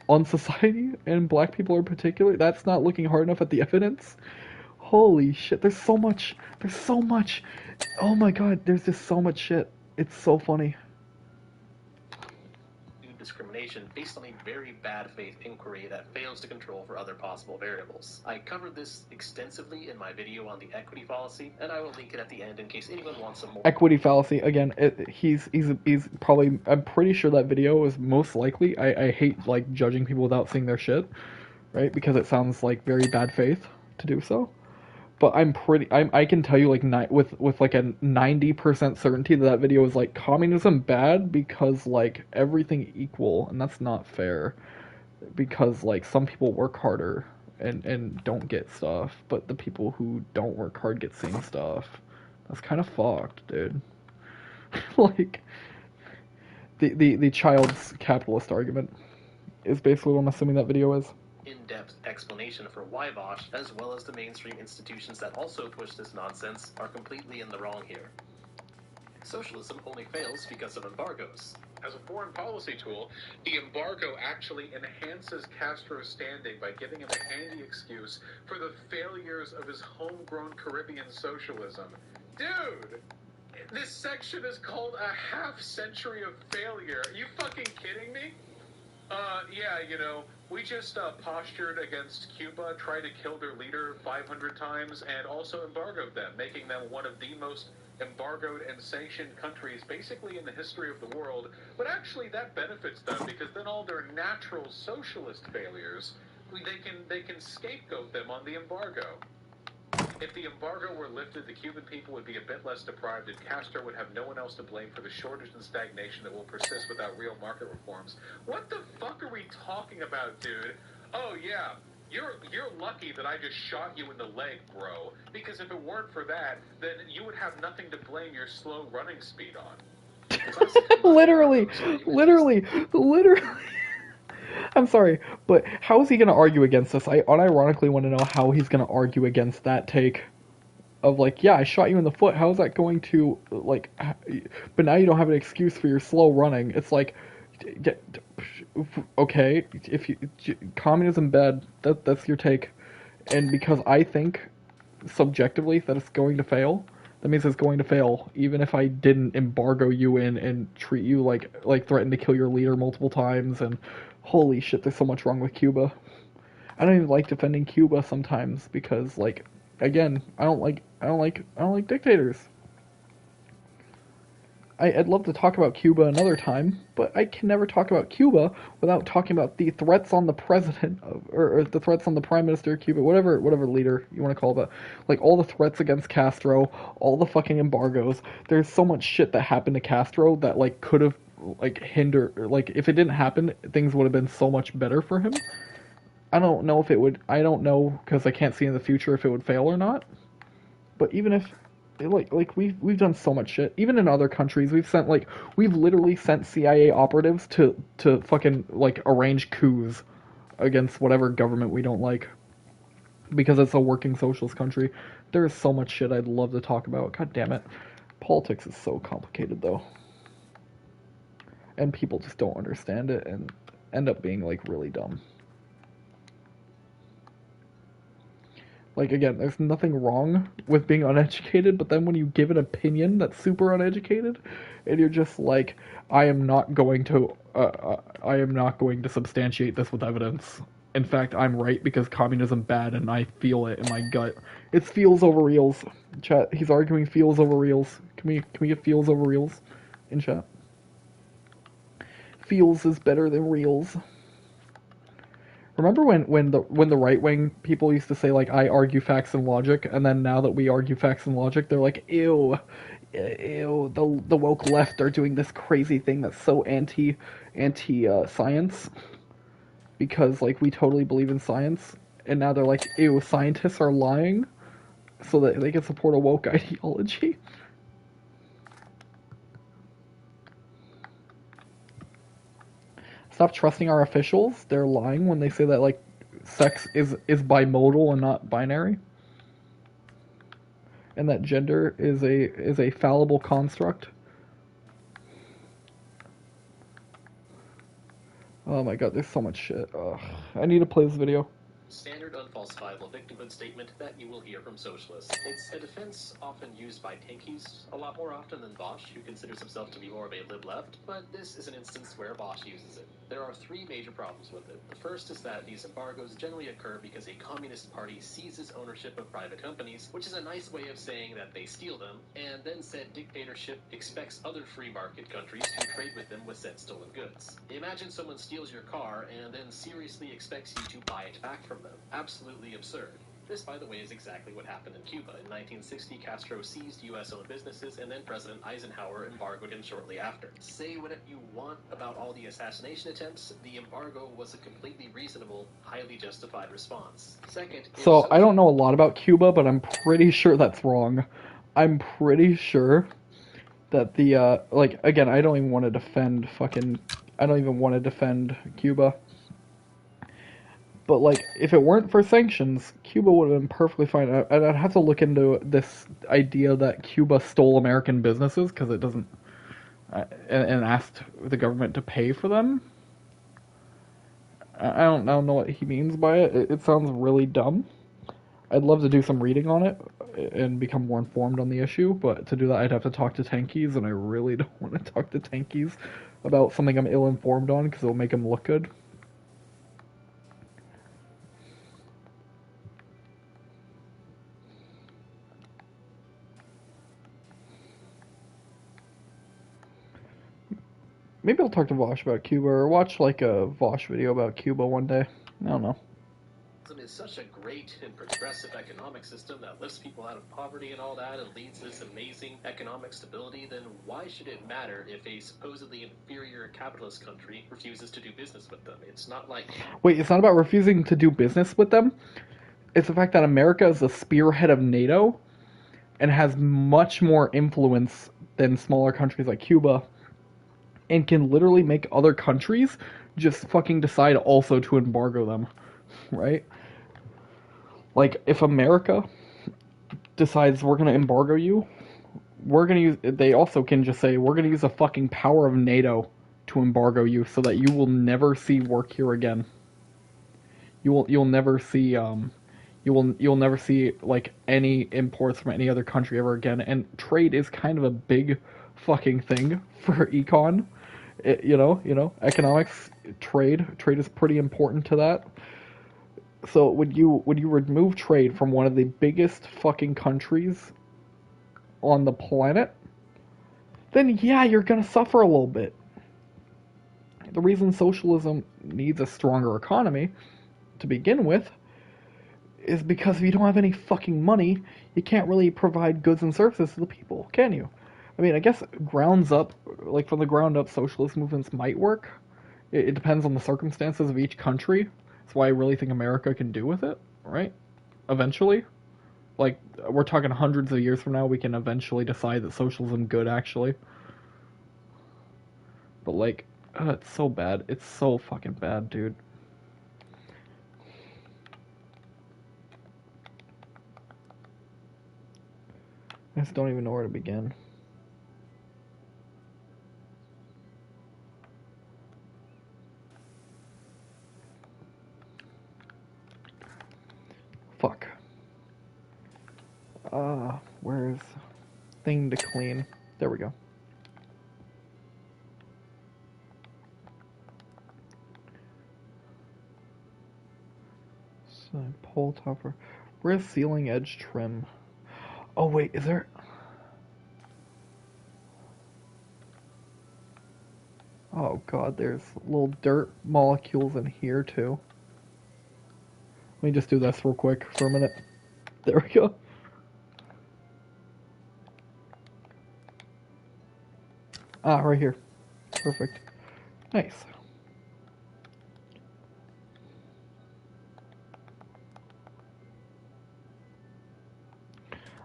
on society and black people in particular. That's not looking hard enough at the evidence. Holy shit, there's so much. There's so much. Oh my god, there's just so much shit. It's so funny. Discrimination based on a very bad faith inquiry that fails to control for other possible variables. I covered this extensively in my video on the equity fallacy, and I will link it at the end in case anyone wants some more. Equity fallacy, again, he's probably, I'm pretty sure that video is most likely, I hate like judging people without seeing their shit, right? Because it sounds like very bad faith to do so. But I can tell you like with like a 90% certainty that video is like communism bad because like everything equal, and that's not fair, because like some people work harder and don't get stuff, but the people who don't work hard get same stuff. That's kind of fucked, dude. Like the child's capitalist argument is basically what I'm assuming that video is. In-depth explanation for why Vaush, as well as the mainstream institutions that also push this nonsense, are completely in the wrong here. Socialism only fails because of embargoes. As a foreign policy tool, the embargo actually enhances Castro's standing by giving him a handy excuse for the failures of his homegrown Caribbean socialism. Dude! This section is called a half century of failure. Are you fucking kidding me? Yeah, you know, we just postured against Cuba, tried to kill their leader 500 times, and also embargoed them, making them one of the most embargoed and sanctioned countries basically in the history of the world. But actually that benefits them, because then all their natural socialist failures, they can scapegoat them on the embargo. If the embargo were lifted, the Cuban people would be a bit less deprived, and Castro would have no one else to blame for the shortage and stagnation that will persist without real market reforms. What the fuck are we talking about, dude? Oh yeah, you're lucky that I just shot you in the leg, bro. Because if it weren't for that, then you would have nothing to blame your slow running speed on. literally. I'm sorry, but how is he going to argue against this? I unironically want to know how he's going to argue against that take of like, yeah, I shot you in the foot. How is that going to, like, but now you don't have an excuse for your slow running. It's like, okay, if you, communism bad, that's your take. And because I think, subjectively, that it's going to fail, that means it's going to fail, even if I didn't embargo you in and treat you like threaten to kill your leader multiple times. And holy shit, there's so much wrong with Cuba. I don't even like defending Cuba sometimes because, like, again, I don't like dictators. I'd love to talk about Cuba another time, but I can never talk about Cuba without talking about the threats on the president, or the threats on the prime minister of Cuba, whatever leader you want to call it. Like, all the threats against Castro, all the fucking embargoes. There's so much shit that happened to Castro that, like, could have, like, hindered, like, if it didn't happen, things would have been so much better for him. I don't know if it would, I don't know, because I can't see in the future if it would fail or not. But even if, like we've done so much shit. Even in other countries, we've literally sent CIA operatives to fucking, like, arrange coups against whatever government we don't like, because it's a working socialist country. There is so much shit I'd love to talk about. God damn it. Politics is so complicated, though. And people just don't understand it and end up being, like, really dumb. Like, again, there's nothing wrong with being uneducated, but then when you give an opinion that's super uneducated, and you're just like, I am not going to substantiate this with evidence. In fact, I'm right because communism bad, and I feel it in my gut. It's feels over reals. Chat, he's arguing feels over reals. Can we get feels over reals in chat? Feels is better than reals. Remember when the right wing people used to say like I argue facts and logic, and then now that we argue facts and logic, they're like ew, the woke left are doing this crazy thing that's so anti science because like we totally believe in science, and now they're like ew, scientists are lying so that they can support a woke ideology. Stop trusting our officials. They're lying when they say that like sex is bimodal and not binary, and that gender is a fallible construct. Oh my god, there's so much shit. Ugh. I need to play this video. Standard unfalsifiable victimhood statement that you will hear from socialists. It's a defense often used by tankies, a lot more often than Vaush, who considers himself to be more of a lib-left, but this is an instance where Vaush uses it. There are three major problems with it. The first is that these embargoes generally occur because a communist party seizes ownership of private companies, which is a nice way of saying that they steal them, and then said dictatorship expects other free market countries to trade with them with said stolen goods. Imagine someone steals your car and then seriously expects you to buy it back from them. Absolutely absurd. This, by the way, is exactly what happened in Cuba. In 1960, Castro seized U.S.-owned businesses, and then President Eisenhower embargoed him shortly after. Say whatever you want about all the assassination attempts, the embargo was a completely reasonable, highly justified response. Second, so I don't know a lot about Cuba, but I'm pretty sure that's wrong. I'm pretty sure that the, like, again, I don't even want to defend Cuba. But, like, if it weren't for sanctions, Cuba would have been perfectly fine. I'd have to look into this idea that Cuba stole American businesses, because it doesn't... and asked the government to pay for them. I don't know what he means by it. It sounds really dumb. I'd love to do some reading on it and become more informed on the issue, but to do that I'd have to talk to tankies, and I really don't want to talk to tankies about something I'm ill-informed on, because it'll make them look good. Maybe I'll talk to Vaush about Cuba, or watch like a Vaush video about Cuba one day. I don't know. Is such a great and progressive economic system that lifts people out of poverty and all that and leads to this amazing economic stability, then why should it matter if a supposedly inferior capitalist country refuses to do business with them? It's not like... Wait, it's not about refusing to do business with them? It's the fact that America is the spearhead of NATO and has much more influence than smaller countries like Cuba, and can literally make other countries just fucking decide also to embargo them, right? Like, if America decides we're gonna embargo you, they also can just say, we're gonna use the fucking power of NATO to embargo you so that you will never see work here again. You'll never see, you'll never see, like, any imports from any other country ever again, and trade is kind of a big fucking thing for econ. You know, economics, trade is pretty important to that. So would you remove trade from one of the biggest fucking countries on the planet? Then yeah, you're gonna suffer a little bit. The reason socialism needs a stronger economy to begin with is because if you don't have any fucking money, you can't really provide goods and services to the people, can you? I mean, I guess grounds up, like from the ground up, socialist movements might work. It depends on the circumstances of each country. That's why I really think America can do with it, right? Eventually. Like, we're talking hundreds of years from now, we can eventually decide that socialism good, actually. But, like, it's so bad. It's so fucking bad, dude. I just don't even know where to begin. Fuck. Where's thing to clean? There we go. So, pole topper. Where's ceiling edge trim? Oh wait, is there... Oh god, there's little dirt molecules in here too. Let me just do this real quick for a minute. There we go. Ah, right here. Perfect. Nice.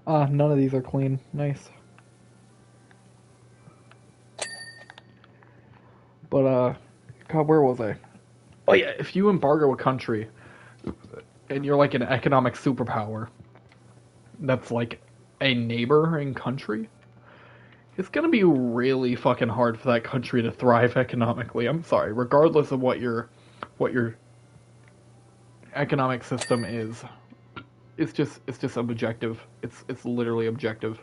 Ah, none of these are clean. Nice. But, God, where was I? Oh yeah, if you embargo a country, and you're like an economic superpower, that's like a neighboring country, it's gonna be really fucking hard for that country to thrive economically. I'm sorry, regardless of what your economic system is. It's just objective. It's literally objective.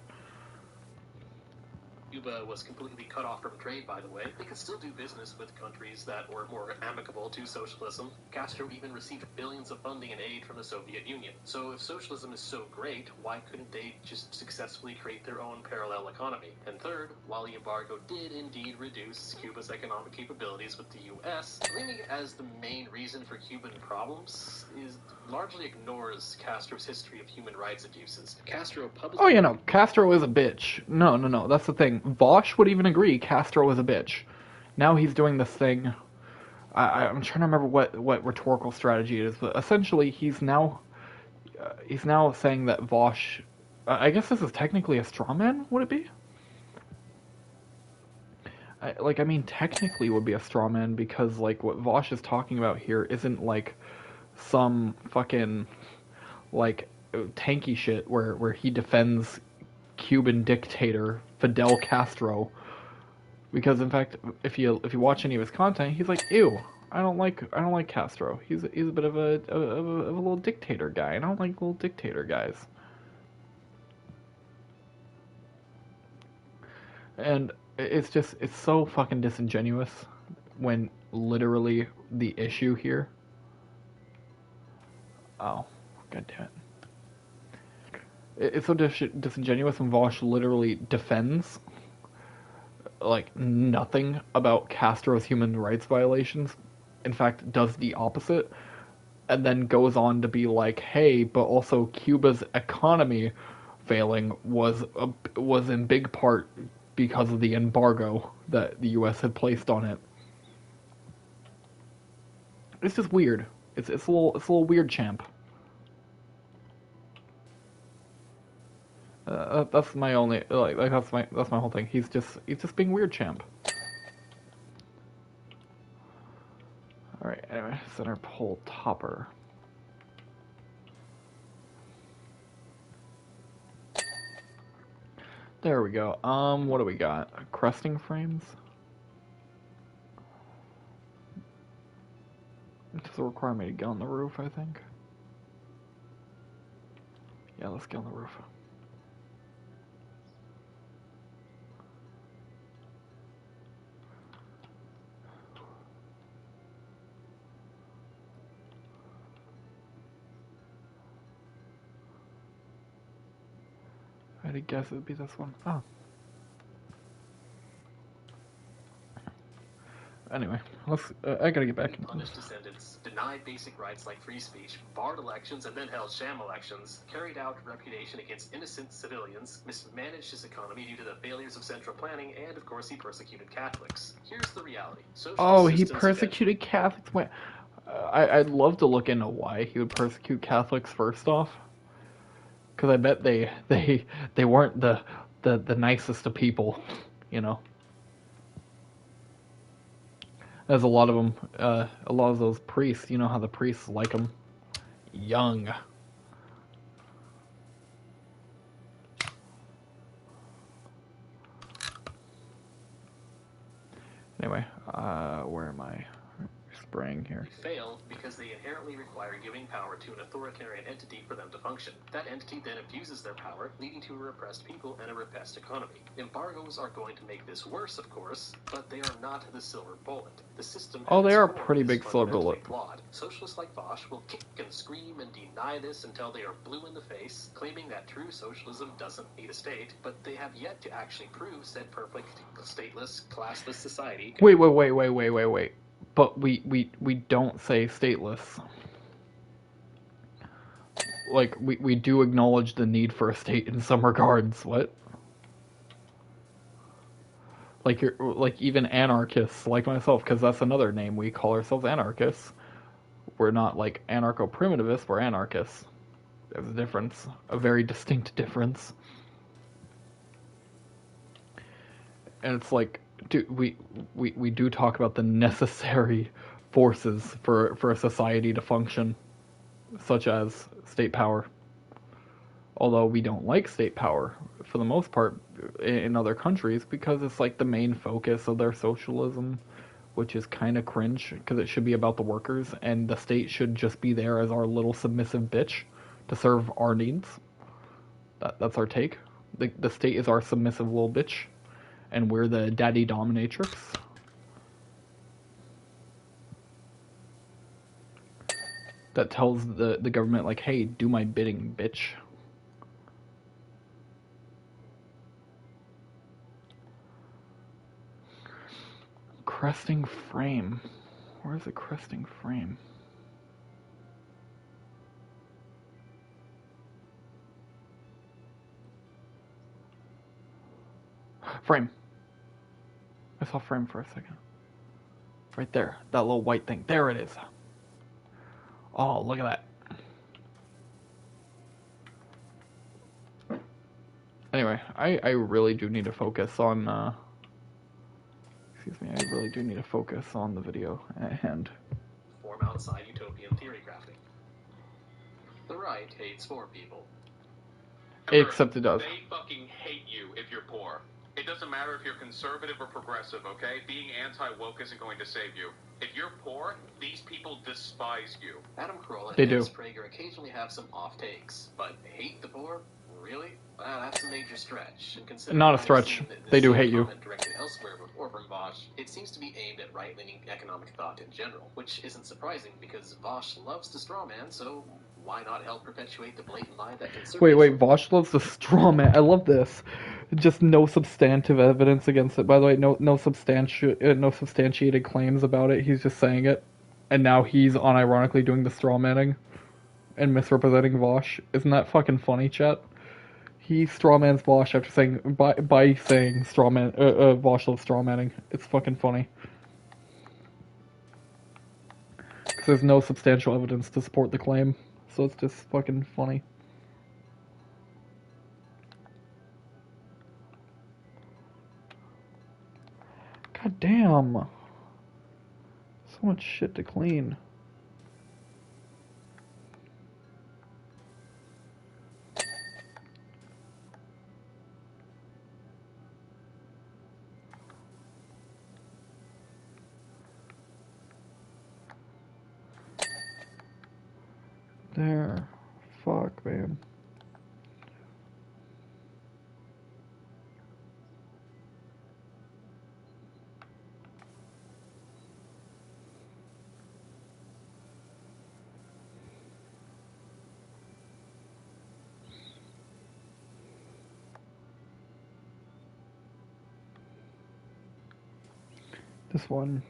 Cuba was completely cut off from trade, by the way. They could still do business with countries that were more amicable to socialism. Castro even received billions of funding and aid from the Soviet Union. So if socialism is so great, why couldn't they just successfully create their own parallel economy? And third, while the embargo did indeed reduce Cuba's economic capabilities with the U.S., claiming it as the main reason for Cuban problems largely ignores Castro's history of human rights abuses. Castro publicly... Oh, you know, Castro is a bitch. No, that's the thing. Vaush would even agree Castro is a bitch. Now he's doing this thing. I'm trying to remember what rhetorical strategy it is, but essentially he's now saying that Vaush... I guess this is technically a straw man, would it be? I mean, technically it would be a straw man because, like, what Vaush is talking about here isn't, like, some fucking, like, tanky shit where he defends Cuban dictator Fidel Castro, because in fact if you watch any of his content, he's like, ew, I don't like Castro. He's a bit of a little dictator guy. I don't like little dictator guys. And it's so fucking disingenuous when literally the issue here. Oh, god damn it. It's so disingenuous when Vaush literally defends, like, nothing about Castro's human rights violations. In fact, does the opposite. And then goes on to be like, hey, but also Cuba's economy failing was in big part because of the embargo that the U.S. had placed on it. It's just weird. It's a little weird, champ. That's my only, like that's my whole thing. He's just being weird, champ. All right. Anyway, center pole topper. There we go. What do we got? Cresting frames. This will require me to get on the roof, I think. Yeah, let's get on the roof. I'd guess it would be this one. Oh. Anyway, I gotta get back. Punished descendants, denied basic rights like free speech, barred elections and then held sham elections, carried out repudiation against innocent civilians, mismanaged his economy due to the failures of central planning, and of course he persecuted Catholics. Here's the reality. Oh, he persecuted Catholics? Wait, I'd love to look into why he would persecute Catholics first off. Because I bet they weren't the nicest of people, you know. There's a lot of them, a lot of those priests, you know how the priests like them young. Anyway, where am I? Spraying here. Failed because they inherently require giving power to an authoritarian entity for them to function. That entity then abuses their power, leading to a repressed people and a repressed economy. Embargoes are going to make this worse, of course, but they are not the silver bullet. The system. Oh, they are a pretty big silver bullet. Flawed. Socialists like Vaush will kick and scream and deny this until they are blue in the face, claiming that true socialism doesn't need a state, but they have yet to actually prove said perfect, stateless, classless society. Wait. But we don't say stateless. like, we do acknowledge the need for a state in some regards. What? Like, even anarchists like myself, because that's another name, we call ourselves anarchists. We're not, like, anarcho-primitivists, we're anarchists. There's a difference. A very distinct difference. And it's like, we do talk about the necessary forces for a society to function, such as state power. Although we don't like state power, for the most part, in other countries, because it's like the main focus of their socialism, which is kind of cringe, because it should be about the workers, and the state should just be there as our little submissive bitch to serve our needs. That's our take. The state is our submissive little bitch, and we're the daddy dominatrix. That tells the government, like, hey, do my bidding, bitch. Cresting frame. Where's the cresting frame? Frame. I saw frame for a second. Right there. That little white thing. There it is. Oh, look at that. Anyway, I really do need to focus on, excuse me, I really do need to focus on the video at hand. Form outside utopian theory crafting. The right hates poor people. Except it does. They fucking hate you if you're poor. It doesn't matter if you're conservative or progressive, okay? Being anti-woke isn't going to save you. If you're poor, these people despise you. Adam Carolla and They do. Dennis Prager occasionally have some off takes, but hate the poor? Really? Wow, that's a major stretch. And considering Not a I've stretch. seen that this They do same hate you. comment directed elsewhere before from Vaush, it seems to be aimed at right-leaning economic thought in general, which isn't surprising because Vaush loves to strawman, so why not help perpetuate the blatant lie that conservatives... Wait, Vaush loves the straw man. I love this. Just no substantive evidence against it. By the way, no substantiated claims about it. He's just saying it. And now he's unironically doing the straw manning and misrepresenting Vaush. Isn't that fucking funny, chat? He strawmans Vaush after saying, by saying Vaush loves straw manning. It's fucking funny. Because there's no substantial evidence to support the claim. So it's just fucking funny. God damn. So much shit to clean. There. Fuck, man. This one.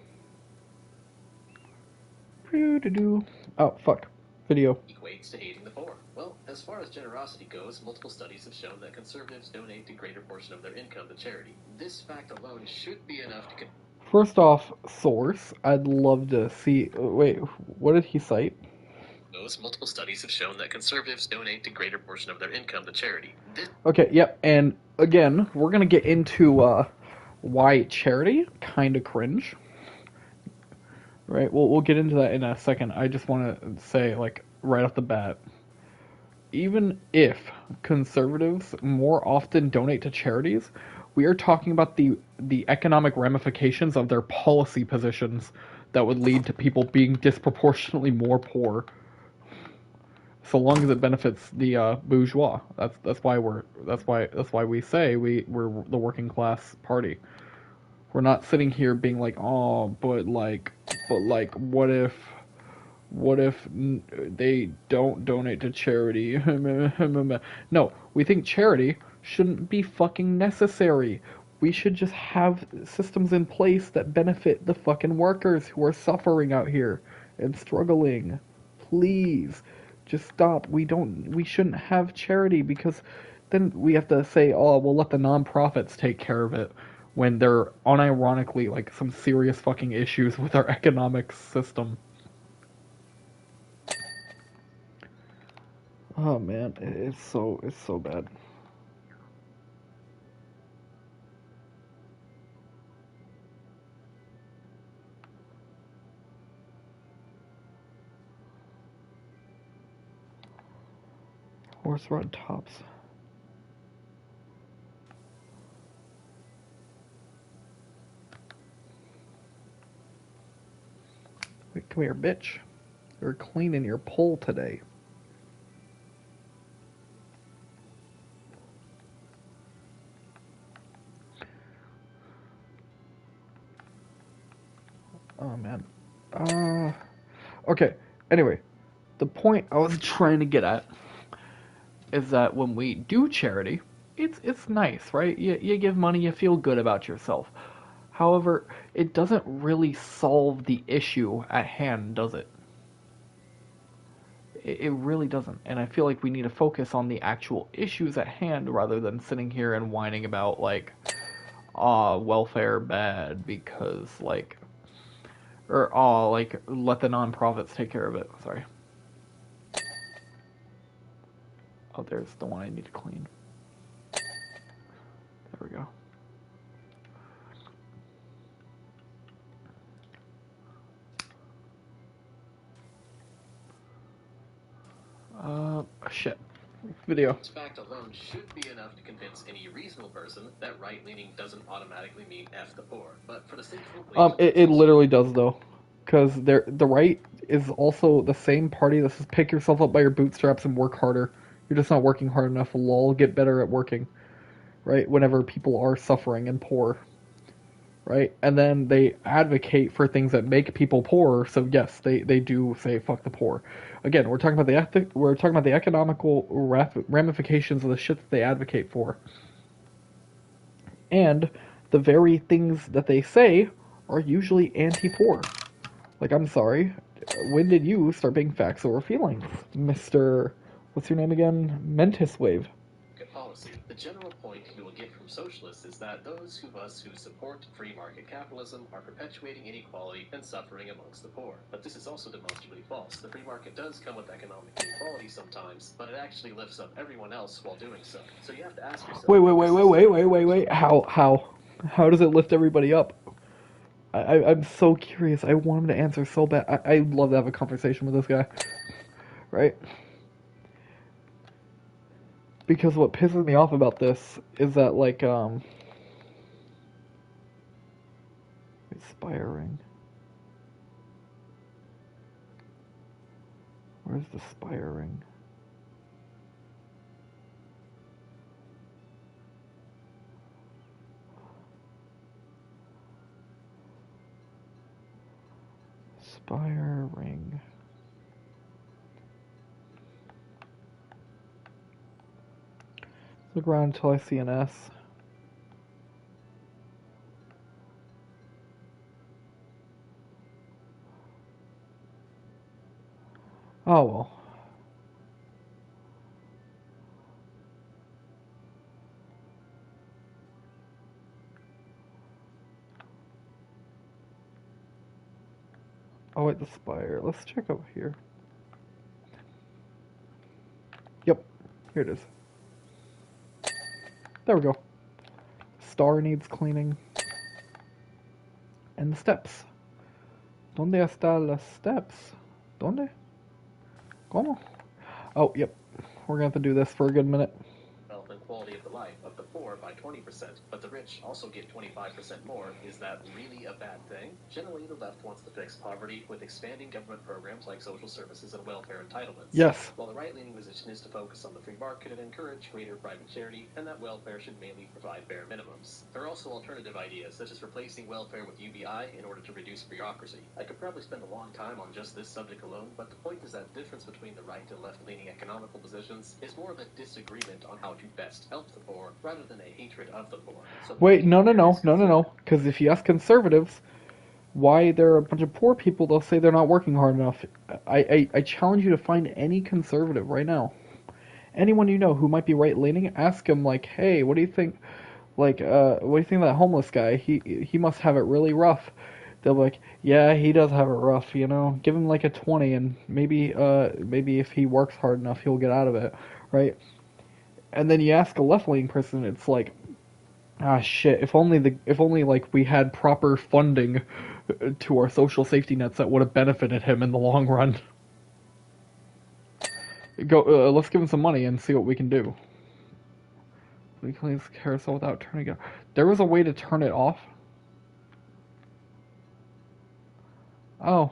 Oh, fuck. Video. equates to hating the poor. Well, as far as generosity goes, multiple studies have shown that conservatives donate a greater portion of their income to charity. This fact alone should be enough to... First off, source. I'd love to see... Wait, what did he cite? Multiple studies have shown that conservatives donate a greater portion of their income to charity. Okay, yep, and again, we're gonna get into why charity kind of cringe. Right, we'll get into that in a second. I just want to say, like, right off the bat, even if conservatives more often donate to charities, we are talking about the economic ramifications of their policy positions that would lead to people being disproportionately more poor. So long as it benefits the bourgeois. That's why we say we're the working class party. We're not sitting here being like, oh, but what if they don't donate to charity? No, we think charity shouldn't be fucking necessary. We should just have systems in place that benefit the fucking workers who are suffering out here and struggling. Please, Just stop. We shouldn't have charity because then we have to say, oh, we'll let the nonprofits take care of it when they're unironically like some serious fucking issues with our economic system. Oh man, it's so bad. Horse rod tops. Wait, come here, bitch. You're cleaning your pole today. Oh man. Okay. Anyway, the point I was trying to get at is that when we do charity, it's nice, right? You give money, you feel good about yourself. However, it doesn't really solve the issue at hand, does it? It really doesn't. And I feel like we need to focus on the actual issues at hand rather than sitting here and whining about, like, welfare bad because, like, or, like, let the nonprofits take care of it. Sorry. Oh, there's the one I need to clean. There we go. Shit. Video. This fact alone should be enough to convince any reasonable person that right-leaning doesn't automatically mean F the poor. But for the sake of it literally does though, because the right is also the same party that says pick yourself up by your bootstraps and work harder. You're just not working hard enough. Lol, get better at working. Right? Whenever people are suffering and poor. Right? And then they advocate for things that make people poorer. So yes, they do say fuck the poor. Again, we're talking about the economical ramifications of the shit that they advocate for. And the very things that they say are usually anti-poor. Like, I'm sorry, when did you start being facts over feelings, Mr. What's your name again? Mentis Wave. policy. The general point you will get from socialists is that those of us who support free market capitalism are perpetuating inequality and suffering amongst the poor. But this is also demonstrably false. The free market does come with economic inequality sometimes, but it actually lifts up everyone else while doing so. So you have to ask yourself... Wait. How does it lift everybody up? I'm so curious. I want him to answer so bad. I'd love to have a conversation with this guy. Right? Because what pisses me off about this is that, like, Aspiring. Where's the Aspiring? Aspiring. Look around until I see an S. Oh well. Oh wait, the spire. Let's check over here. Yep, here it is. There we go. Star needs cleaning. And the steps. ¿Dónde están las steps? ¿Dónde? ¿Cómo? Oh, yep. We're gonna have to do this for a good minute. And quality of the life of the poor by 20%, but the rich also get 25% more. Is that really a bad thing? Generally, the left wants to fix poverty with expanding government programs like social services and welfare entitlements. Yes. While the right-leaning position is to focus on the free market and encourage greater private charity, and that welfare should mainly provide bare minimums. There are also alternative ideas, such as replacing welfare with UBI in order to reduce bureaucracy. I could probably spend a long time on just this subject alone, but the point is that the difference between the right and left-leaning economical positions is more of a disagreement on how to best help the poor, rather than a hatred of the poor. So wait, no. Because if you ask conservatives, why there are a bunch of poor people, they'll say they're not working hard enough. I challenge you to find any conservative right now. Anyone you know who might be right-leaning, ask him, like, hey, what do you think, like, what do you think of that homeless guy? He must have it really rough. They'll be like, yeah, he does have it rough, you know. Give him like a 20 and maybe if he works hard enough, he'll get out of it, right? And then you ask a left-leaning person, it's like, ah, shit, if only like we had proper funding to our social safety nets that would have benefited him in the long run. Let's give him some money and see what we can do. We clean this carousel without turning it off. There was a way to turn it off? Oh.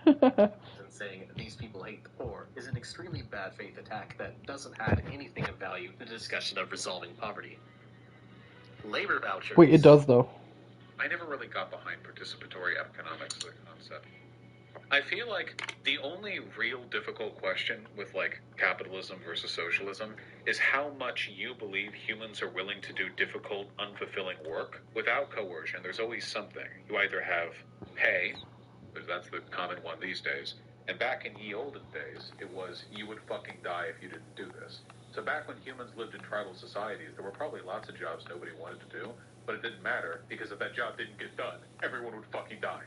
And saying these people hate the poor is an extremely bad faith attack that doesn't add anything of value to the discussion of resolving poverty. Labor vouchers. Wait, it does though. I never really got behind participatory economics as a concept. I feel like the only real difficult question with, like, capitalism versus socialism is how much you believe humans are willing to do difficult, unfulfilling work without coercion. There's always something. You either have pay, because that's the common one these days, and back in ye olden days, it was you would fucking die if you didn't do this. So back when humans lived in tribal societies, there were probably lots of jobs nobody wanted to do, but it didn't matter, because if that job didn't get done, everyone would fucking die.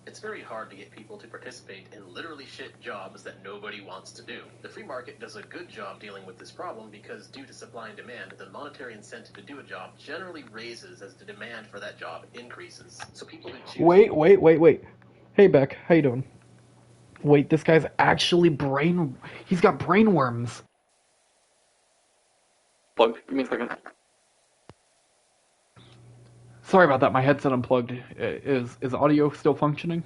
It's very hard to get people to participate in literally shit jobs that nobody wants to do. The free market does a good job dealing with this problem because due to supply and demand, the monetary incentive to do a job generally raises as the demand for that job increases. So people who choose... Wait. Hey, Beck, how you doing? Wait, this guy's actually he's got brain worms. Plug, give me a second. Sorry about that, my headset unplugged. Is audio still functioning?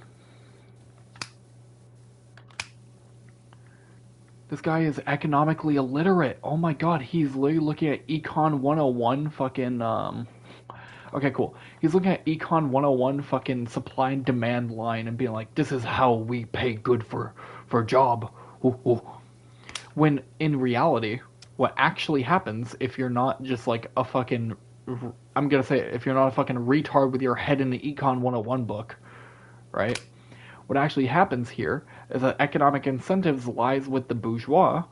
This guy is economically illiterate. Oh my god, he's literally looking at Econ 101 fucking, Okay, cool. He's looking at Econ 101 fucking supply and demand line and being like, this is how we pay good for a job. Ooh, ooh. When in reality, what actually happens if you're not just like a fucking... I'm gonna say it, if you're not a fucking retard with your head in the Econ 101 book, right? What actually happens here is that economic incentives lies with the bourgeois,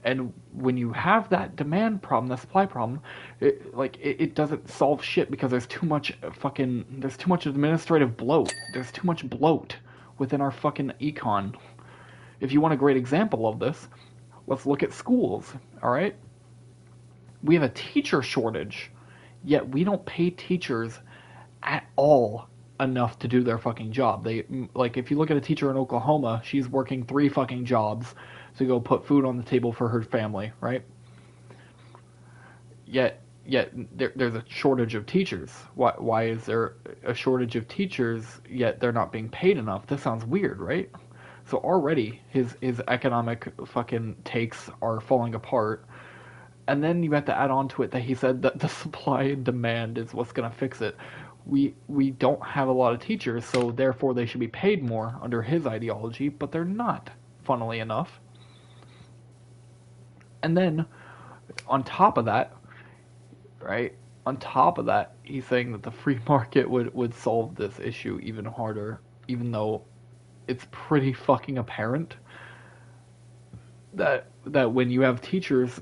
and when you have that demand problem, the supply problem, it doesn't solve shit because there's too much administrative bloat. There's too much bloat within our fucking econ. If you want a great example of this, let's look at schools, alright? We have a teacher shortage, yet we don't pay teachers at all enough to do their fucking job. If you look at a teacher in Oklahoma, she's working 3 fucking jobs to go put food on the table for her family, right? Yet there's a shortage of teachers. Why is there a shortage of teachers, yet they're not being paid enough? This sounds weird, right? So already his economic fucking takes are falling apart. And then you have to add on to it that he said that the supply and demand is what's going to fix it. We don't have a lot of teachers, so therefore they should be paid more under his ideology, but they're not, funnily enough. And then, on top of that, right, he's saying that the free market would solve this issue even harder, even though it's pretty fucking apparent that when you have teachers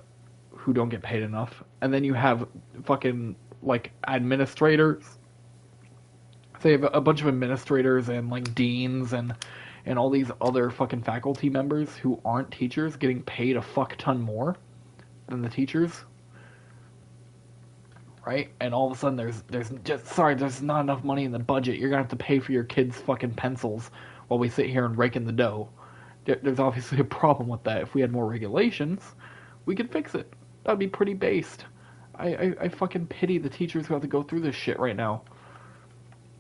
who don't get paid enough, and then you have fucking, like, administrators, say a bunch of administrators and, like, deans and all these other fucking faculty members who aren't teachers getting paid a fuck ton more than the teachers, right? And all of a sudden there's not enough money in the budget. You're gonna have to pay for your kids' fucking pencils while we sit here and rake in the dough. There's obviously a problem with that. If we had more regulations, we could fix it. That'd be pretty based. I fucking pity the teachers who have to go through this shit right now.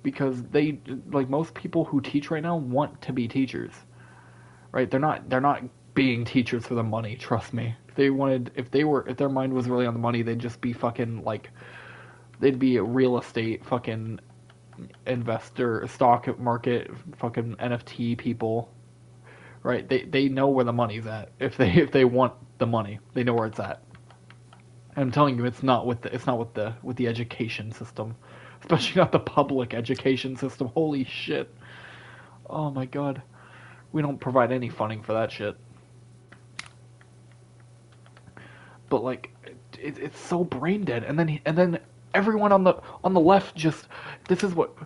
Because they, like most people who teach right now, want to be teachers. Right? They're not being teachers for the money, trust me. If their mind was really on the money, they'd just be fucking, like, they'd be a real estate fucking investor, stock market, fucking NFT people. Right? They know where the money's at. If they want the money, they know where it's at. I'm telling you, it's not with the education system, especially not the public education system. Holy shit! Oh my god, we don't provide any funding for that shit. But like, it's so brain dead. And then everyone on the left just, this is what,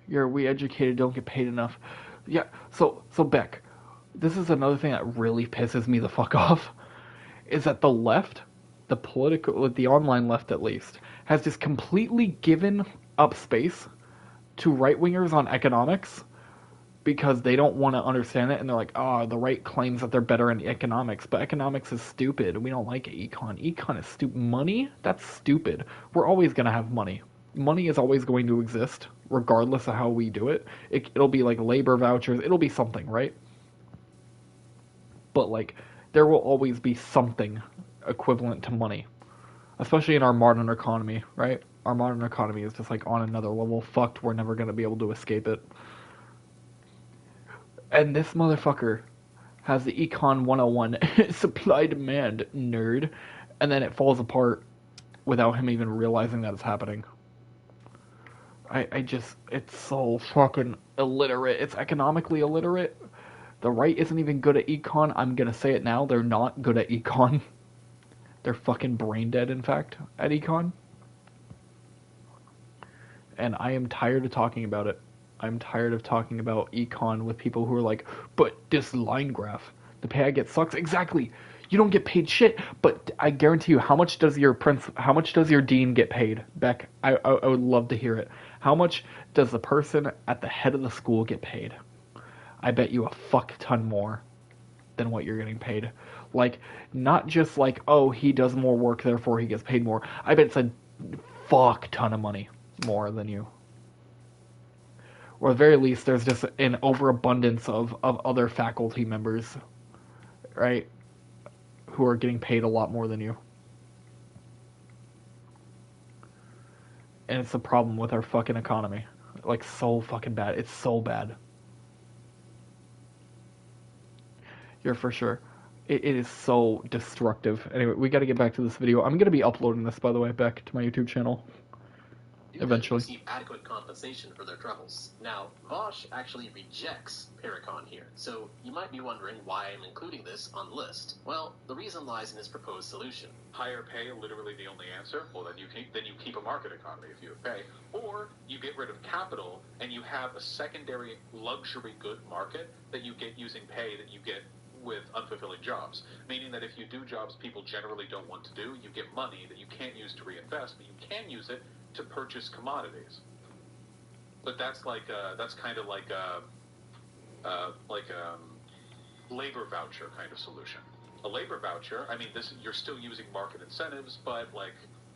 we educated don't get paid enough. Yeah. So Beck, this is another thing that really pisses me the fuck off, is that the left, the online left at least, has just completely given up space to right wingers on economics because they don't want to understand it, and they're like, oh, the right claims that they're better in economics, but economics is stupid. We don't like econ. Econ is stupid. Money? That's stupid. We're always going to have money. Money is always going to exist, regardless of how we do it. It'll be like labor vouchers. It'll be something, right? But, like, there will always be something equivalent to money, especially in our modern economy, right? Our modern economy is just, like, on another level. Fucked. We're never going to be able to escape it. And this motherfucker has the Econ 101 supply demand nerd, and then it falls apart without him even realizing that it's happening. It's so fucking illiterate. It's economically illiterate. The right isn't even good at econ. I'm gonna say it now. They're not good at econ. They're fucking brain dead, in fact, at econ. And I am tired of talking about it. I'm tired of talking about econ with people who are like, but this line graph, the pay I get sucks. Exactly. You don't get paid shit, but I guarantee you, how much does your dean get paid? Beck, I would love to hear it. How much does the person at the head of the school get paid? I bet you a fuck ton more than what you're getting paid. Like, not just like, oh, he does more work, therefore he gets paid more. I bet it's a fuck ton of money more than you. Or at the very least, there's just an overabundance of other faculty members, right, who are getting paid a lot more than you. And it's a problem with our fucking economy. Like, so fucking bad. It's so bad. You're for sure. It is so destructive. Anyway, we gotta get back to this video. I'm gonna be uploading this, by the way, back to my YouTube channel. Eventually. Receive adequate compensation for their troubles. Now, Vaush actually rejects Paracon here, so you might be wondering why I'm including this on the list. Well, the reason lies in his proposed solution. Higher pay, literally the only answer? Well, then you keep a market economy if you have pay. Or you get rid of capital and you have a secondary luxury good market that you get using pay that you get with unfulfilling jobs. Meaning that if you do jobs people generally don't want to do, you get money that you can't use to reinvest, but you can use it to purchase commodities. But that's kind of like a labor voucher kind of solution. A labor voucher, I mean, you're still using market incentives, but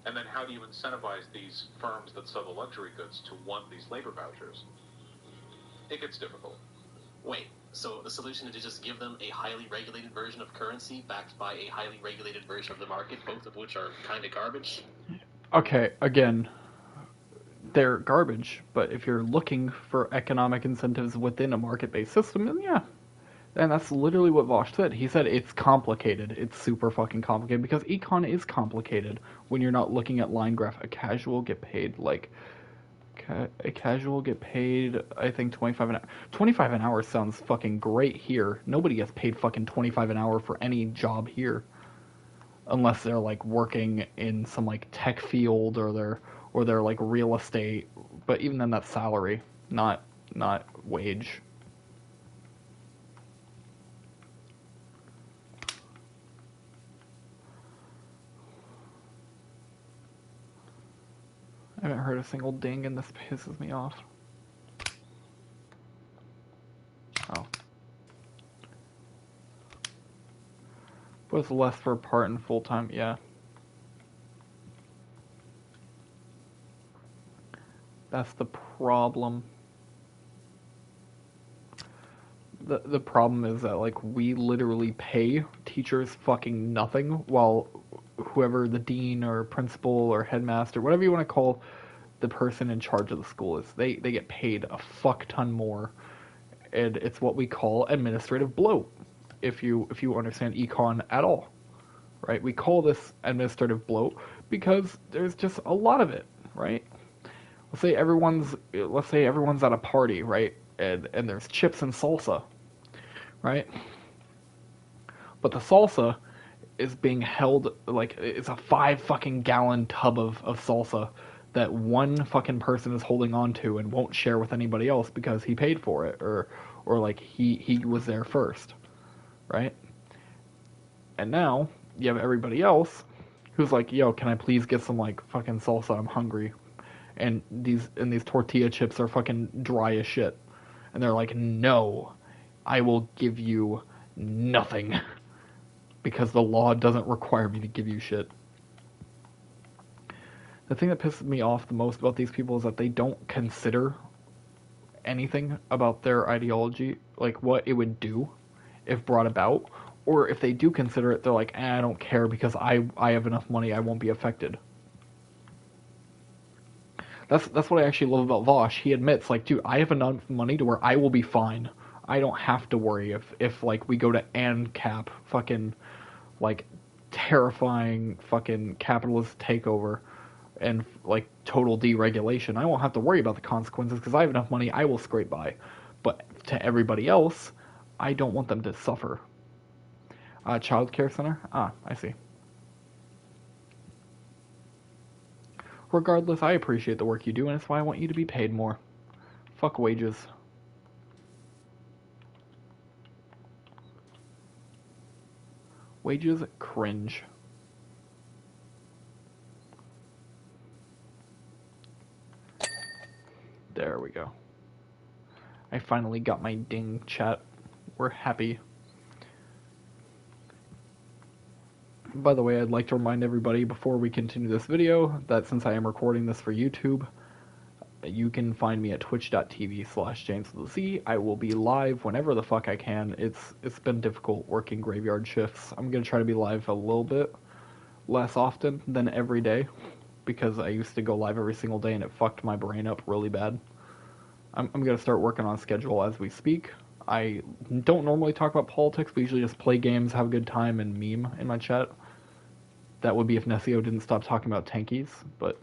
and then how do you incentivize these firms that sell the luxury goods to want these labor vouchers? It gets difficult. Wait, so the solution is to just give them a highly regulated version of currency backed by a highly regulated version of the market, both of which are kind of garbage? Okay, again, they're garbage, but if you're looking for economic incentives within a market-based system, then yeah. And that's literally what Vaush said. He said it's complicated. It's super fucking complicated, because econ is complicated when you're not looking at line graph. A casual get paid, a casual get paid, I think, 25 an hour. 25 an hour sounds fucking great here. Nobody gets paid fucking 25 an hour for any job here. Unless they're, like, working in some, like, tech field, or they're like real estate, but even then that's salary, not wage. I haven't heard a single ding, and this pisses me off. Oh. But it's less for part and full-time, yeah. That's the problem. The problem is that, like, we literally pay teachers fucking nothing, while whoever the dean or principal or headmaster, whatever you want to call the person in charge of the school is, they get paid a fuck ton more. And it's what we call administrative bloat, if you understand econ at all, right? We call this administrative bloat because there's just a lot of it, right? Let's say everyone's at a party, right? And there's chips and salsa, right? But the salsa is being held like it's a 5 fucking gallon tub of salsa that one fucking person is holding on to and won't share with anybody else because he paid for it or like he was there first, right? And now you have everybody else who's like, yo, can I please get some like fucking salsa? I'm hungry. And these tortilla chips are fucking dry as shit. And they're like, no, I will give you nothing. Because the law doesn't require me to give you shit. The thing that pisses me off the most about these people is that they don't consider anything about their ideology, like what it would do if brought about. Or if they do consider it, they're like, I don't care because I have enough money, I won't be affected. That's what I actually love about Vaush. He admits, like, dude, I have enough money to where I will be fine. I don't have to worry if like, we go to ANCAP, fucking, like, terrifying fucking capitalist takeover and, like, total deregulation. I won't have to worry about the consequences because I have enough money, I will scrape by. But to everybody else, I don't want them to suffer. Child care center? Ah, I see. Regardless, I appreciate the work you do, and it's why I want you to be paid more. Fuck wages. Wages cringe. There we go. I finally got my ding chat. We're happy. By the way, I'd like to remind everybody before we continue this video that since I am recording this for YouTube, you can find me at twitch.tv/JamesWithAZ. I will be live whenever the fuck I can. It's been difficult working graveyard shifts. I'm going to try to be live a little bit less often than every day because I used to go live every single day and it fucked my brain up really bad. I'm going to start working on schedule as we speak. I don't normally talk about politics, but usually just play games, have a good time, and meme in my chat. That would be if Nessio didn't stop talking about tankies, but...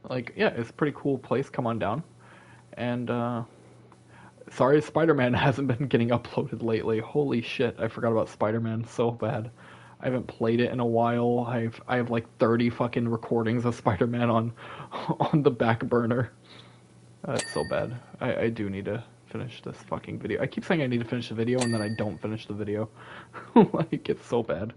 like, yeah, it's a pretty cool place, come on down. And, sorry Spider-Man hasn't been getting uploaded lately. Holy shit, I forgot about Spider-Man so bad. I haven't played it in a while. I have like 30 fucking recordings of Spider-Man on the back burner. It's so bad. I do need to finish this fucking video. I keep saying I need to finish the video, and then I don't finish the video. Like, it's so bad.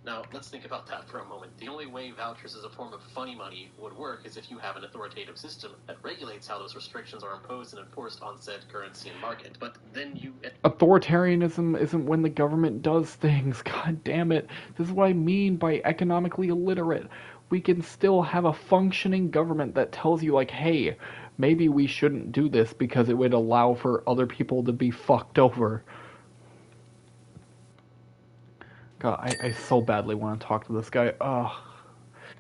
Now, let's think about that for a moment. The only way vouchers as a form of funny money would work is if you have an authoritative system that regulates how those restrictions are imposed and enforced on said currency and market. But then you... Authoritarianism isn't when the government does things. God damn it. This is what I mean by economically illiterate. We can still have a functioning government that tells you, like, hey, maybe we shouldn't do this because it would allow for other people to be fucked over. God, I so badly want to talk to this guy. Ugh.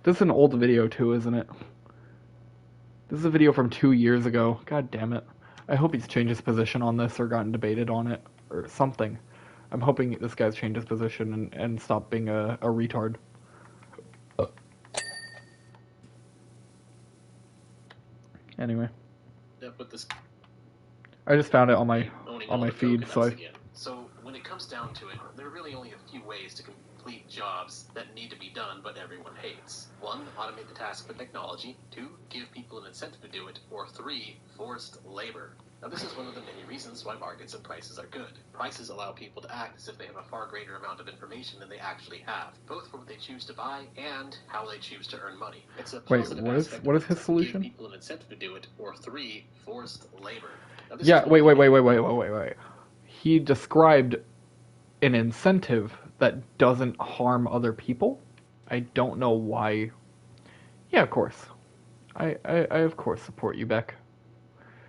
This is an old video too, isn't it? This is a video from 2 years ago. God damn it. I hope he's changed his position on this or gotten debated on it or something. I'm hoping this guy's changed his position and stopped being a retard. Anyway. But this... I just found it on my feed, so So when it comes down to it, there are really only a few ways to complete jobs that need to be done but everyone hates. 1, automate the task with technology. 2, give people an incentive to do it. Or 3, forced labor. Now this is one of the many reasons why markets and prices are good. Prices allow people to act as if they have a far greater amount of information than they actually have, both for what they choose to buy and how they choose to earn money. It's a positive aspect what is his solution? Give people an incentive to do it. Or 3, forced labor. Yeah, wait. He described an incentive that doesn't harm other people? I don't know why. Yeah, of course. I of course support you, Beck.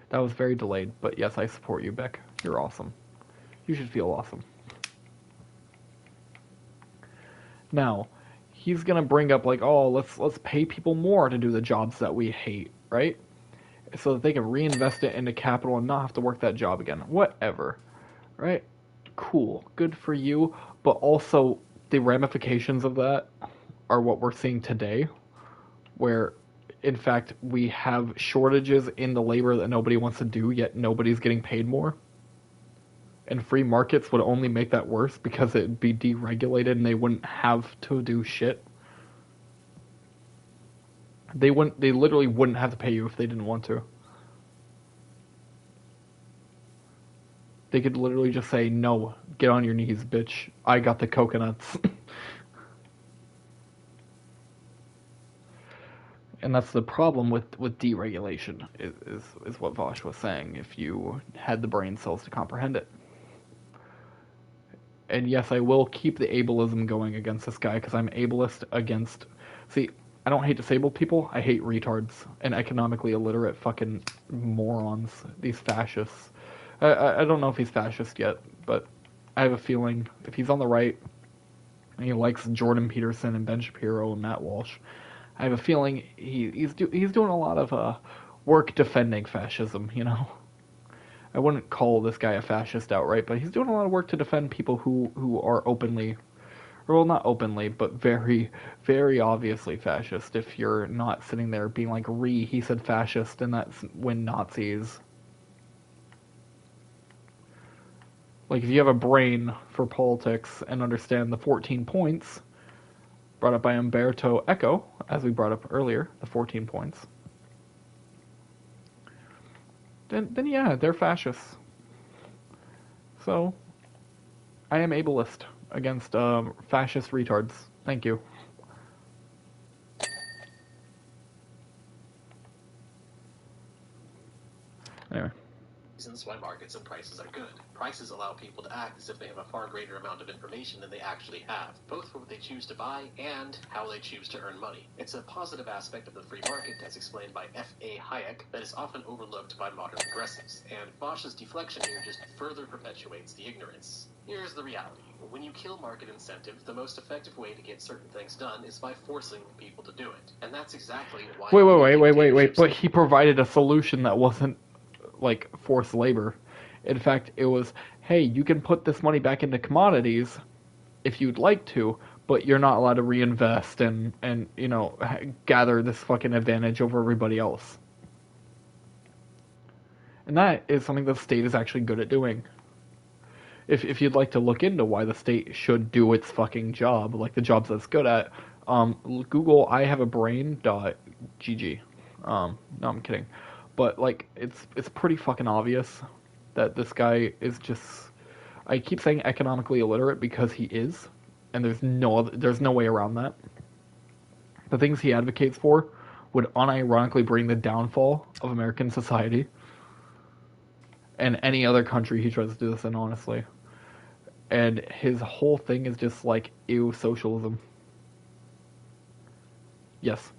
That was very delayed, but yes, I support you, Beck. You're awesome. You should feel awesome. Now, he's gonna bring up like, oh, let's pay people more to do the jobs that we hate, right? So that they can reinvest it into capital and not have to work that job again. Whatever, right? cool, good for you, but also the ramifications of that are what we're seeing today, where in fact we have shortages in the labor that nobody wants to do, yet nobody's getting paid more. And free markets would only make that worse because it'd be deregulated and they wouldn't have to do shit. They literally wouldn't have to pay you if they didn't want to. They could literally just say, no, get on your knees, bitch. I got the coconuts. And that's the problem with deregulation, is what Vaush was saying, if you had the brain cells to comprehend it. And yes, I will keep the ableism going against this guy, because I'm ableist against... See, I don't hate disabled people, I hate retards and economically illiterate fucking morons, these fascists. I don't know if he's fascist yet, but I have a feeling if he's on the right, and he likes Jordan Peterson and Ben Shapiro and Matt Walsh, I have a feeling he's doing a lot of work defending fascism, you know? I wouldn't call this guy a fascist outright, but he's doing a lot of work to defend people who are openly, or well, not openly, but very, very obviously fascist. If you're not sitting there being like, he said fascist, and that's when Nazis. Like, if you have a brain for politics and understand the 14 points brought up by Umberto Eco, as we brought up earlier, the 14 points, then yeah, they're fascists. So, I am ableist against fascist retards. Thank you. Anyway. Reasons why markets and prices are good. Prices allow people to act as if they have a far greater amount of information than they actually have, both for what they choose to buy and how they choose to earn money. It's a positive aspect of the free market, as explained by F.A. Hayek, that is often overlooked by modern progressives, and Vaush's deflection here just further perpetuates the ignorance. Here's the reality. When you kill market incentive, the most effective way to get certain things done is by forcing people to do it. And that's exactly why... Wait. But he provided a solution that wasn't like forced labor. In fact, it was, hey, you can put this money back into commodities if you'd like to, but you're not allowed to reinvest and you know, gather this fucking advantage over everybody else. And that is something the state is actually good at doing. If you'd like to look into why the state should do its fucking job, like the jobs that's good at, Google I have a brain.gg. No, I'm kidding. But like it's pretty fucking obvious that this guy is just, I keep saying economically illiterate because he is, and there's no way around that. The things he advocates for would unironically bring the downfall of American society and any other country he tries to do this in, honestly. And his whole thing is just like, ew, socialism. Yes.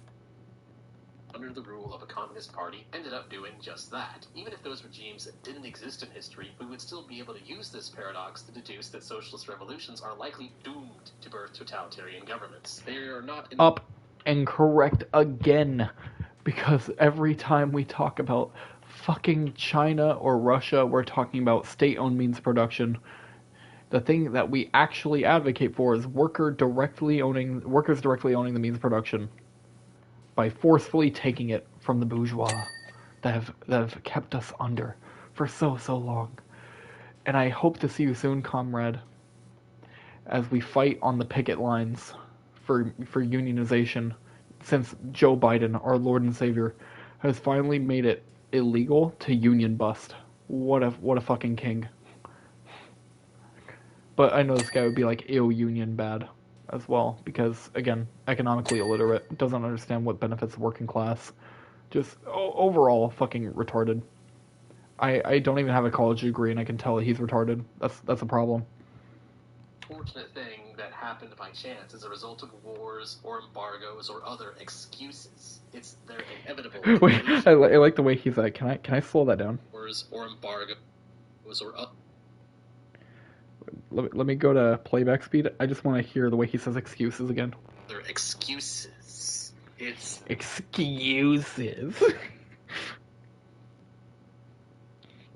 Under the rule of a communist party, ended up doing just that. Even if those regimes didn't exist in history, we would still be able to use this paradox to deduce that socialist revolutions are likely doomed to birth totalitarian governments. They are not... Up and correct again, because every time we talk about fucking China or Russia, we're talking about state-owned means of production. The thing that we actually advocate for is workers directly owning the means of production by forcefully taking it from the bourgeois that have kept us under for so long. And I hope to see you soon, comrade, as we fight on the picket lines for unionization, since Joe Biden, our Lord and Savior, has finally made it illegal to union bust. What a fucking king. But I know this guy would be like, ew, union bad as well, because, again, economically illiterate, doesn't understand what benefits the working class, just overall fucking retarded. I don't even have a college degree, and I can tell that he's retarded. That's a problem. Fortunate thing that happened by chance as a result of wars or embargoes or other excuses. It's their inevitable... Wait, I like the way he's like, can I slow that down? Wars or embargoes or... Let me go to playback speed. I just want to hear the way he says excuses again. They're excuses. It's... Excuses.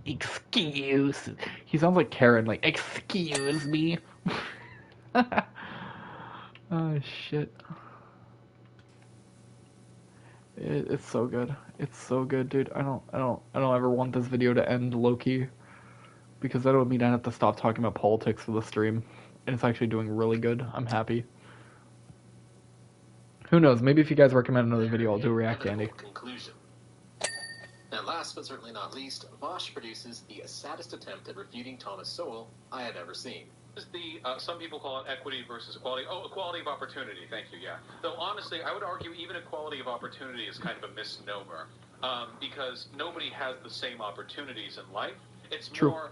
Excuses. He sounds like Karen, like, excuse me. Oh, shit. It's so good. It's so good, dude. I don't ever want this video to end low-key, because that would mean I have to stop talking about politics for the stream, and it's actually doing really good. I'm happy. Who knows? Maybe if you guys recommend another video, I'll do a React Andy. Conclusion. And last but certainly not least, Vaush produces the saddest attempt at refuting Thomas Sowell I have ever seen. Some people call it equity versus equality. Oh, equality of opportunity. Thank you. Yeah. Though honestly, I would argue even equality of opportunity is kind of a misnomer, because nobody has the same opportunities in life. It's True. More,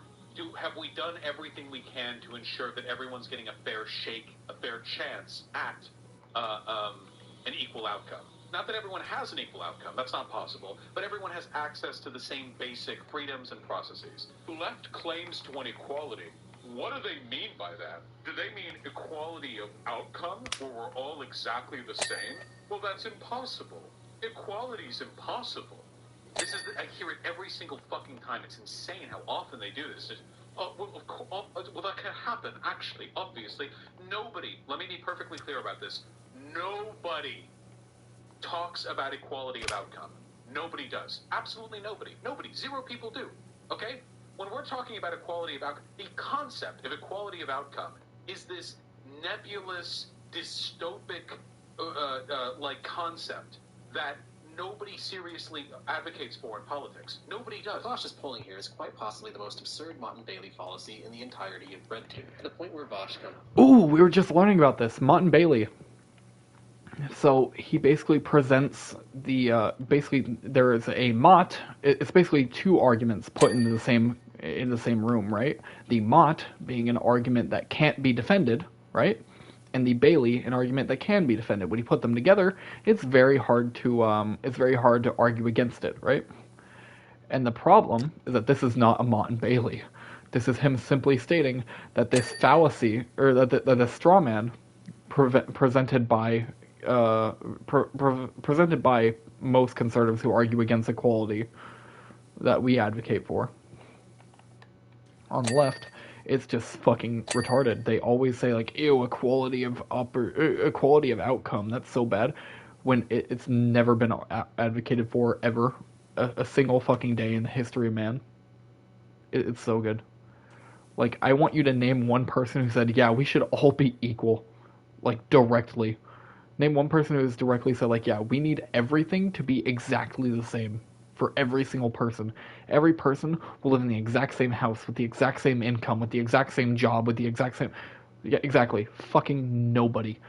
have we done everything we can to ensure that everyone's getting a fair chance at an equal outcome? Not that everyone has an equal outcome, that's not possible, but everyone has access to the same basic freedoms and processes. Left claims to inequality. What do they mean by that? Do they mean equality of outcome, where we're all exactly the same? Well, that's impossible. Equality's impossible. I hear it every single fucking time. It's insane how often they do this. Well, that can happen, actually, obviously. Nobody, let me be perfectly clear about this, nobody talks about equality of outcome. Nobody does. Absolutely nobody. Nobody. Zero people do. Okay? When we're talking about equality of outcome, the concept of equality of outcome is this nebulous, dystopic, like concept that nobody seriously advocates for in politics. Nobody does. Vaush's polling here is quite possibly the most absurd Mott and Bailey fallacy in the entirety of BreadTube, to the point where Vaush comes... Ooh, we were just learning about this. Mott and Bailey. So he basically presents the basically there is a Mott. It's basically two arguments put into the same room, right? The Mott being an argument that can't be defended, right? And the Bailey, an argument that can be defended. When you put them together, it's very hard to argue against it, right? And the problem is that this is not a Mott and Bailey. This is him simply stating that this fallacy, or that the straw man presented by most conservatives who argue against equality that we advocate for on the left, it's just fucking retarded. They always say like, ew, equality of outcome, that's so bad, when it's never been advocated for ever, a single fucking day in the history of man. It's so good. Like, I want you to name one person who said, yeah, we should all be equal, like, directly. Name one person who has directly said, like, yeah, we need everything to be exactly the same for every single person. Every person will live in the exact same house, with the exact same income, with the exact same job, with the exact same... Yeah, exactly. Fucking nobody.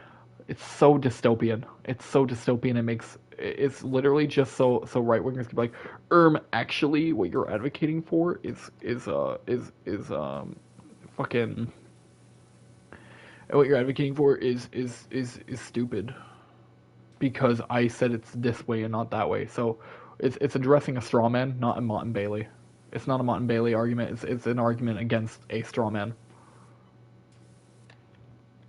It's so dystopian. It's so dystopian, it's literally just so right-wingers can be like, actually, what you're advocating for is fucking... what you're advocating for is stupid, because I said it's this way and not that way. So it's addressing a straw man, not a Mott and Bailey. It's not a Mott and Bailey argument. It's an argument against a straw man.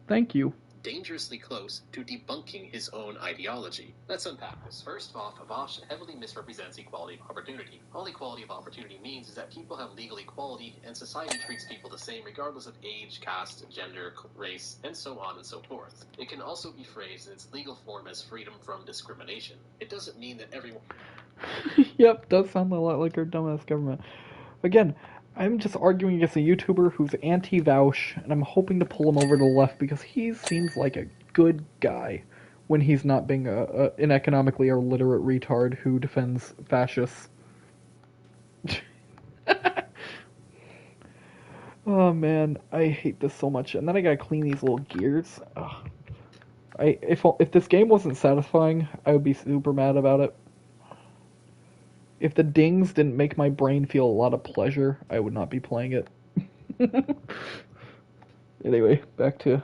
Thank you. Dangerously close to debunking his own ideology. Let's unpack this. First off, Vaush heavily misrepresents equality of opportunity. All equality of opportunity means is that people have legal equality, and society treats people the same regardless of age, caste, gender, race, and so on and so forth. It can also be phrased in its legal form as freedom from discrimination. It doesn't mean that everyone... Yep, does sound a lot like our dumbass government. Again, I'm just arguing against a YouTuber who's anti-Vaush, and I'm hoping to pull him over to the left because he seems like a good guy when he's not being an economically illiterate retard who defends fascists. Oh man, I hate this so much. And then I gotta clean these little gears. Ugh. If this game wasn't satisfying, I would be super mad about it. If the dings didn't make my brain feel a lot of pleasure, I would not be playing it. Anyway, back to...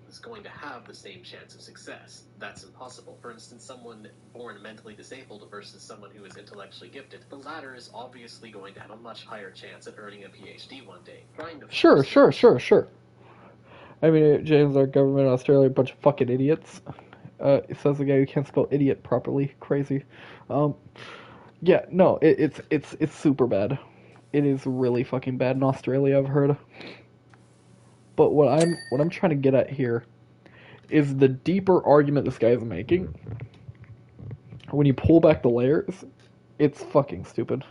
is going to have the same chance of success. That's impossible. For instance, someone born mentally disabled versus someone who is intellectually gifted. The latter is obviously going to have a much higher chance at earning a PhD one day. Sure. I mean, James, our government in Australia, a bunch of fucking idiots. It says the guy who can't spell idiot properly. Crazy. Yeah, no, it's super bad. it is really fucking bad in Australia, I've heard. But what I'm trying to get at here is the deeper argument this guy is making. When you pull back the layers, it's fucking stupid.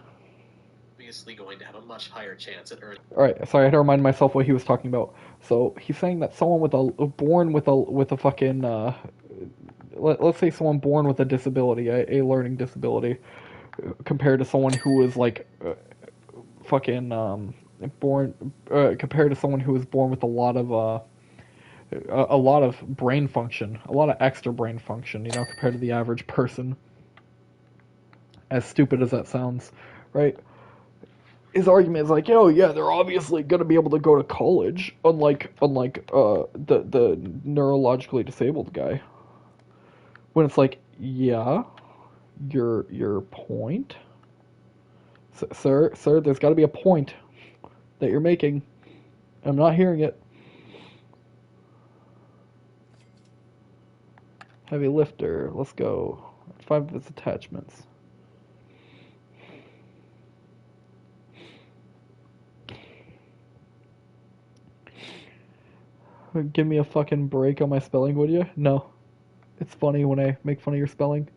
Obviously going to have a much higher chance at earning. Alright, sorry, I had to remind myself what he was talking about. So he's saying that someone born with a fucking let's say someone born with a disability, a learning disability, compared to someone who was like fucking born compared to someone who was born with a lot of brain function, a lot of extra brain function, compared to the average person. As stupid as that sounds, right? His argument is like, oh yeah, they're obviously gonna be able to go to college, unlike the neurologically disabled guy. When it's like, yeah, your point, sir, there's got to be a point that you're making. I'm not hearing it. Heavy lifter, let's go. 5 of its attachments. Give me a fucking break on my spelling, would you? No. It's funny when I make fun of your spelling.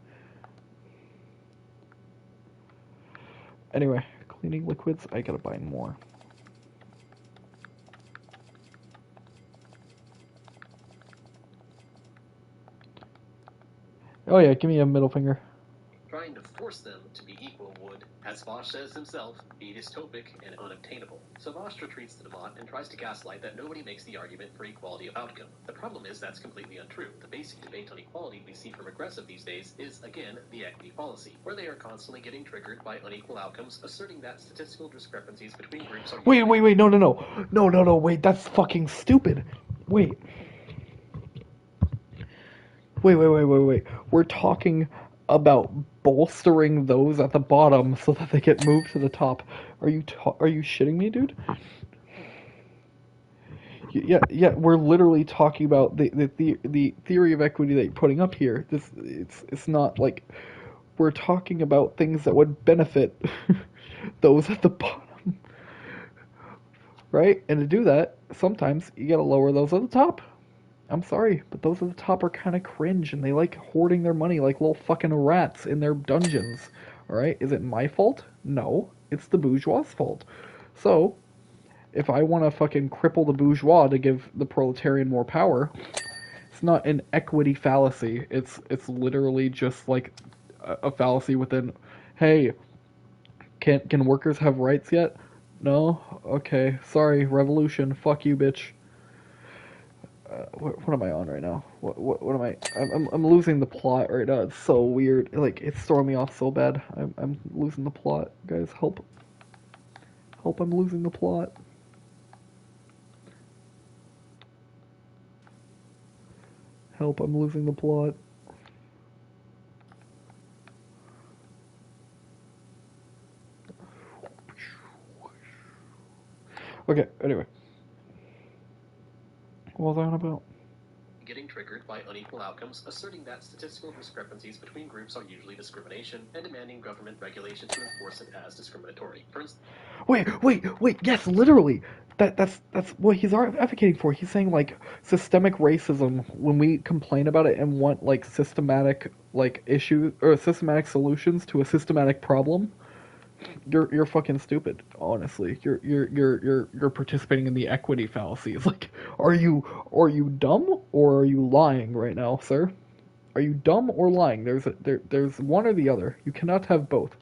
Anyway, cleaning liquids, I gotta buy more. Oh yeah, give me a middle finger. Trying to force them to be equal would, as Vaush says himself, be dystopic and unobtainable. So Vaush retreats to the bot and tries to gaslight that nobody makes the argument for equality of outcome. The problem is that's completely untrue. The basic debate on equality we see from Regressive these days is, again, the equity fallacy, where they are constantly getting triggered by unequal outcomes, asserting that statistical discrepancies between groups are... Wait, no, wait, that's fucking stupid. Wait. We're talking about bolstering those at the bottom so that they get moved to the top. Are you shitting me, dude? Yeah, we're literally talking about the theory of equity that you're putting up here. It's not like we're talking about things that would benefit those at the bottom, right? And to do that, sometimes you gotta lower those at the top. I'm sorry, but those at the top are kind of cringe, and they like hoarding their money like little fucking rats in their dungeons. Alright? Is it my fault? No. It's the bourgeois' fault. So, if I want to fucking cripple the bourgeois to give the proletarian more power, it's not an equity fallacy. It's literally just like a fallacy within, hey, can workers have rights yet? No? Okay. Sorry, revolution. Fuck you, bitch. What am I on right now? What am I? I'm losing the plot right now. It's so weird. Like, it's throwing me off so bad. I'm losing the plot. Guys, help. Help, I'm losing the plot. Help, I'm losing the plot. Okay, anyway. What was I on about? Getting triggered by unequal outcomes, asserting that statistical discrepancies between groups are usually discrimination, and demanding government regulation to enforce it as discriminatory. For instance... Wait, yes, literally! That's what he's advocating for. He's saying, like, systemic racism, when we complain about it and want, like, systematic, like, issues, or systematic solutions to a systematic problem, you're fucking stupid, honestly. You're participating in the equity fallacies. Like, are you dumb or are you lying right now, sir? Are you dumb or lying? There's one or the other. You cannot have both.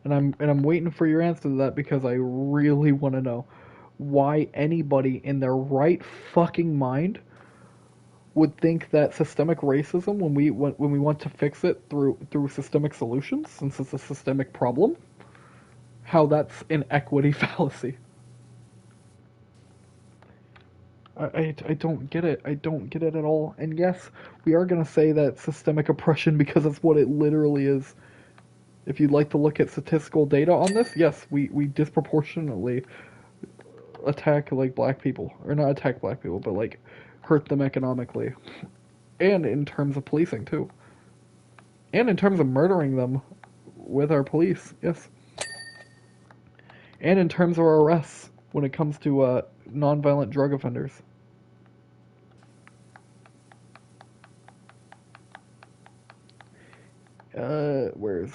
And I'm waiting for your answer to that, because I really want to know why anybody in their right fucking mind would think that systemic racism, when we want to fix it through systemic solutions, since it's a systemic problem, how that's an equity fallacy. I don't get it. I don't get it at all. And yes, we are going to say that systemic oppression, because that's what it literally is. If you'd like to look at statistical data on this, yes, we disproportionately attack, like, black people. Or not attack black people, but, like, hurt them economically. And in terms of policing, too. And in terms of murdering them with our police, yes. And in terms of our arrests, when it comes to nonviolent drug offenders. Where's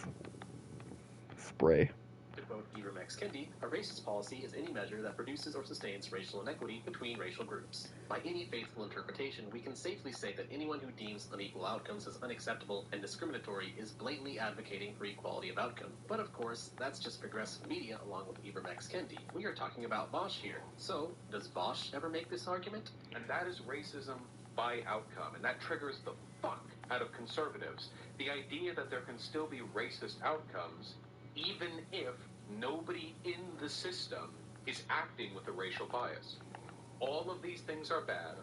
spray? To quote Max Kendi, a racist policy is any measure that produces or sustains racial inequity between racial groups. By any faithful interpretation, we can safely say that anyone who deems unequal outcomes as unacceptable and discriminatory is blatantly advocating for equality of outcome. But of course, that's just progressive media along with Max Kendi. We are talking about Vaush here. So, does Vaush ever make this argument? And that is racism by outcome, and that triggers the fuck out of conservatives. The idea that there can still be racist outcomes, even if nobody in the system is acting with a racial bias. All of these things are bad,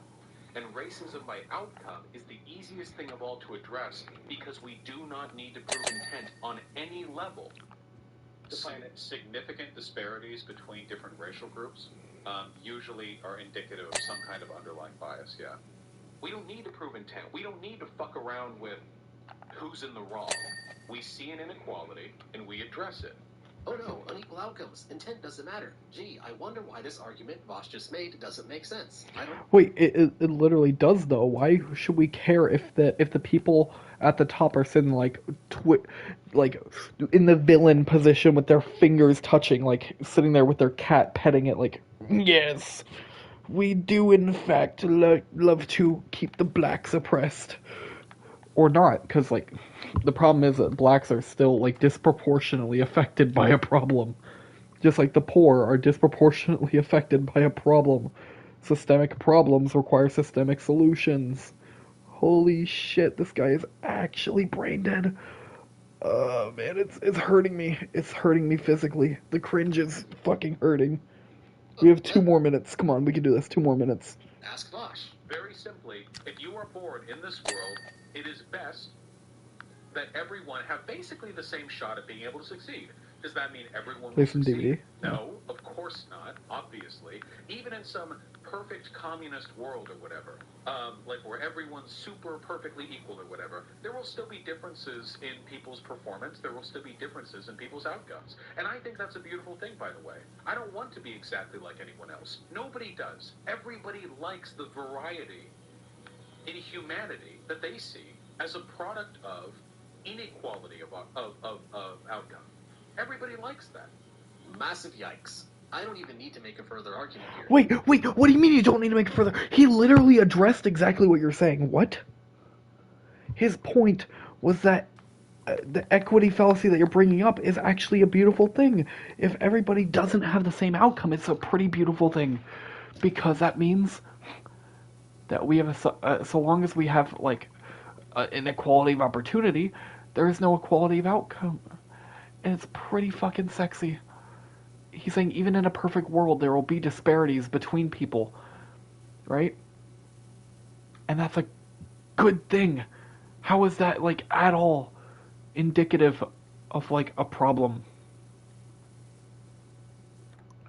and racism by outcome is the easiest thing of all to address because we do not need to prove intent on any level. Significant disparities between different racial groups usually are indicative of some kind of underlying bias, yeah. We don't need to prove intent. We don't need to fuck around with who's in the wrong. We see an inequality, and we address it. Oh no, unequal outcomes. Intent doesn't matter. Gee, I wonder why this argument Vaush just made doesn't make sense. I don't... Wait, it literally does though. Why should we care if the people at the top are sitting like in the villain position with their fingers touching, like sitting there with their cat petting it, like, yes, we do in fact love to keep the blacks oppressed. Or not, because, like, the problem is that blacks are still, like, disproportionately affected by a problem. Just like the poor are disproportionately affected by a problem. Systemic problems require systemic solutions. Holy shit, this guy is actually brain dead. Oh, man, it's hurting me. It's hurting me physically. The cringe is fucking hurting. We have 2 more minutes. Come on, we can do this. 2 more minutes. Ask Vaush. Very simply, if you are bored in this world, it is best that everyone have basically the same shot at being able to succeed. Does that mean everyone will succeed? DVD? No, of course not, obviously. Even in some perfect communist world or whatever, like where everyone's super perfectly equal or whatever, there will still be differences in people's performance. There will still be differences in people's outcomes. And I think that's a beautiful thing, by the way. I don't want to be exactly like anyone else. Nobody does. Everybody likes the variety in humanity that they see as a product of inequality of outcome. Everybody likes that. Massive yikes. I don't even need to make a further argument here. Wait, what do you mean you don't need to make it further? He literally addressed exactly what you're saying. What? His point was that the equity fallacy that you're bringing up is actually a beautiful thing. If everybody doesn't have the same outcome, it's a pretty beautiful thing. Because that means that we have so long as we have, like, an equality of opportunity, there is no equality of outcome. And it's pretty fucking sexy. He's saying even in a perfect world, there will be disparities between people. Right? And that's a good thing. How is that, like, at all indicative of, like, a problem?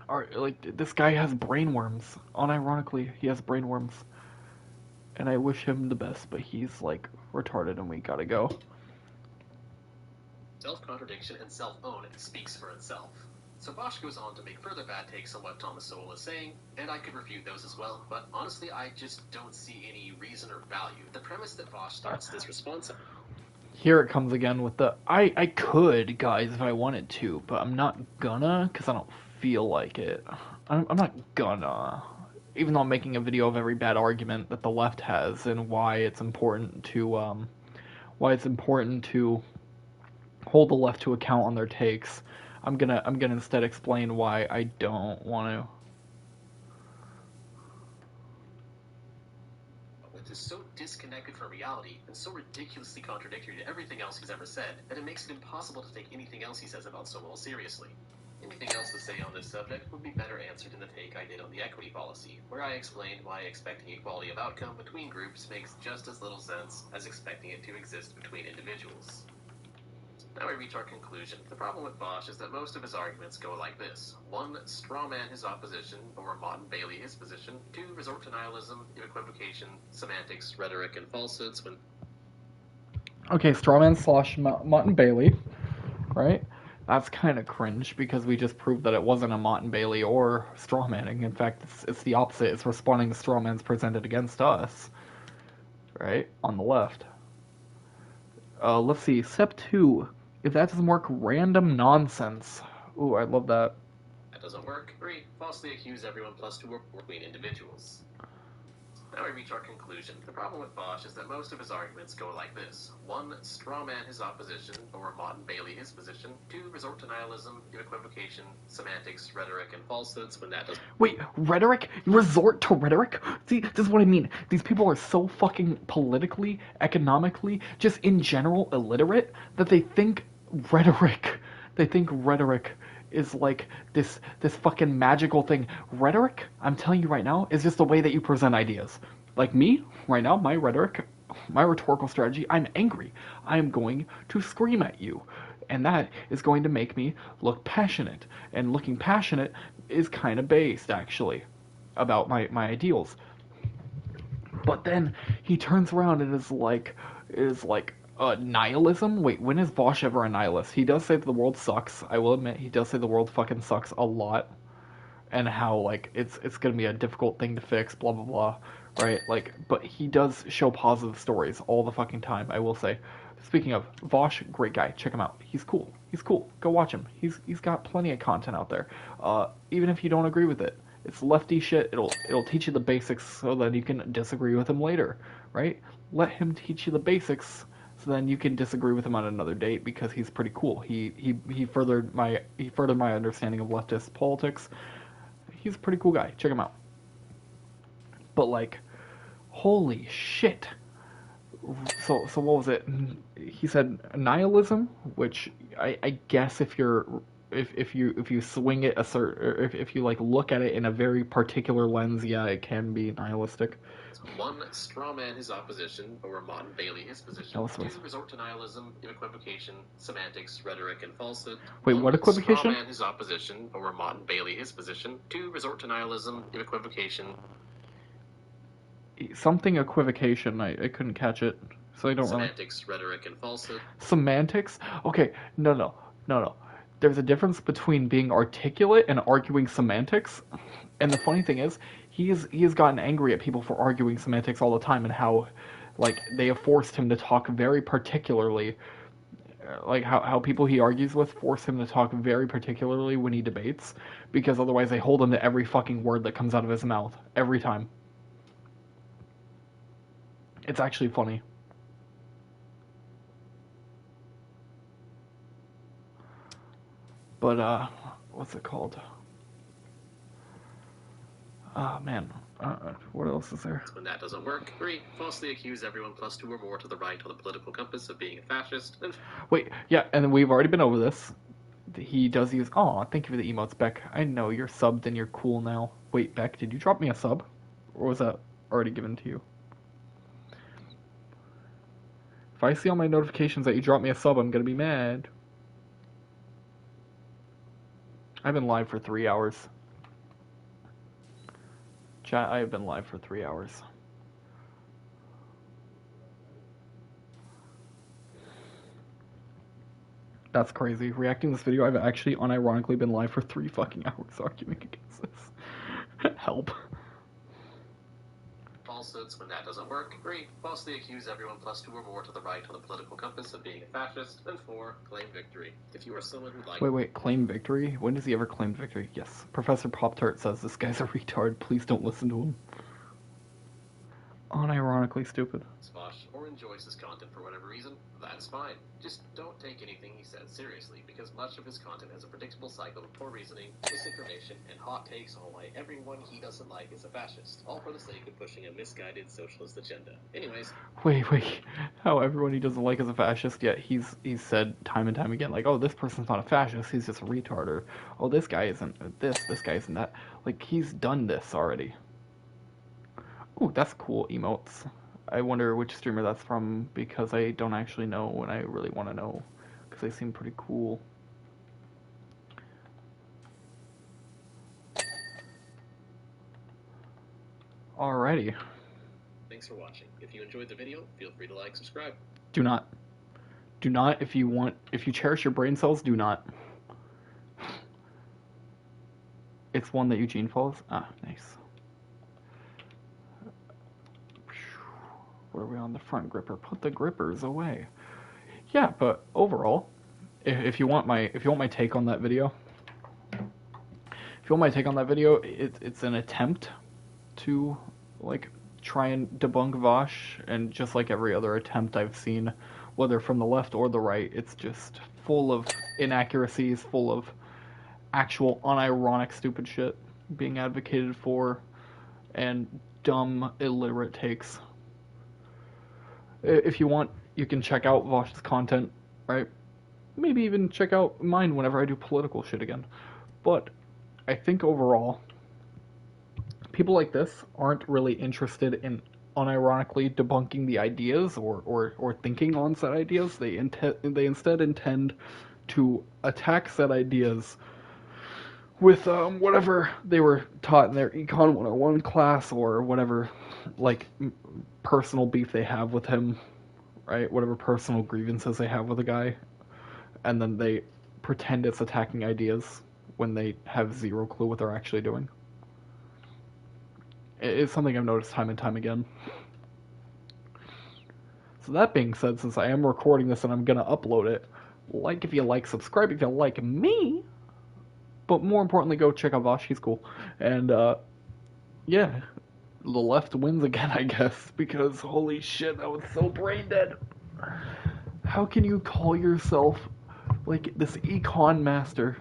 Or, like, this guy has brainworms. Unironically, he has brainworms. And I wish him the best, but he's, like, retarded and we gotta go. Self-contradiction and self-own speaks for itself. So Vaush goes on to make further bad takes on what Thomas Sowell is saying, and I could refute those as well, but honestly I just don't see any reason or value. The premise that Vaush starts this response... Here it comes again with the, I could, guys, if I wanted to, but I'm not gonna, because I don't feel like it. I'm not gonna. Even though I'm making a video of every bad argument that the left has and why it's important to hold the left to account on their takes, I'm gonna instead explain why I don't want to. It is so disconnected from reality and so ridiculously contradictory to everything else he's ever said that it makes it impossible to take anything else he says about Sowell seriously. Anything else to say on this subject would be better answered in the take I did on the equity policy, where I explained why expecting equality of outcome between groups makes just as little sense as expecting it to exist between individuals. Now we reach our conclusion. The problem with Vaush is that most of his arguments go like this. 1. Strawman his opposition, or Martin Bailey his position. 2. Resort to nihilism, equivocation, semantics, rhetoric, and falsehoods when... Okay, Strawman / Martin Bailey. right? That's kind of cringe because we just proved that it wasn't a Mott and Bailey or strawmanning. In fact, it's the opposite. It's responding to strawmans presented against us, right? On the left. Let's see. Step 2. If that doesn't work, random nonsense. Ooh, I love that. That doesn't work. 3. Falsely accuse everyone plus 2 or between individuals. Now we reach our conclusion. The problem with Vaush is that most of his arguments go like this. 1. Strawman his opposition, or Mott and Bailey his position. 2. Resort to nihilism, equivocation, semantics, rhetoric, and falsehoods when that doesn't... Wait, rhetoric? Resort to rhetoric? See, this is what I mean. These people are so fucking politically, economically, just in general illiterate that they think rhetoric is like this fucking magical thing. Rhetoric, I'm telling you right now, is just the way that you present ideas. Like me, right now, my rhetorical strategy, I'm angry. I'm going to scream at you. And that is going to make me look passionate. And looking passionate is kind of based, actually, about my ideals. But then he turns around and is like nihilism? Wait, when is Vaush ever a nihilist? He does say that the world sucks. I will admit, he does say the world fucking sucks a lot. And how, like, it's gonna be a difficult thing to fix, blah, blah, blah. Right? Like, but he does show positive stories all the fucking time, I will say. Speaking of, Vaush, great guy. Check him out. He's cool. He's cool. Go watch him. He's got plenty of content out there. Even if you don't agree with it. It's lefty shit. It'll teach you the basics so that you can disagree with him later. Right? Let him teach you the basics so then you can disagree with him on another date because he's pretty cool. He furthered my understanding of leftist politics. He's a pretty cool guy. Check him out. But like, holy shit. So what was it? He said nihilism, which I guess if you swing it if you like look at it in a very particular lens, yeah, it can be nihilistic. 1. Strawman his opposition, or Mott and Bailey his position. 2. Resort to nihilism, equivocation, semantics, rhetoric, and falsehood. Wait, what equivocation? Strawman his opposition, or Mott and Bailey his position. 2. Resort to nihilism, equivocation. Something equivocation. I couldn't catch it, so I don't semantics, rhetoric, and falsehood. Semantics? Okay, no. There's a difference between being articulate and arguing semantics. And the funny thing is, he has gotten angry at people for arguing semantics all the time and how, like, they have forced him to talk very particularly, like how people he argues with force him to talk very particularly when he debates, because otherwise they hold him to every fucking word that comes out of his mouth, every time. It's actually funny. But, what's it called? Ah, man. What else is there? When that doesn't work. 3. Falsely accuse everyone plus 2 or more to the right on the political compass of being a fascist. And wait, yeah, and we've already been over this. He does use... Aw, thank you for the emotes, Beck. I know, you're subbed and you're cool now. Wait, Beck, did you drop me a sub? Or was that already given to you? If I see on my notifications that you dropped me a sub, I'm gonna be mad. I've been live for 3 hours. Chat, I have been live for 3 hours. That's crazy. Reacting to this video, I've actually unironically been live for 3 fucking hours arguing against this. Help. falsehoods when that doesn't work. 3. Falsely accuse everyone plus 2 or more to the right on the political compass of being a fascist. And 4. Claim victory. If you are someone who likes... Wait, claim victory? When does he ever claim victory? Yes. Professor Pop-Tart says this guy's a retard. Please don't listen to him. Unironically stupid. Vaush or enjoys his content for whatever reason, that's fine. Just don't take anything he says seriously, because much of his content has a predictable cycle of poor reasoning, misinformation, and hot takes on why everyone he doesn't like is a fascist, all for the sake of pushing a misguided socialist agenda. Anyways... Wait. How everyone he doesn't like is a fascist, yet he's said time and time again, like, oh, this person's not a fascist, he's just a retard, or, oh, this guy isn't this guy isn't that. Like, he's done this already. Ooh, that's cool, emotes. I wonder which streamer that's from, because I don't actually know, and I really want to know, because they seem pretty cool. Alrighty. Thanks for watching. If you enjoyed the video, feel free to like, subscribe. Do not Do not, if you cherish your brain cells, do not. It's one that Eugene follows. Ah, nice. What are we on the front gripper? Put the grippers away. Yeah, but overall, if you want my take on that video, it's an attempt to like try and debunk Vaush, and just like every other attempt I've seen, whether from the left or the right, it's just full of inaccuracies, full of actual unironic stupid shit being advocated for, and dumb, illiterate takes. If you want, you can check out Vaush's content, right? Maybe even check out mine whenever I do political shit again. But I think overall, people like this aren't really interested in unironically debunking the ideas or thinking on said ideas. They instead intend to attack said ideas with whatever they were taught in their Econ 101 class, or whatever like personal beef they have with him, right? Whatever personal grievances they have with a guy, and then they pretend it's attacking ideas when they have zero clue what they're actually doing. It's something I've noticed time and time again. So that being said, since I am recording this and I'm gonna upload it, like if you like, subscribe if you like me, but more importantly, go check out Vaush, he's cool. And yeah, the left wins again, I guess, because holy shit, that was so brain dead. How can you call yourself like this econ master?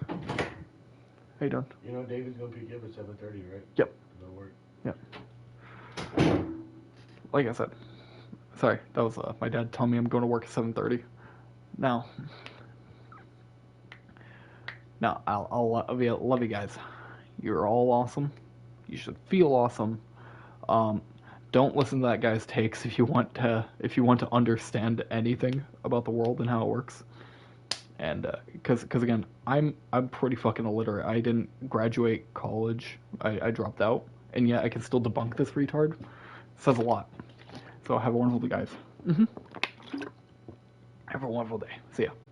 How you doing? You know David's gonna pick you up at 7:30, right? Yep. That'll work. Yep. Like I said, sorry, that was my dad telling me I'm going to work at 7:30. Now, I'll love you guys. You're all awesome. You should feel awesome. Don't listen to that guy's takes if you want to understand anything about the world and how it works. And because again, I'm pretty fucking illiterate. I didn't graduate college. I dropped out, and yet I can still debunk this retard. It says a lot. So have a wonderful day, guys. Have a wonderful day. See ya.